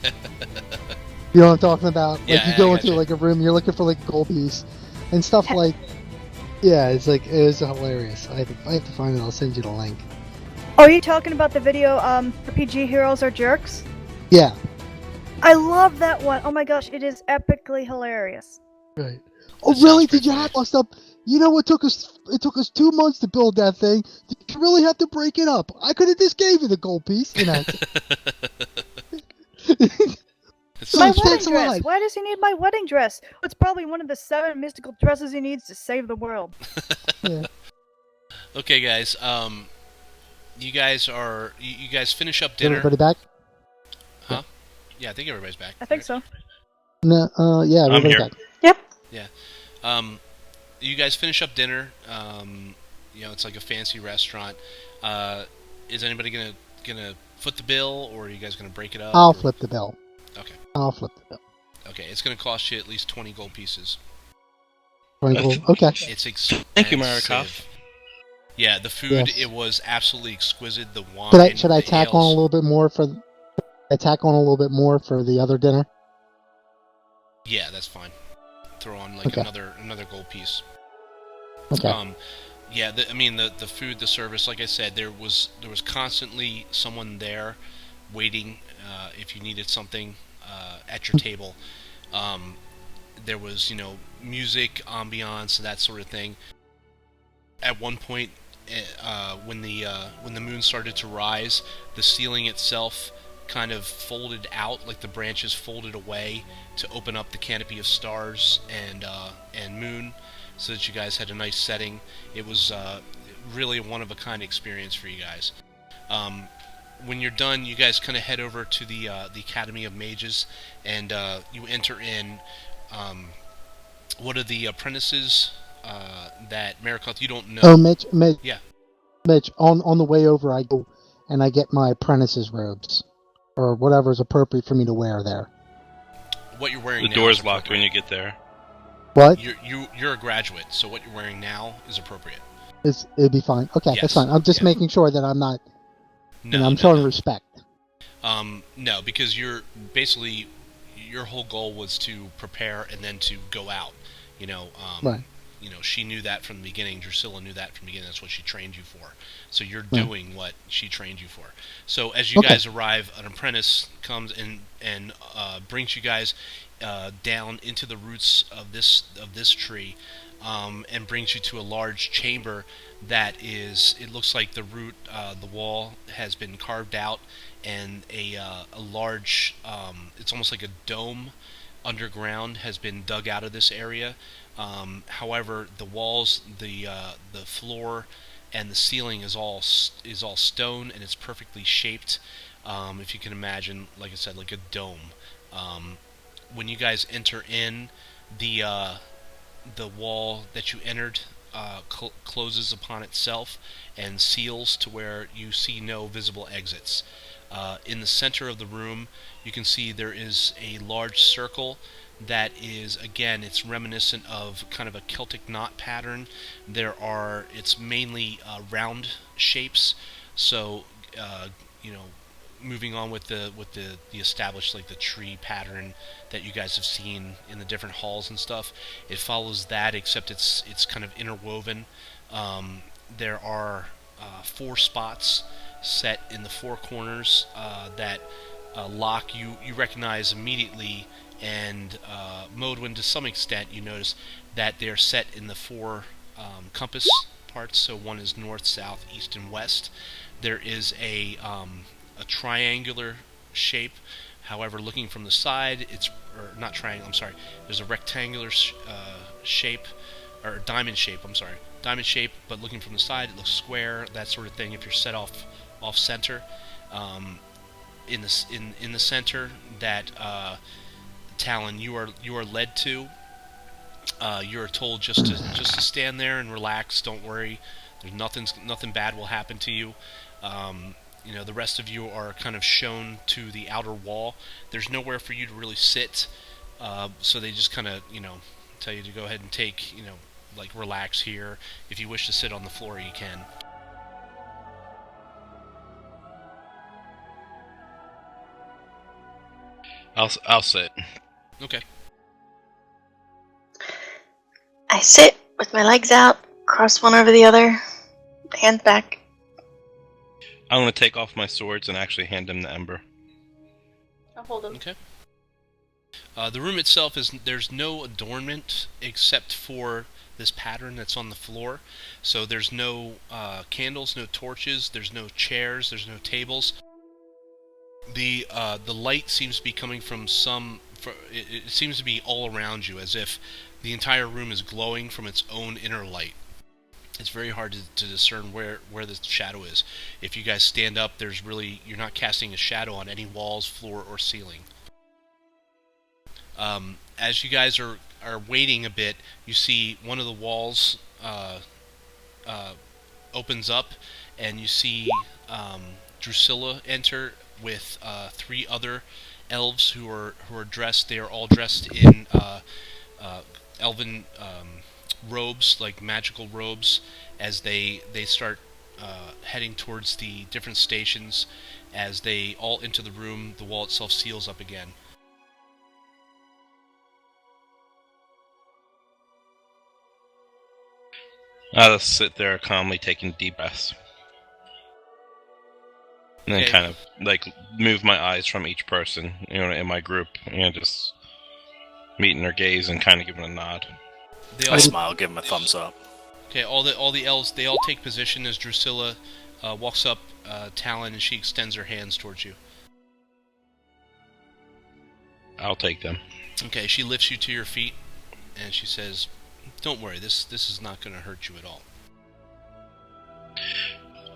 You know what I'm talking about? Like, Yeah, you go I into gotcha. like a room, you're looking for like a gold piece and stuff like. Yeah, it's like it was hilarious. I have to find it. I'll send you the link. Oh, are you talking about the video, RPG Heroes Are Jerks? Yeah. I love that one. Oh my gosh, it is epically hilarious. Right. Oh, That really? sounds pretty Did you funny. have us up? You know what took us? It took us 2 months to build that thing. Did you really have to break it up? I could have just gave you the gold piece. You know. It's My so thanks wedding a dress! lot. Why does he need my wedding dress? It's probably one of the 7 mystical dresses he needs to save the world. Yeah. Okay, guys. You guys finish up Is dinner. everybody back? Huh? Yeah, I think everybody's back. I think so. No. Yeah. I'm Everybody here. back. Yep. Yeah. You guys finish up dinner. You know, it's like a fancy restaurant. Is anybody gonna foot the bill, or are you guys gonna break it up? I'll or- flip the bill. Okay. I'll flip the bill. Okay, it's gonna cost you at least 20 gold pieces. Twinkle. Okay. It's expensive. Thank you, Marikov. Yeah, the food, Yes. it was absolutely exquisite. The wine. Should I the tack on a ales. little bit more for? Tack on a little bit more for the other dinner. Yeah, that's fine. Throw on like Okay. another gold piece. Okay. Yeah, the food, the service, like I said, there was constantly someone there waiting if you needed something at your table. There was, you know, music, ambiance, that sort of thing. At one point, when the moon started to rise, the ceiling itself kind of folded out, like the branches folded away to open up the canopy of stars and moon, so that you guys had a nice setting. It was really a one-of-a-kind experience for you guys. When you're done, you guys kind of head over to the Academy of Mages, and you enter in. What are the apprentices that Marikoth you don't know? Oh, Mitch. Yeah. Mitch. On the way over, I go and I get my apprentice's robes, or whatever is appropriate for me to wear there. What you're wearing The now door's is locked when appropriate. you get there. What? You're a graduate, so what you're wearing now is appropriate. It'd be fine. Okay, Yes. that's fine. I'm just Yeah. making sure that I'm not. No, I'm no, showing no. respect. No, because you're basically your whole goal was to prepare and then to go out. You know, Right. You know, she knew that from the beginning. Drusilla knew that from the beginning. That's what she trained you for. So you're Right. doing what she trained you for. So as you Okay. guys arrive, an apprentice comes and brings you guys down into the roots of this tree, and brings you to a large chamber that is. It looks like the root, the wall has been carved out, and a large. It's almost like a dome underground has been dug out of this area. However, the walls, the floor, and the ceiling is all stone, and it's perfectly shaped. If you can imagine, like I said, like a dome. When you guys enter in, the wall that you entered closes upon itself and seals to where you see no visible exits. In the center of the room, you can see there is a large circle that is, again, it's reminiscent of kind of a Celtic knot pattern. It's mainly round shapes. So, you know, moving on with the established, like the tree pattern that you guys have seen in the different halls and stuff, it follows that, except it's kind of interwoven. There are 4 spots set in the 4 corners that lock you recognize immediately, and Modwin, to some extent, you notice that they're set in the 4 compass parts. So one is north, south, east, and west. There is a triangular shape. However, looking from the side, or not triangle. I'm sorry. There's a rectangular shape, or diamond shape. I'm sorry, diamond shape. But looking from the side, it looks square. That sort of thing. If you're set off center, in the center, that Talon, you are led to. You are told just to stand there and relax. Don't worry. There's nothing bad will happen to you. You know, the rest of you are kind of shown to the outer wall. There's nowhere for you to really sit, so they just kind of, you know, tell you to go ahead and take, you know, like relax here. If you wish to sit on the floor, you can. I'll sit. Okay. I sit with my legs out, cross one over the other, hands back. I'm going to take off my swords and actually hand him the ember. I'll hold him. Okay. The room itself there's no adornment except for this pattern that's on the floor. So there's no candles, no torches, there's no chairs, there's no tables. The light seems to be coming from it seems to be all around you, as if the entire room is glowing from its own inner light. It's very hard to discern where the shadow is. If you guys stand up, you're not casting a shadow on any walls, floor, or ceiling. As you guys are waiting a bit, you see one of the walls opens up, and you see Drusilla enter with 3 other elves who are dressed. They are all dressed in elven robes, like magical robes, as they start heading towards the different stations. As they all enter the room, the wall itself seals up again. I'll just sit there calmly taking deep breaths. And then kind of move my eyes from each person, in my group, just meeting their gaze and kind of giving a nod. I smile, give him a thumbs up. Okay, all the elves, they all take position as Drusilla walks up Talon, and she extends her hands towards you. I'll take them. Okay, she lifts you to your feet, and she says, "Don't worry, this is not going to hurt you at all."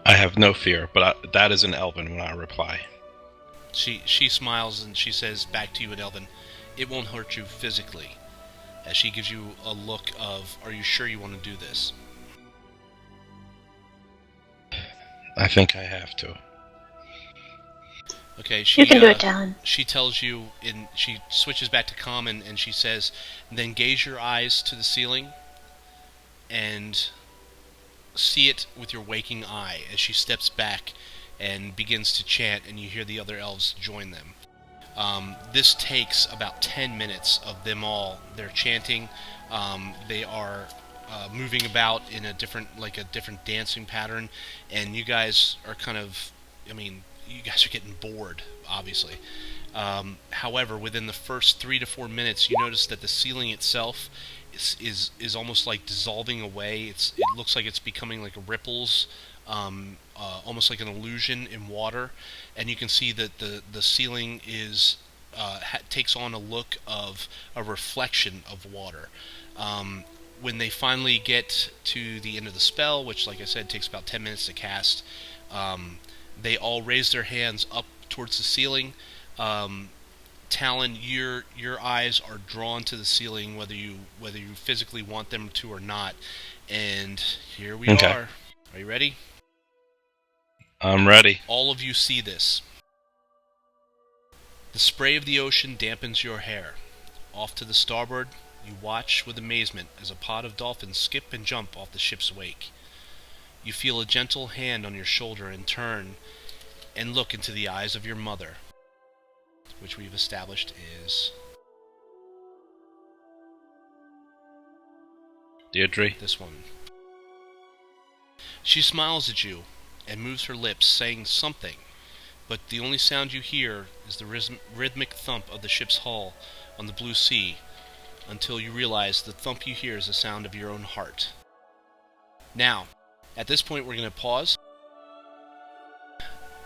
I have no fear, but that is an elven when I reply. She smiles, and she says back to you in Elven, "It won't hurt you physically," as she gives you a look of, "Are you sure you want to do this?" I think I have to. Okay, You can do it, Talon. She tells you, she switches back to common, and she says, "Then gaze your eyes to the ceiling and see it with your waking eye," as she steps back and begins to chant, and you hear the other elves join them. This takes about 10 minutes of them all. They're chanting. They are moving about in a different dancing pattern, and you guys are you guys are getting bored, obviously. However, within the first 3 to 4 minutes, you notice that the ceiling itself is almost like dissolving away. It looks like it's becoming like ripples, almost like an illusion in water, and you can see that the ceiling takes on a look of a reflection of water. When they finally get to the end of the spell, which, like I said, takes about 10 minutes to cast, they all raise their hands up towards the ceiling. Talon, your eyes are drawn to the ceiling, whether you physically want them to or not. And here we are. Are you ready? I'm ready. All of you see this. The spray of the ocean dampens your hair. Off to the starboard, you watch with amazement as a pod of dolphins skip and jump off the ship's wake. You feel a gentle hand on your shoulder and turn and look into the eyes of your mother, which we've established is Deirdre. This one. She smiles at you and moves her lips, saying something, but the only sound you hear is the rhythmic thump of the ship's hull on the blue sea, until you realize the thump you hear is the sound of your own heart. Now, at this point, we're going to pause.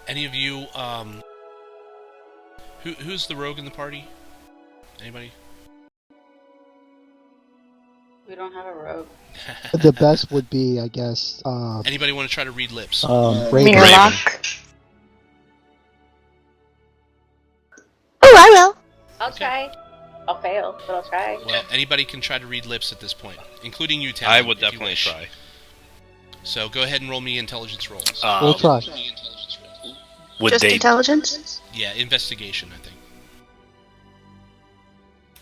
Any of you, who's the rogue in the party? Anybody? We don't have a rogue. The best would be, I guess. Anybody want to try to read lips? Raven. Mirlock. Oh, I will. I'll try. I'll fail, but I'll try. Well, anybody can try to read lips at this point, including you, Talon. I would definitely try. So go ahead and roll me intelligence rolls. We'll try. Just intelligence? Yeah, investigation, I think.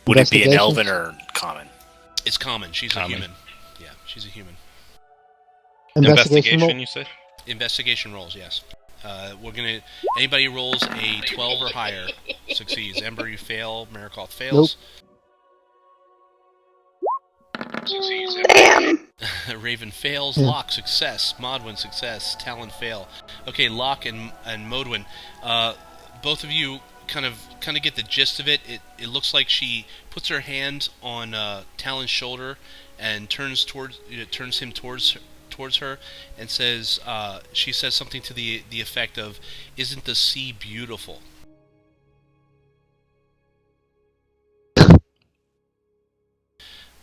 Would it be an Investigation? elven or common? It's common. She's Common. a human. Yeah, she's a human. Investigation roll? You said? Investigation rolls, yes. We're gonna. Anybody who rolls a 12 or higher succeeds. Ember, you fail. Marikoth fails. Damn. Raven fails. Yeah. Locke success. Modwin success. Talon fail. Okay, Locke and Modwin, both of you kind of get the gist of it. It looks like she puts her hand on Talon's shoulder and turns him towards her and says she says something to the effect of, "Isn't the sea beautiful?"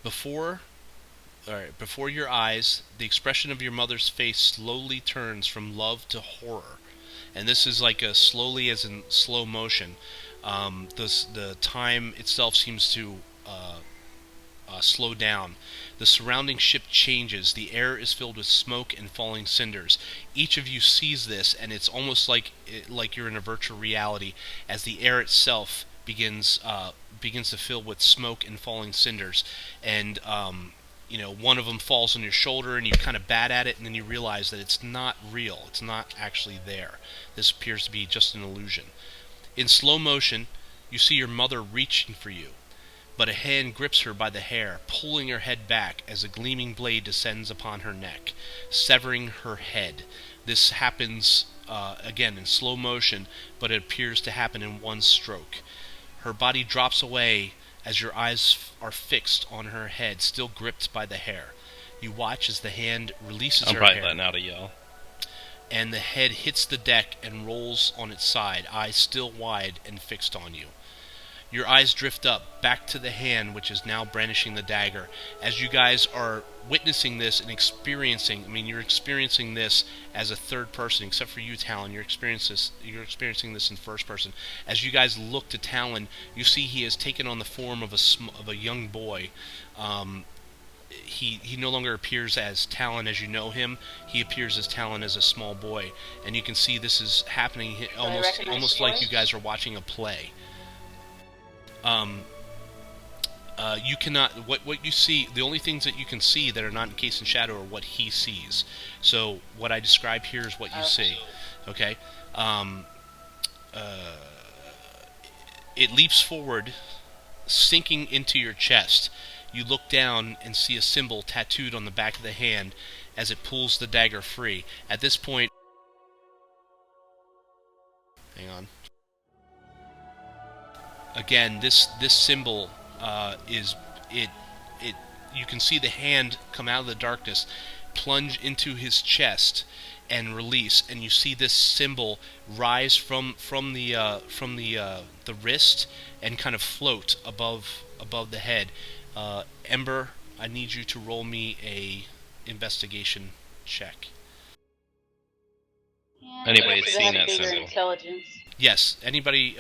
Before your eyes, the expression of your mother's face slowly turns from love to horror. And this is like a slowly, as in slow motion. The time itself seems to slow down. The surrounding ship changes. The air is filled with smoke and falling cinders. Each of you sees this, and it's almost like you're in a virtual reality, as the air itself begins to fill with smoke and falling cinders. And one of them falls on your shoulder, and you kind of bat at it, and then you realize that it's not real. It's not actually there. This appears to be just an illusion. In slow motion, you see your mother reaching for you, but a hand grips her by the hair, pulling her head back as a gleaming blade descends upon her neck, severing her head. This happens, again, in slow motion, but it appears to happen in one stroke. Her body drops away as your eyes are fixed on her head, still gripped by the hair. You watch as the hand releases her hair. I'm probably letting out a yell. And the head hits the deck and rolls on its side, eyes still wide and fixed on you. Your eyes drift up, back to the hand, which is now brandishing the dagger. As you guys are witnessing this and you're experiencing this as a third person, except for you, Talon. You're experiencing this in first person. As you guys look to Talon, you see he has taken on the form of a young boy. He no longer appears as Talon as you know him. He appears as Talon as a small boy, and you can see this is happening almost like you guys are watching a play. You cannot, what you see, the only things that you can see that are not encased in shadow are what he sees. So what I describe here is what you see. Okay? It leaps forward, sinking into your chest. You look down and see a symbol tattooed on the back of the hand as it pulls the dagger free. At this point, hang on. Again, this symbol you can see the hand come out of the darkness, plunge into his chest, and release. And you see this symbol rise from the wrist and kind of float above the head. Ember, I need you to roll me a investigation check. Anybody's seen that symbol? Intelligence. Yes, anybody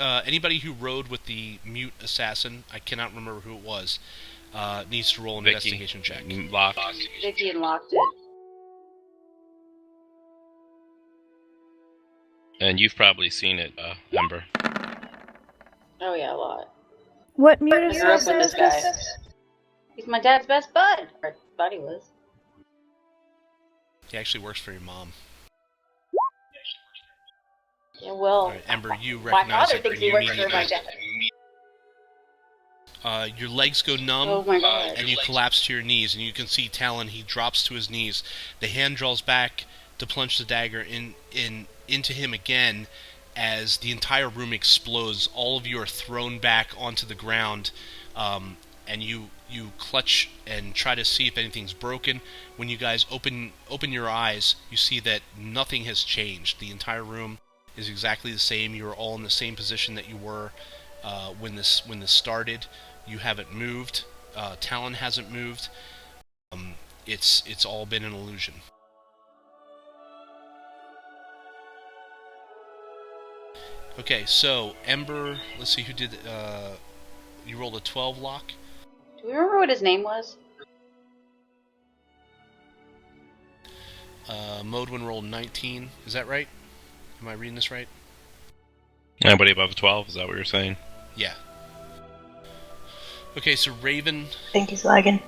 who rode with the mute assassin, I cannot remember who it was, needs to roll an investigation check. Locke. Vicky unlocked it. And you've probably seen it, Ember. Oh yeah, a lot. What mute I grew up assassin with is this guy. this? He's my dad's best bud. Or thought he was. He actually works for your mom. Yeah, well, All right, Ember, you my recognize father it. thinks he works for my dad. Your legs go numb, Oh my god. and you collapse to your knees, and you can see Talon. He drops to his knees. The hand draws back to plunge the dagger into him again, as the entire room explodes. All of you are thrown back onto the ground, and you clutch and try to see if anything's broken. When you guys open your eyes, you see that nothing has changed. The entire room is exactly the same. You are all in the same position that you were when this started. You haven't moved. Talon hasn't moved. It's all been an illusion. Okay, so Ember, let's see who did. You rolled a 12, Locke. Do we remember what his name was? Modwin rolled 19. Is that right? Am I reading this right? Anybody above 12? Is that what you're saying? Yeah. Okay, so Raven. I think he's lagging.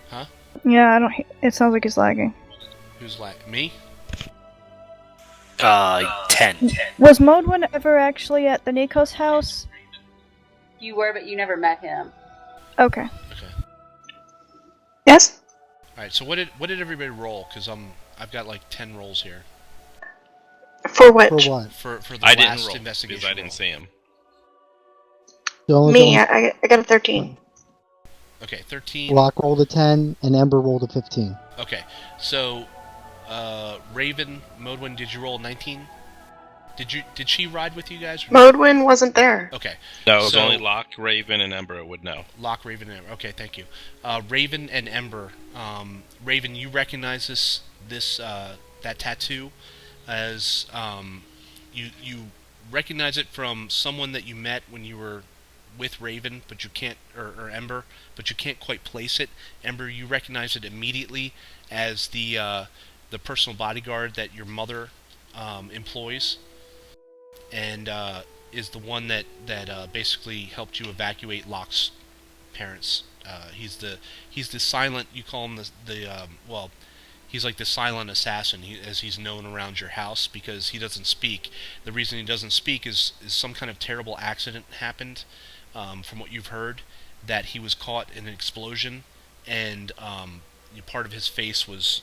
Huh? Yeah, it sounds like he's lagging. Who's like me? 10. Was Modwin ever actually at the Nikos house? You were, but you never met him. Okay. Okay. Yes? All right. So what did everybody roll? Because I've got like 10 rolls here For what? For what? for the I last didn't roll investigation. because I didn't see him. Me, I got a 13. Okay, 13. Block rolled a 10, and Ember rolled a 15. Okay, so Raven, Modwin, did you roll 19? Did she ride with you guys? Modwin wasn't there. Okay. No, it was So- only Locke, Raven, and Ember would know. Locke, Raven, and Ember. Okay, thank you. Raven and Ember. Raven, you recognize that tattoo as you recognize it from someone that you met when you were with Raven, but you can't, or Ember, but you can't quite place it. Ember, you recognize it immediately as the personal bodyguard that your mother employs, and is the one that basically helped you evacuate Locke's parents. He's the silent. You call him well, he's like the silent assassin, as he's known around your house, because he doesn't speak. The reason he doesn't speak is some kind of terrible accident happened, from what you've heard, that he was caught in an explosion, and part of his face was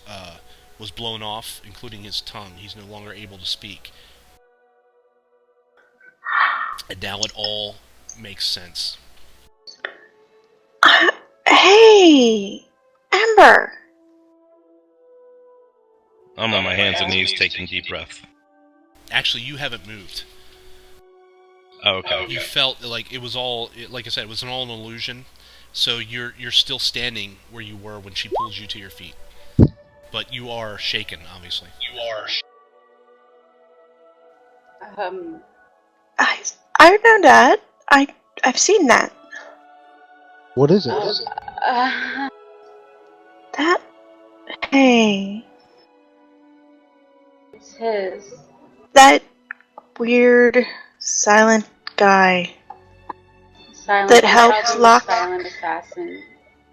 blown off, including his tongue. He's no longer able to speak. And now it all makes sense. Hey! Ember! I'm on my hands and knees taking deep breaths. Actually, you haven't moved. Oh, okay. You felt like it was all, like I said, it was all an illusion. So you're still standing where you were when she pulled you to your feet. But you are shaken, obviously. I know that. I've seen that. What is it? That. Hey. It's his. That weird, silent guy. Silent. That helped Locke. Silent assassin.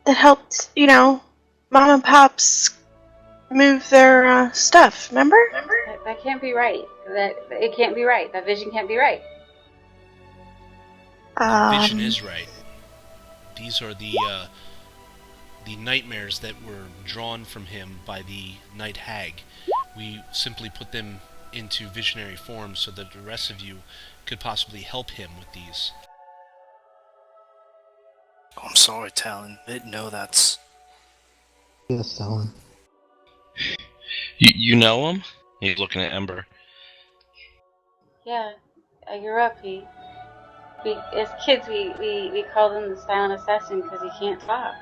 That helped, Mom and Pops move their stuff, remember? That can't be right. It can't be right. That vision can't be right. The vision is right. These are the nightmares that were drawn from him by the Night Hag. We simply put them into visionary form so that the rest of you could possibly help him with these. Oh, I'm sorry, Talon. No, that's... Yes, Talon. You know him? He's looking at Ember. Yeah, I grew up. As kids, we called him the silent assassin because he can't talk.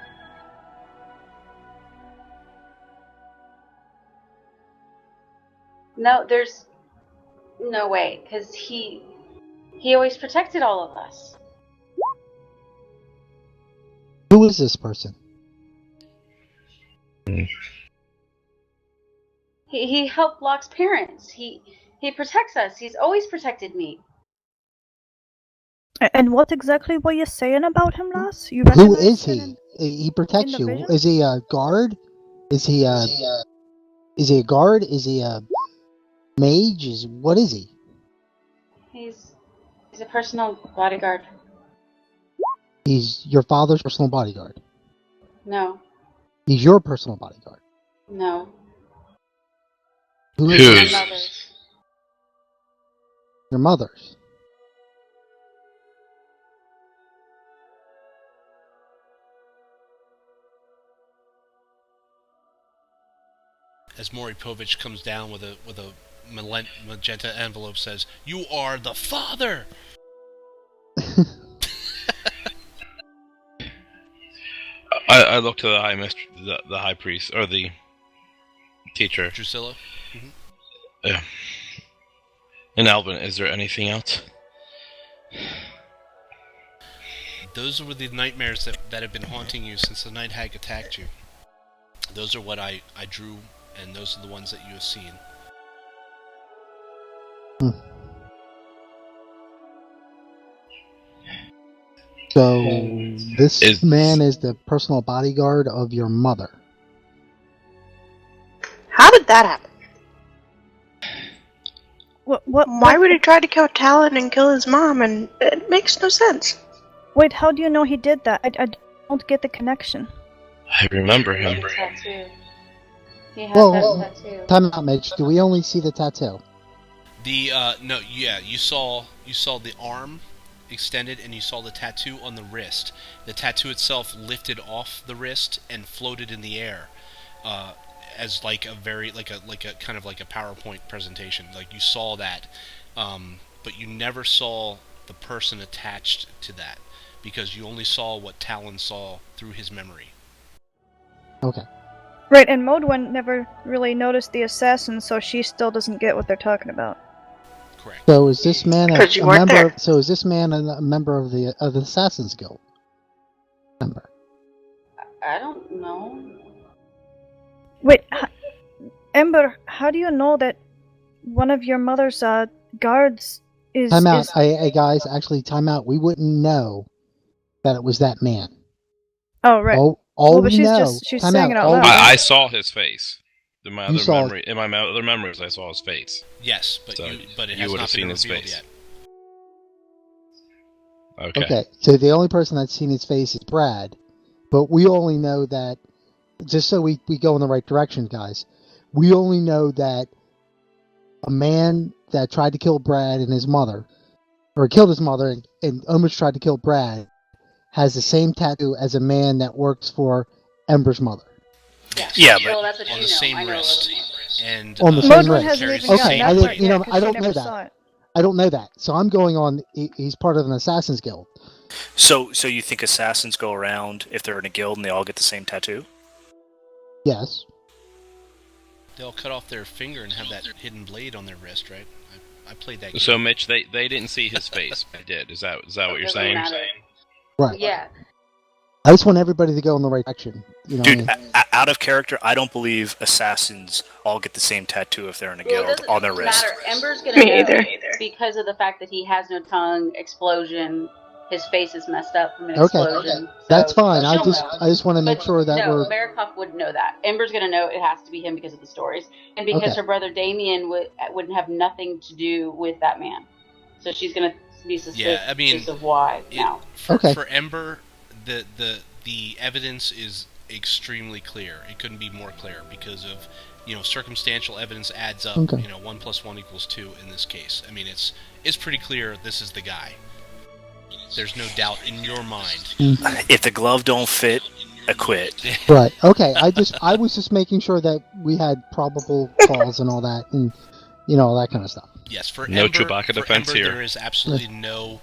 No, there's no way, because he always protected all of us. Who is this person? He helped Locke's parents. He protects us. He's always protected me. And what exactly were you saying about him, Lass? You Who recognized is him he? He protects in the you. vision? Is he a guard? Is he a guard? Is he a mage? What is he? He's a personal bodyguard. He's your father's personal bodyguard. No, He's your personal bodyguard. no. Who Who is is- My mother's. your mother's? As Maury Povich comes down with a magenta envelope, says, "You are the father." I look to the high priest, or the teacher. Drusilla. Yeah. And Alvin, is there anything else? Those were the nightmares that have been haunting you since the Night Hag attacked you. Those are what I drew, and those are the ones that you have seen. So this Hmm. man is the personal bodyguard of your mother. How did that happen? What? Why would he try to kill Talon and kill his mom? And it makes no sense. Wait, how do you know he did that? I don't get the connection. I remember him. Tattoo. He has Well, that tattoo. time out, Mitch. Do we only see the tattoo? No, yeah, you saw the arm extended, and you saw the tattoo on the wrist. The tattoo itself lifted off the wrist and floated in the air, as like a kind of like a PowerPoint presentation. Like you saw that, but you never saw the person attached to that because you only saw what Talon saw through his memory. Okay. Right, and Modwen never really noticed the assassin, so she still doesn't get what they're talking about. Correct. So is this man a 'Cause you weren't member? there. So is this man a member of the Assassin's Guild? Member. I don't know. Wait, Ember, how do you know that one of your mother's guards is... Time out. is... Hey, guys, actually, time out. We wouldn't know that it was that man. Oh, right. All Well, but we know. she's time saying out. it out all loud. we- I saw his face. In my You other saw- memory, in my other memories, I saw his face. Yes, but So it you has would not have seen been his revealed face. yet. Okay. So the only person that's seen his face is Brad, but we only know that. Just so we go in the right direction, guys. We only know that a man that tried to kill Brad and his mother, or killed his mother and almost tried to kill Brad, has the same tattoo as a man that works for Ember's mother. Yeah, but well, that's what on you the know. same I know wrist. what And On the same Modwen wrist. hasn't carries even the gotten same that I part didn't- you yet, know, 'cause I she don't never know that. saw it. I don't know that, so I'm going on. He's part of an Assassin's Guild. so you think assassins go around if they're in a guild and they all get the same tattoo? Yes. they'll cut off their finger and have that hidden blade on their wrist, right? I played that game. So, Mitch, they didn't see his face. I did. Is that what you're Doesn't saying? matter. Right. Yeah. I just want everybody to go in the right direction. You know. Dude, out of character, I don't believe assassins all get the same tattoo if they're in a Well, it guild doesn't on their wrist. matter. Ember's gonna Me know either. because of the fact that he has no tongue, explosion, his face is messed up from an Okay. explosion. That's So fine. I she'll just know. want to make But sure that no, we're Marikoff would know that. Ember's gonna know it has to be him because of the stories, and because Okay. her brother Damien wouldn't have nothing to do with that man. So she's gonna be suspicious Yeah, I mean, of why now. Okay. For Ember, the evidence is extremely clear. It couldn't be more clear because of circumstantial evidence adds up. Okay. 1 + 1 = 2 in this case. I mean, it's pretty clear this is the guy. There's no doubt in your mind. If the glove don't fit, acquit. right. Okay. I was just making sure that we had probable cause and all that, and all that kind of stuff. Yes, for No Ember, Chewbacca for defense Ember, here. there is absolutely no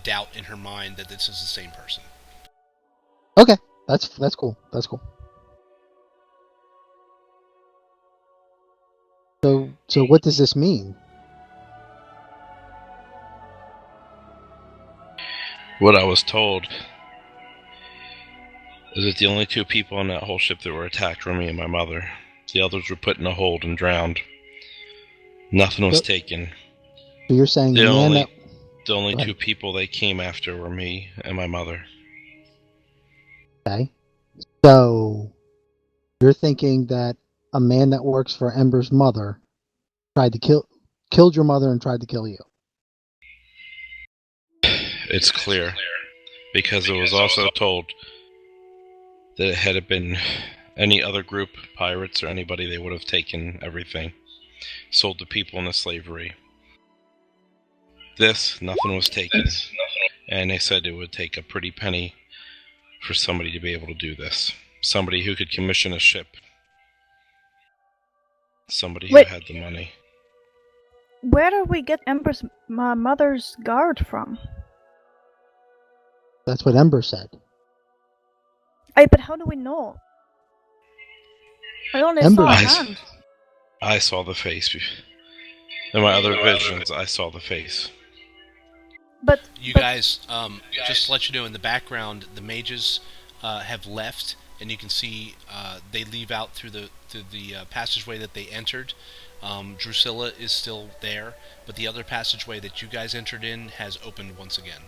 doubt in her mind that this is the same person. Okay. That's cool. That's cool. So what does this mean? What I was told is that the only two people on that whole ship that were attacked were me and my mother. The others were put in a hold and drowned. Nothing was But- taken. So you're saying The the man only, that the only Go ahead. two people they came after were me and my mother. Okay. So you're thinking that a man that works for Ember's mother killed your mother and tried to kill you. It's clear. Because it was also told that it had it been any other group, pirates or anybody, they would have taken everything. Sold the people into slavery. Nothing was taken. And they said it would take a pretty penny for somebody to be able to do this. Somebody who could commission a ship. Somebody who Wait. had the money. Where do we get Ember's mother's guard from? That's what Ember said. But how do we know? I only Ember- saw a Eyes. hand. I saw the face. In my other visions, I saw the face. But You but- guys, just to let you know, in the background, the mages have left, and you can see they leave out through the passageway that they entered. Drusilla is still there, but the other passageway that you guys entered in has opened once again.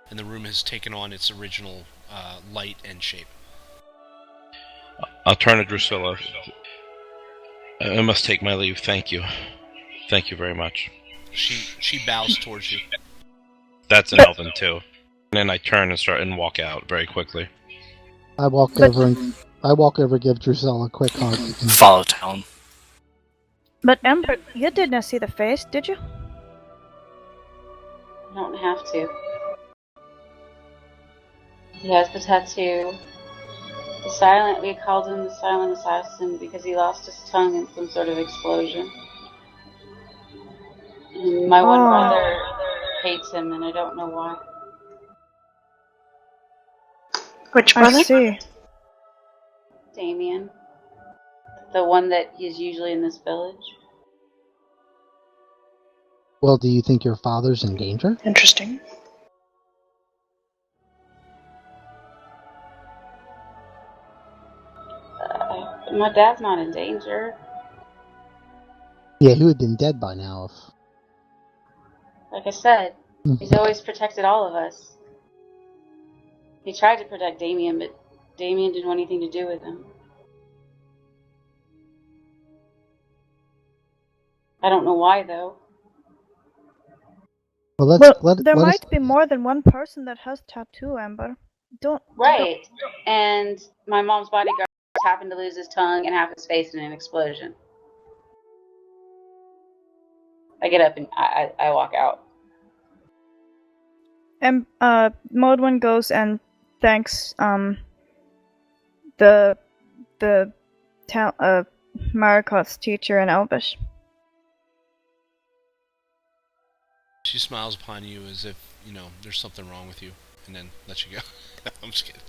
And the room has taken on its original light and shape. I'll turn to Drusilla. I must take my leave. Thank you. Thank you very much. She bows towards you. That's an elven too. And then I turn and walk out very quickly. I walk over and give Drusilla a quick hug. Follow Talon. But Ember, you didn't see the face, did you? You don't have to. He has the tattoo. We called him the silent assassin because he lost his tongue in some sort of explosion. And my one brother hates him, and I don't know why. Which brother? I see. Damien. The one that is usually in this village. Well, do you think your father's in danger? Interesting. My dad's not in danger. Yeah, he would have been dead by now if... Like I said, he's always protected all of us. He tried to protect Damien, but Damien didn't want anything to do with him. I don't know why, though. Well, there might be more than one person that has tattoo, Amber. Right. And my mom's bodyguard happened to lose his tongue and half his face in an explosion. I get up and I walk out. And Modwin goes and thanks the Marikoth's teacher in Elvish. She smiles upon you as if, there's something wrong with you, and then lets you go. I'm just kidding.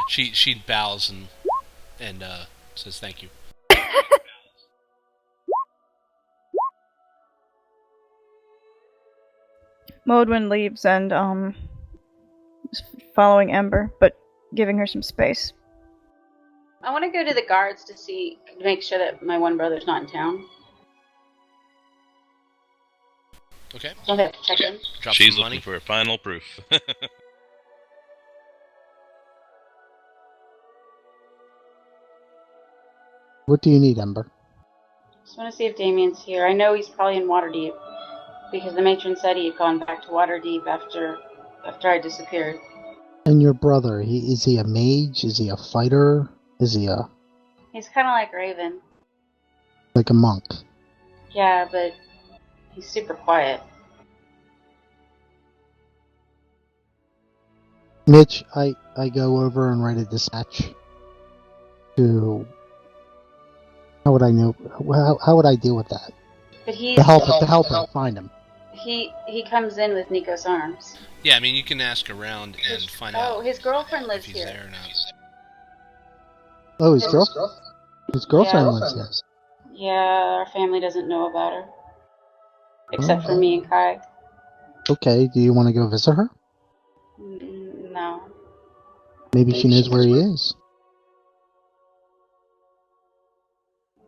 She bows and says thank you. Modwin leaves and following Ember, but giving her some space. I want to go to the guards to make sure that my one brother's not in town. Okay. I'll have to check in. Drop She's some money. looking for final proof. What do you need, Ember? Just want to see if Damien's here. I know he's probably in Waterdeep because the matron said he had gone back to Waterdeep after I disappeared. And your brother, is he a mage? Is he a fighter? Is he He's kind of like Raven. like a monk? Yeah, but he's super quiet. Mitch, I go over and write a dispatch to... How would I know? How would I deal with that? But To help him find him. He comes in with Nico's arms. Yeah, I mean, you can ask around and find out. Oh, his girlfriend lives if he's here. there or not. Oh, his girlfriend lives here. Yeah, our family doesn't know about her. Except for me and Kai. Okay, do you want to go visit her? No. Maybe she knows where he is.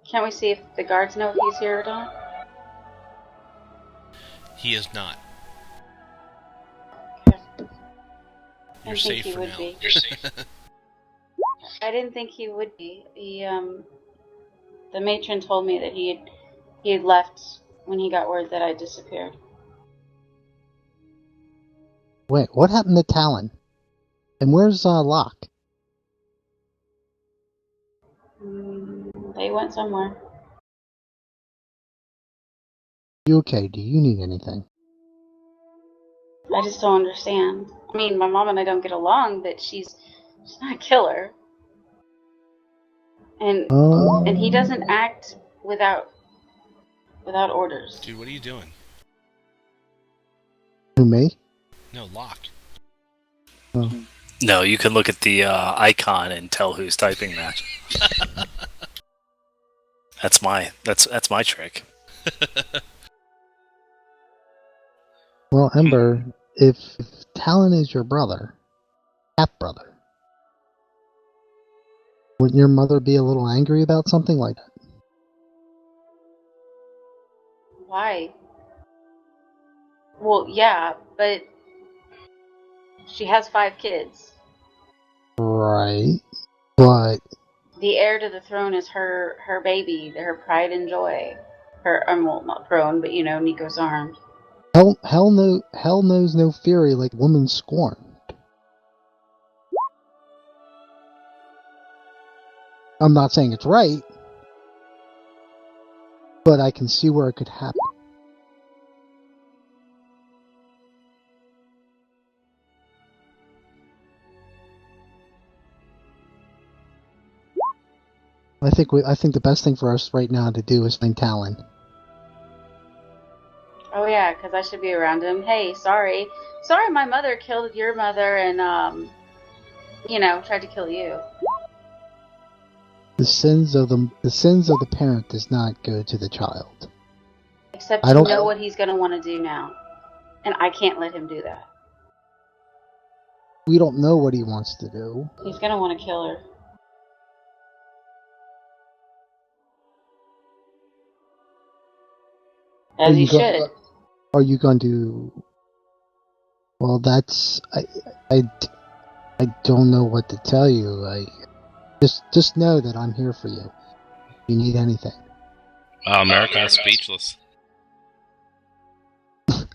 Can't we see if the guards know if he's here or not? He is not. I You're didn't think safe he for would now. be. I didn't think he would be. The matron told me that he had left when he got word that I disappeared. Wait, what happened to Talon? And where's Locke? They went somewhere. You okay? Do you need anything? I just don't understand. I mean, my mom and I don't get along, but she's not a killer. And he doesn't act without orders. Dude, what are you doing? Who, me? No, Locke. Oh. No, you can look at the icon and tell who's typing that. That's my trick. Well, Ember, if Talon is your brother, half-brother, wouldn't your mother be a little angry about something like that? Why? Well, yeah, but she has 5 kids. Right, but The heir to the throne is her baby, her pride and joy. Her, well, not throne, but Nico's armed. Hell knows no fury like woman scorned. I'm not saying it's right, but I can see where it could happen. I think the best thing for us right now to do is find Talon. Oh yeah, because I should be around him. Hey, sorry, my mother killed your mother and tried to kill you. The sins of the parent does not go to the child. Except I you don't know what he's gonna want to do now, and I can't let him do that. We don't know what he wants to do. He's gonna want to kill her. As he should. Are you going to? Well, that's I don't know what to tell you. I just know that I'm here for you. If you need anything. America's speechless.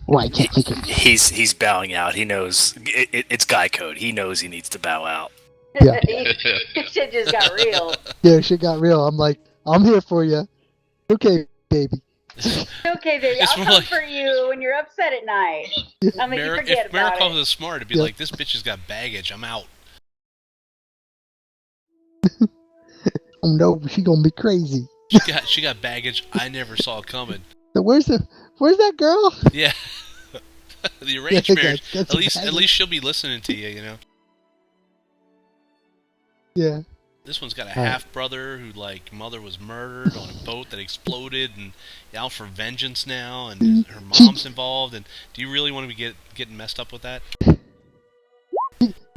Well, I can't think of. He's bowing out. He knows it's guy code. He knows he needs to bow out. Yeah. Shit just got real. Yeah, shit got real. I'm like, I'm here for you. Okay, baby. Okay, baby. It's I'll more come like- for you when you're upset at night. I'll make you forget If about Marikov it. was smart, it'd be like, this bitch has got baggage. I'm out. Oh no, she gonna be crazy. She got baggage I never saw coming. So where's that girl? Yeah. The arranged Yeah, marriage. got At some least baggage. she'll be listening to you. Yeah. This one's got a Right. half brother who mother was murdered on a boat that exploded and out for vengeance now, and her mom's involved. And do you really want to be getting messed up with that?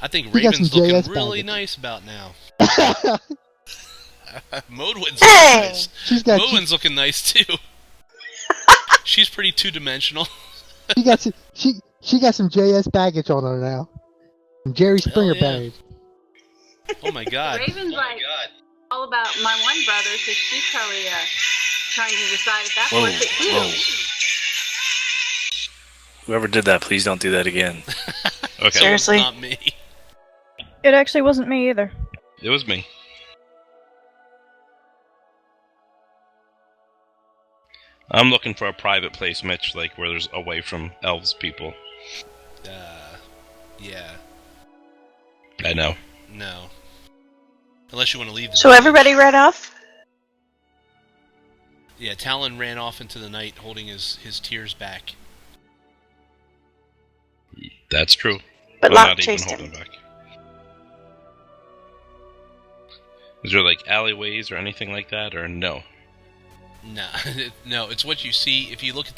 I think He got Raven's some looking JS really baggage. nice about now. Modwin's Hey! looking nice. Modwin's looking nice too. She's pretty two-dimensional. she got some JS baggage on her now. Some Jerry Springer yeah. baggage. Oh my god. Raven's all about my one brother, so she's probably trying to decide if that's Whoa, worth it too. whoa. Whoever did that, please don't do that again. Okay. Seriously? Not me. It actually wasn't me either. It was me. I'm looking for a private place, Mitch, where there's away from elves people. Yeah. I know. No. Unless you want to leave the So village. everybody ran off? Yeah, Talon ran off into the night holding his tears back. That's true. But I'm Locke not even chased holding him. back. Is there alleyways or anything like that, or no? No, no, it's what you see. If you look at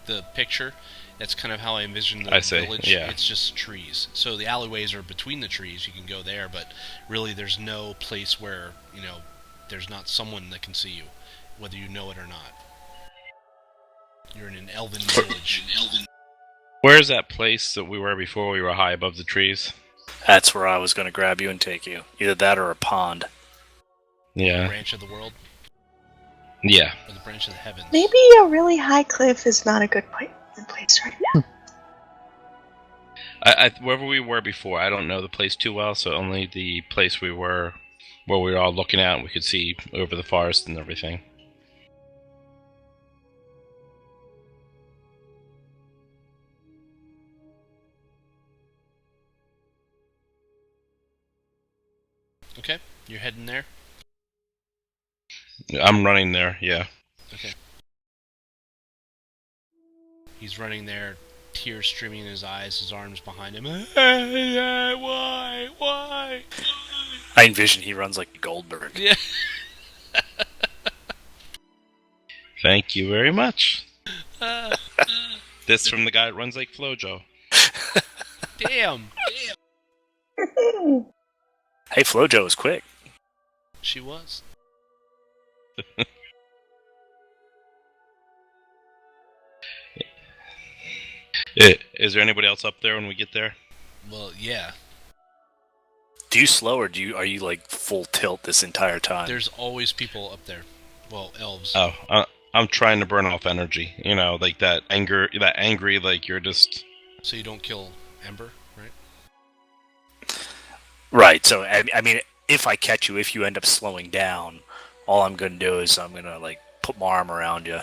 the picture, that's kind of how I envision the I see, village. yeah. It's just trees. So the alleyways are between the trees. You can go there, but really there's no place where, there's not someone that can see you, whether you know it or not. You're in an elven village. Where's that place that we were before we were high above the trees? That's where I was going to grab you and take you. Either that or a pond. Yeah. Branch of the world? Yeah. Or the branch of the heavens? Maybe a really high cliff is not a good place right now. Wherever we were before, I don't know the place too well, so only the place we were, where we were all looking out and we could see over the forest and everything. Okay, you're heading there? I'm running there, yeah. Okay. He's running there, tears streaming in his eyes, his arms behind him. Why? I envision he runs like Goldberg. Yeah. Thank you very much. This from the guy that runs like Flojo. Damn. Hey, Flojo is quick. She was. Is there anybody else up there when we get there? Well, yeah. Do you slow, or are you like full tilt this entire time? There's always people up there. Well, elves. Oh, I'm trying to burn off energy. You know, like that angry, like you're just. So you don't kill Ember, right? Right. So I mean, if I catch you, if you end up slowing down, all I'm gonna do is I'm gonna like put my arm around you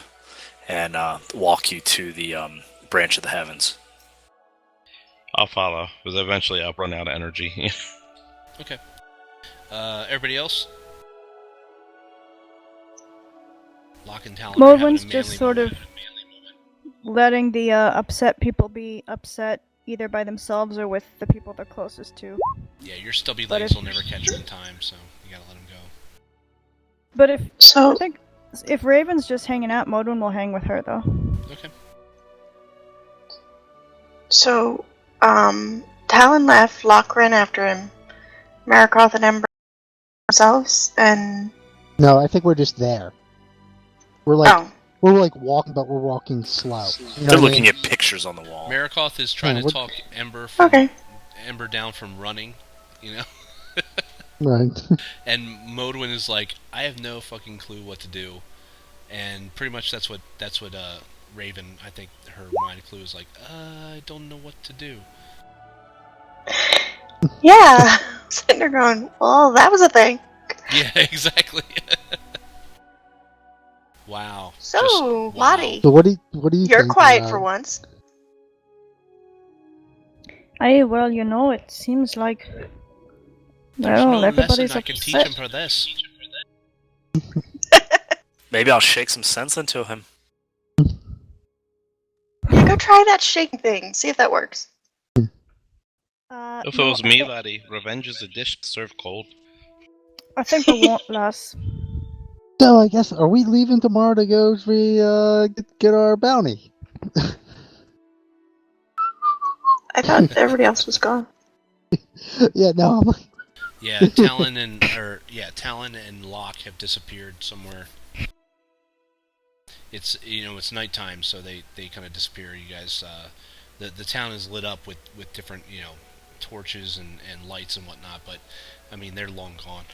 and walk you to the branch of the heavens. I'll follow, because eventually I'll run out of energy. Okay. Everybody else? Lock and Talon. Morwen's just sort of letting the upset people be upset either by themselves or with the people they're closest to. Yeah, your stubby But legs will never catch him in time, so you gotta let him go. But I So, think if Raven's just hanging out, Morwen will hang with her though. Okay. Talon left, Locke ran after him. Marikoth and Ember themselves, and No, I think we're just there. We're like walking, but we're walking slow. You know They're what I looking mean? at pictures on the wall. Marikoth is trying Yeah, to talk Ember down from running, you know? Right. And Modwin is like, I have no fucking clue what to do. And pretty much that's what Raven, I think her mind clue is like, I don't know what to do. yeah, sitting there going, well, that was a thing. Yeah, exactly. Wow. So, Just, wow. Lottie, So what do you you're think? quiet for once. Well, you know, it seems like There's no everybody's lesson I can teach upset. him for this. Maybe I'll shake some sense into him. Yeah, go try that shaking thing. See if that works. If it No, was me, laddie, revenge is a dish served cold. I think we won't last. So I guess, are we leaving tomorrow to go get our bounty? I thought everybody else was gone. Yeah, no, I'm like, Yeah, Talon and Locke have disappeared somewhere. It's it's nighttime, so they kind of disappear. You guys, the town is lit up with different torches and lights and whatnot, but I mean they're long gone.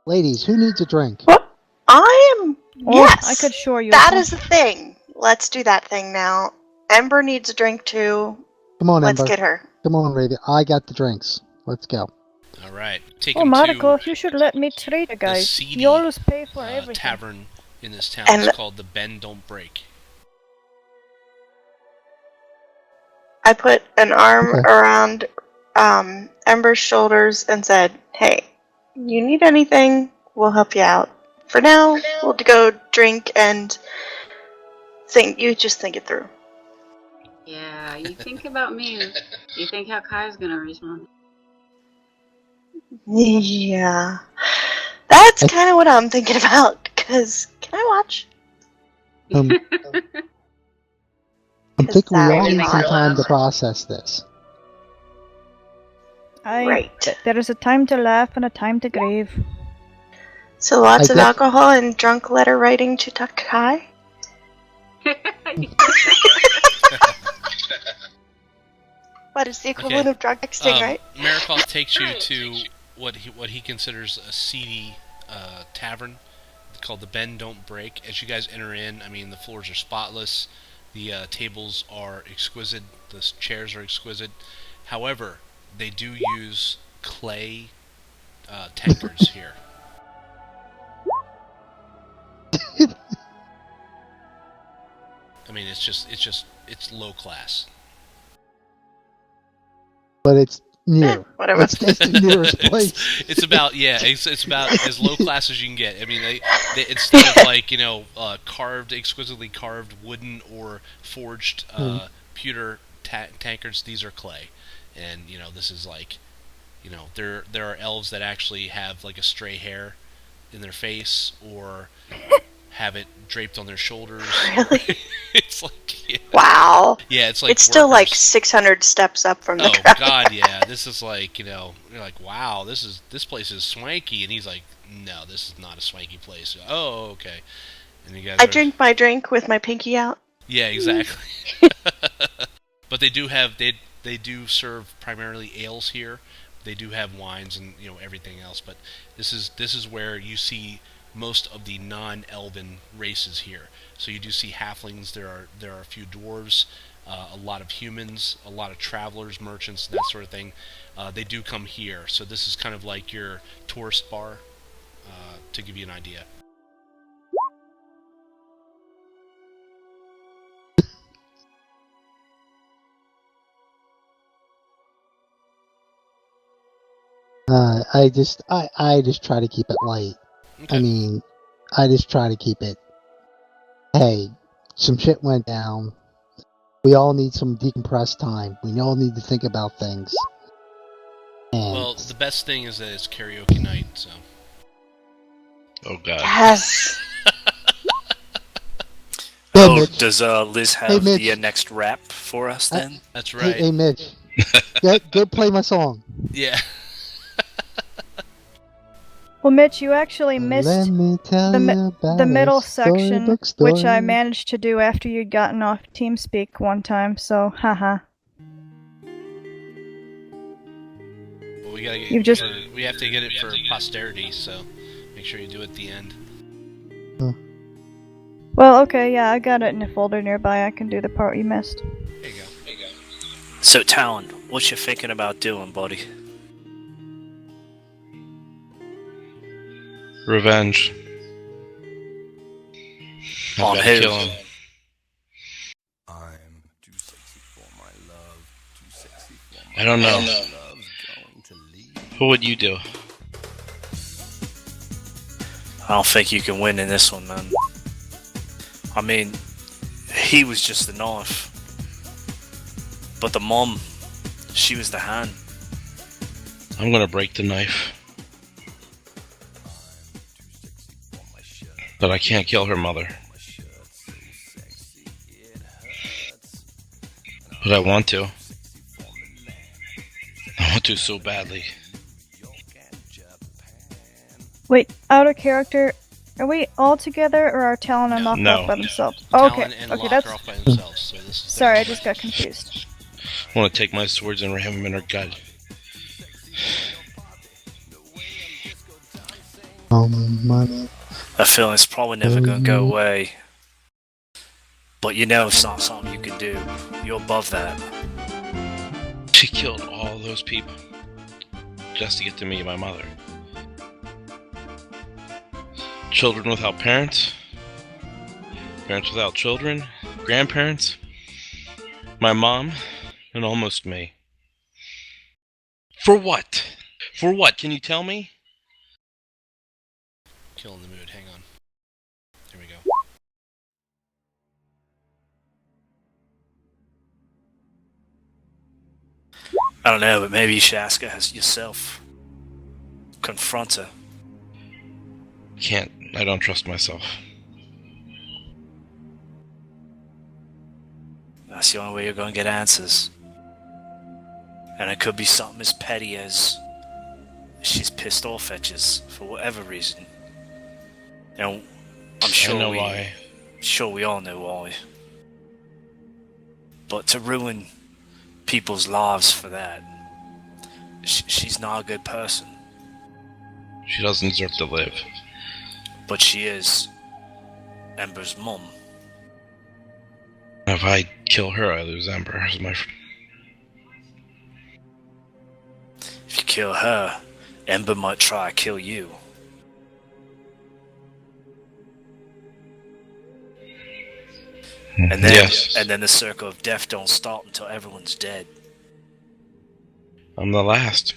ladies, who needs a drink? What? I am. Oh, Yes, I could assure you. that is the thing. Let's do that thing now. Ember needs a drink too. Come on, Let's Ember. get her. Come on, Raven. I got the drinks. Let's go. All right, take Oh, him Mariko, to you should let me treat you guys. seedy, You always pay for everything. tavern in this town. And- It's called the Bend Don't Break. I put an arm Okay. around Ember's shoulders and said, "Hey, you need anything? We'll help you out. For now, we'll go drink and think. You just think it through." Yeah, you think about me. You think how Kai's gonna respond. Yeah, that's kind of what I'm thinking about. Cause can I watch? Um, I think we all Sorry, need some Marla. time to process this. Right. There is a time to laugh and a time to grieve. So lots I of guess- alcohol and drunk letter writing to Takai. What is the equivalent Okay. of drug texting, right? Marikoth takes you to what he considers a seedy tavern called the Bend Don't Break. As you guys enter in, I mean, the floors are spotless, the tables are exquisite, the chairs are exquisite. However, they do use clay tankards here. I mean, it's low class. But it's near. Whatever. Let's take the nearest place. It's about it's about as low class as you can get. I mean, they instead of like exquisitely carved wooden or forged pewter tankards, these are clay, and this is like, there are elves that actually have like a stray hair in their face or have it draped on their shoulders. Really? It's like Wow. yeah, it's like It's still like workers. 600 steps up from the Oh ground. God, yeah. This is like, you're like, wow, this place is swanky, and he's like, no, this is not a swanky place. Oh, okay. And you guys I are, drink my drink with my pinky out. yeah, exactly. But they do have they they do serve primarily ales here. They do have wines and everything else, but this is where you see most of the non-elven races here. So you do see halflings. There are a few dwarves, a lot of humans, a lot of travelers, merchants, that sort of thing. They do come here. So this is kind of like your tourist bar, to give you an idea. I just try to keep it light. Okay. I mean, I just try to keep it. Hey, some shit went down. We all need some decompressed time. We all need to think about things. And Well, the best thing is that it's karaoke night, so. Oh God. Yes. Hey, Oh, Mitch. does Liz have Mitch. the next rap for us then? That's right. Hey, Mitch. Go play my song. Yeah. Well, Mitch, you actually missed Let me tell the, you about the middle a section, story. which I managed to do after you'd gotten off TeamSpeak one time, so haha. Well, we gotta get. You've just- we have to get it for posterity, so make sure you do it at the end. Well, okay, yeah, I got it in a folder nearby. I can do the part you missed. There you go. So, Talon, what you thinking about doing, buddy? Revenge. I On gotta who? kill him. I'm too sexy for my love. Too sexy for my I don't know. love's going to leave. Who would you do? I don't think you can win in this one, man. I mean, he was just the knife. But the mom, she was the hand. I'm gonna break the knife. But I can't kill her mother. But I want to. I want to so badly. Wait, out of character, are we all together, or are Talon and Locke No. off by themselves? Oh, okay, Talon and okay, Locke that's... are off by themselves, so this is Sorry, I just got confused. I want to take my swords and ram him in her gut. Money. I feel it's probably never gonna go away. But you know it's not something you can do. You're above that. She killed all those people just to get to meet my mother. Children without parents, parents without children, grandparents, my mom, and almost me. For what? For what? Can you tell me? Killing the mood. Hang on. Here we go. I don't know, but maybe you should ask her yourself. Confront her. Can't. I don't trust myself. That's the only way you're gonna get answers. And it could be something as petty as she's pissed off at you for whatever reason. And I'm sure I know why. Sure we all know why. But to ruin people's lives for that, she's not a good person. She doesn't deserve to live. But she is Ember's mum. If I kill her, I lose Ember as my. If you kill her, Ember might try to kill you. And then, Yes. and then the circle of death don't stop until everyone's dead. I'm the last.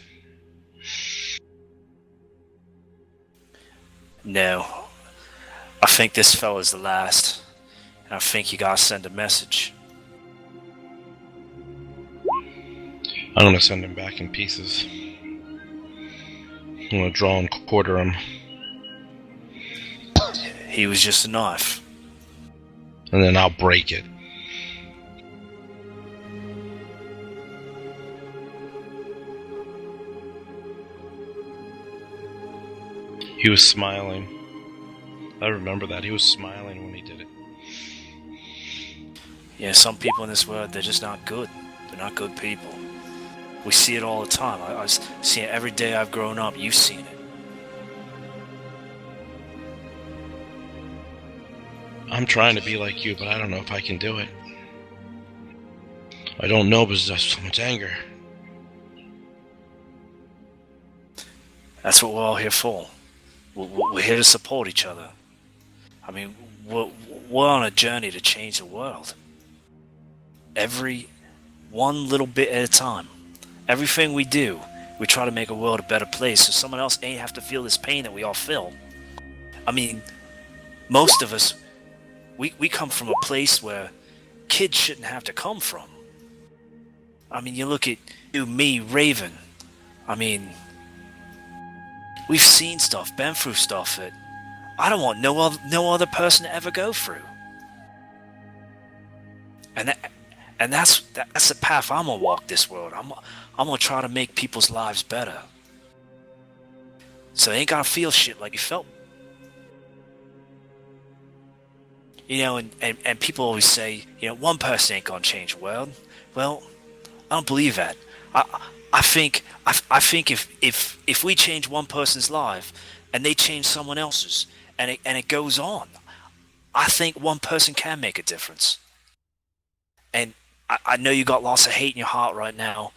No. I think this fella's the last. And I think you gotta send a message. I'm gonna send him back in pieces. I'm gonna draw and quarter him. He was just a knife. And then I'll break it. He was smiling. I remember that. He was smiling when he did it. Yeah, some people in this world, they're just not good. They're not good people. We see it all the time. I've seen it every day I've grown up. You've seen it. I'm trying to be like you, but I don't know if I can do it. I don't know because there's so much anger. That's what we're all here for. We're here to support each other. I mean, we're on a journey to change the world. Every one little bit at a time. Everything we do, we try to make a world a better place so someone else ain't have to feel this pain that we all feel. I mean, most of us, we come from a place where kids shouldn't have to come from. I mean, you look at you, me, Raven. I mean, we've seen stuff, been through stuff that I don't want no other person to ever go through. And that's the path I'm gonna walk this world. I'm gonna try to make people's lives better. So they ain't gotta feel shit like you felt. You know, and people always say, you know, one person ain't gonna change the world. Well, I don't believe that. I think if we change one person's life and they change someone else's and it goes on, I think one person can make a difference. And I know you got lots of hate in your heart right now,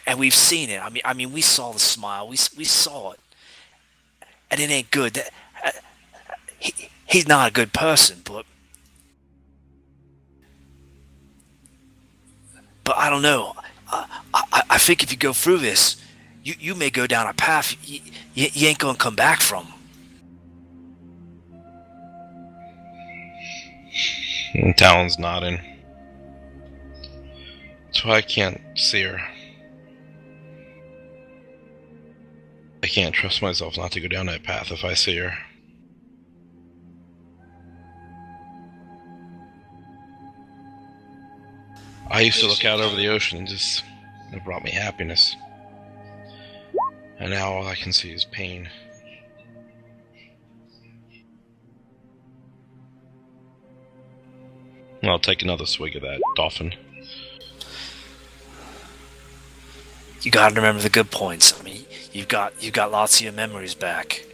and we've seen it. I mean, we saw the smile, we saw it, and it ain't good. He's not a good person, but I don't know. I think if you go through this, you may go down a path you ain't gonna come back from. And Talon's nodding. So I can't see her. I can't trust myself not to go down that path if I see her. I used to look out over the ocean and just, it brought me happiness. And now all I can see is pain. I'll take another swig of that dolphin. You gotta remember the good points. I mean, you've got lots of your memories back,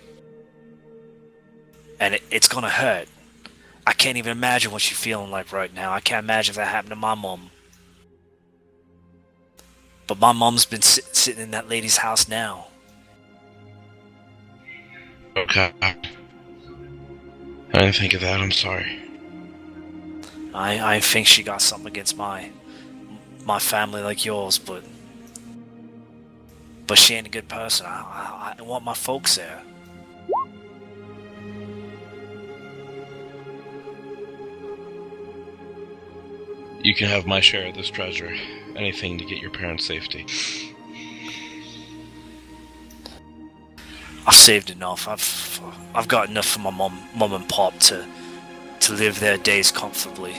and it's gonna hurt. I can't even imagine what you're feeling like right now. I can't imagine if that happened to my mom. But my mom's been sitting in that lady's house now. Okay. I didn't think of that. I'm sorry. I think she got something against my family like yours, but she ain't a good person. I want my folks there. You can have my share of this treasure. Anything to get your parents' safety. I've saved enough. I've got enough for my mom and pop to live their days comfortably.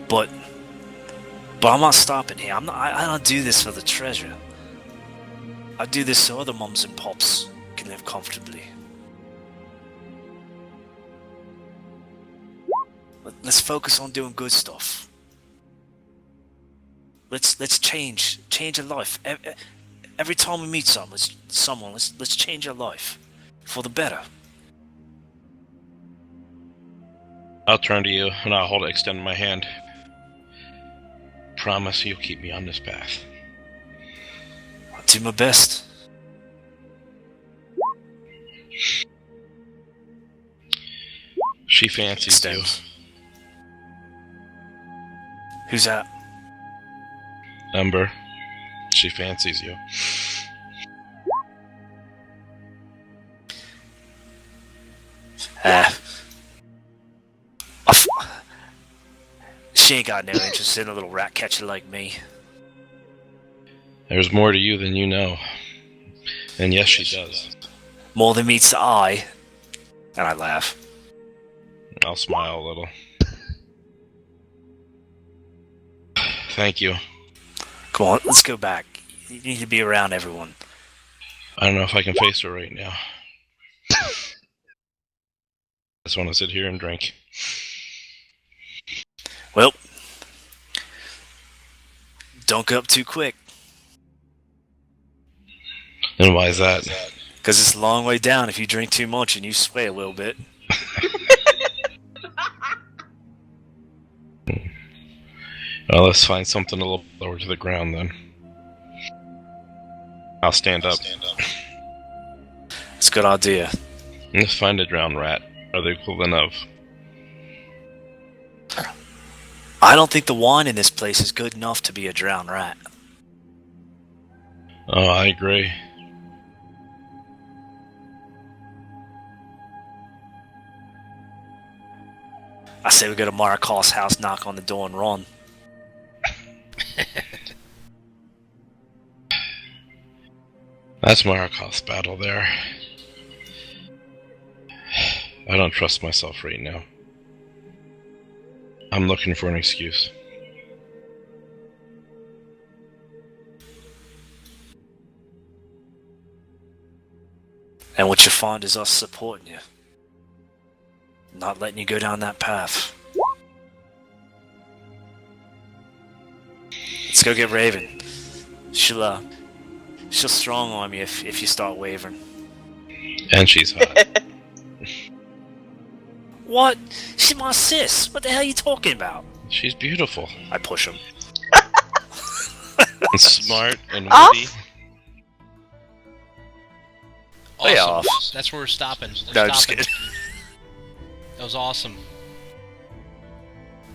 But I'm not stopping here. I don't do this for the treasure. I do this so other moms and pops can live comfortably. Let's focus on doing good stuff. Let's change a life. Every time we meet someone, let's change our life for the better. I'll turn to you and I'll extend my hand. Promise you'll keep me on this path. I'll do my best. She fancies you. Who's that? Ember. She fancies you. She ain't got no interest in a little rat catcher like me. There's more to you than you know. And yes, she does. More than meets the eye. And I laugh. I'll smile a little. Thank you. Come on, let's go back. You need to be around everyone. I don't know if I can face her right now. I just want to sit here and drink. Well, don't go up too quick. And why is that? Because it's a long way down if you drink too much and you sway a little bit. Well, let's find something a little lower to the ground then. I'll stand up. It's a good idea. Let's find a drowned rat, or the equivalent of. I don't think the wine in this place is good enough to be a drowned rat. Oh, I agree. I say we go to Marikhal's house, knock on the door, and run. That's Marikhal's battle there. I don't trust myself right now. I'm looking for an excuse. And what you find is us supporting you. Not letting you go down that path. Let's go get Raven. She'll strong arm you if you start wavering. And she's hot. What? She's my sis. What the hell are you talking about? She's beautiful. I push him. And smart and Off? witty. Awesome. Yeah, off. That's where we're stopping. We're No, just stopping. kidding. That was awesome.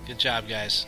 Good job, guys.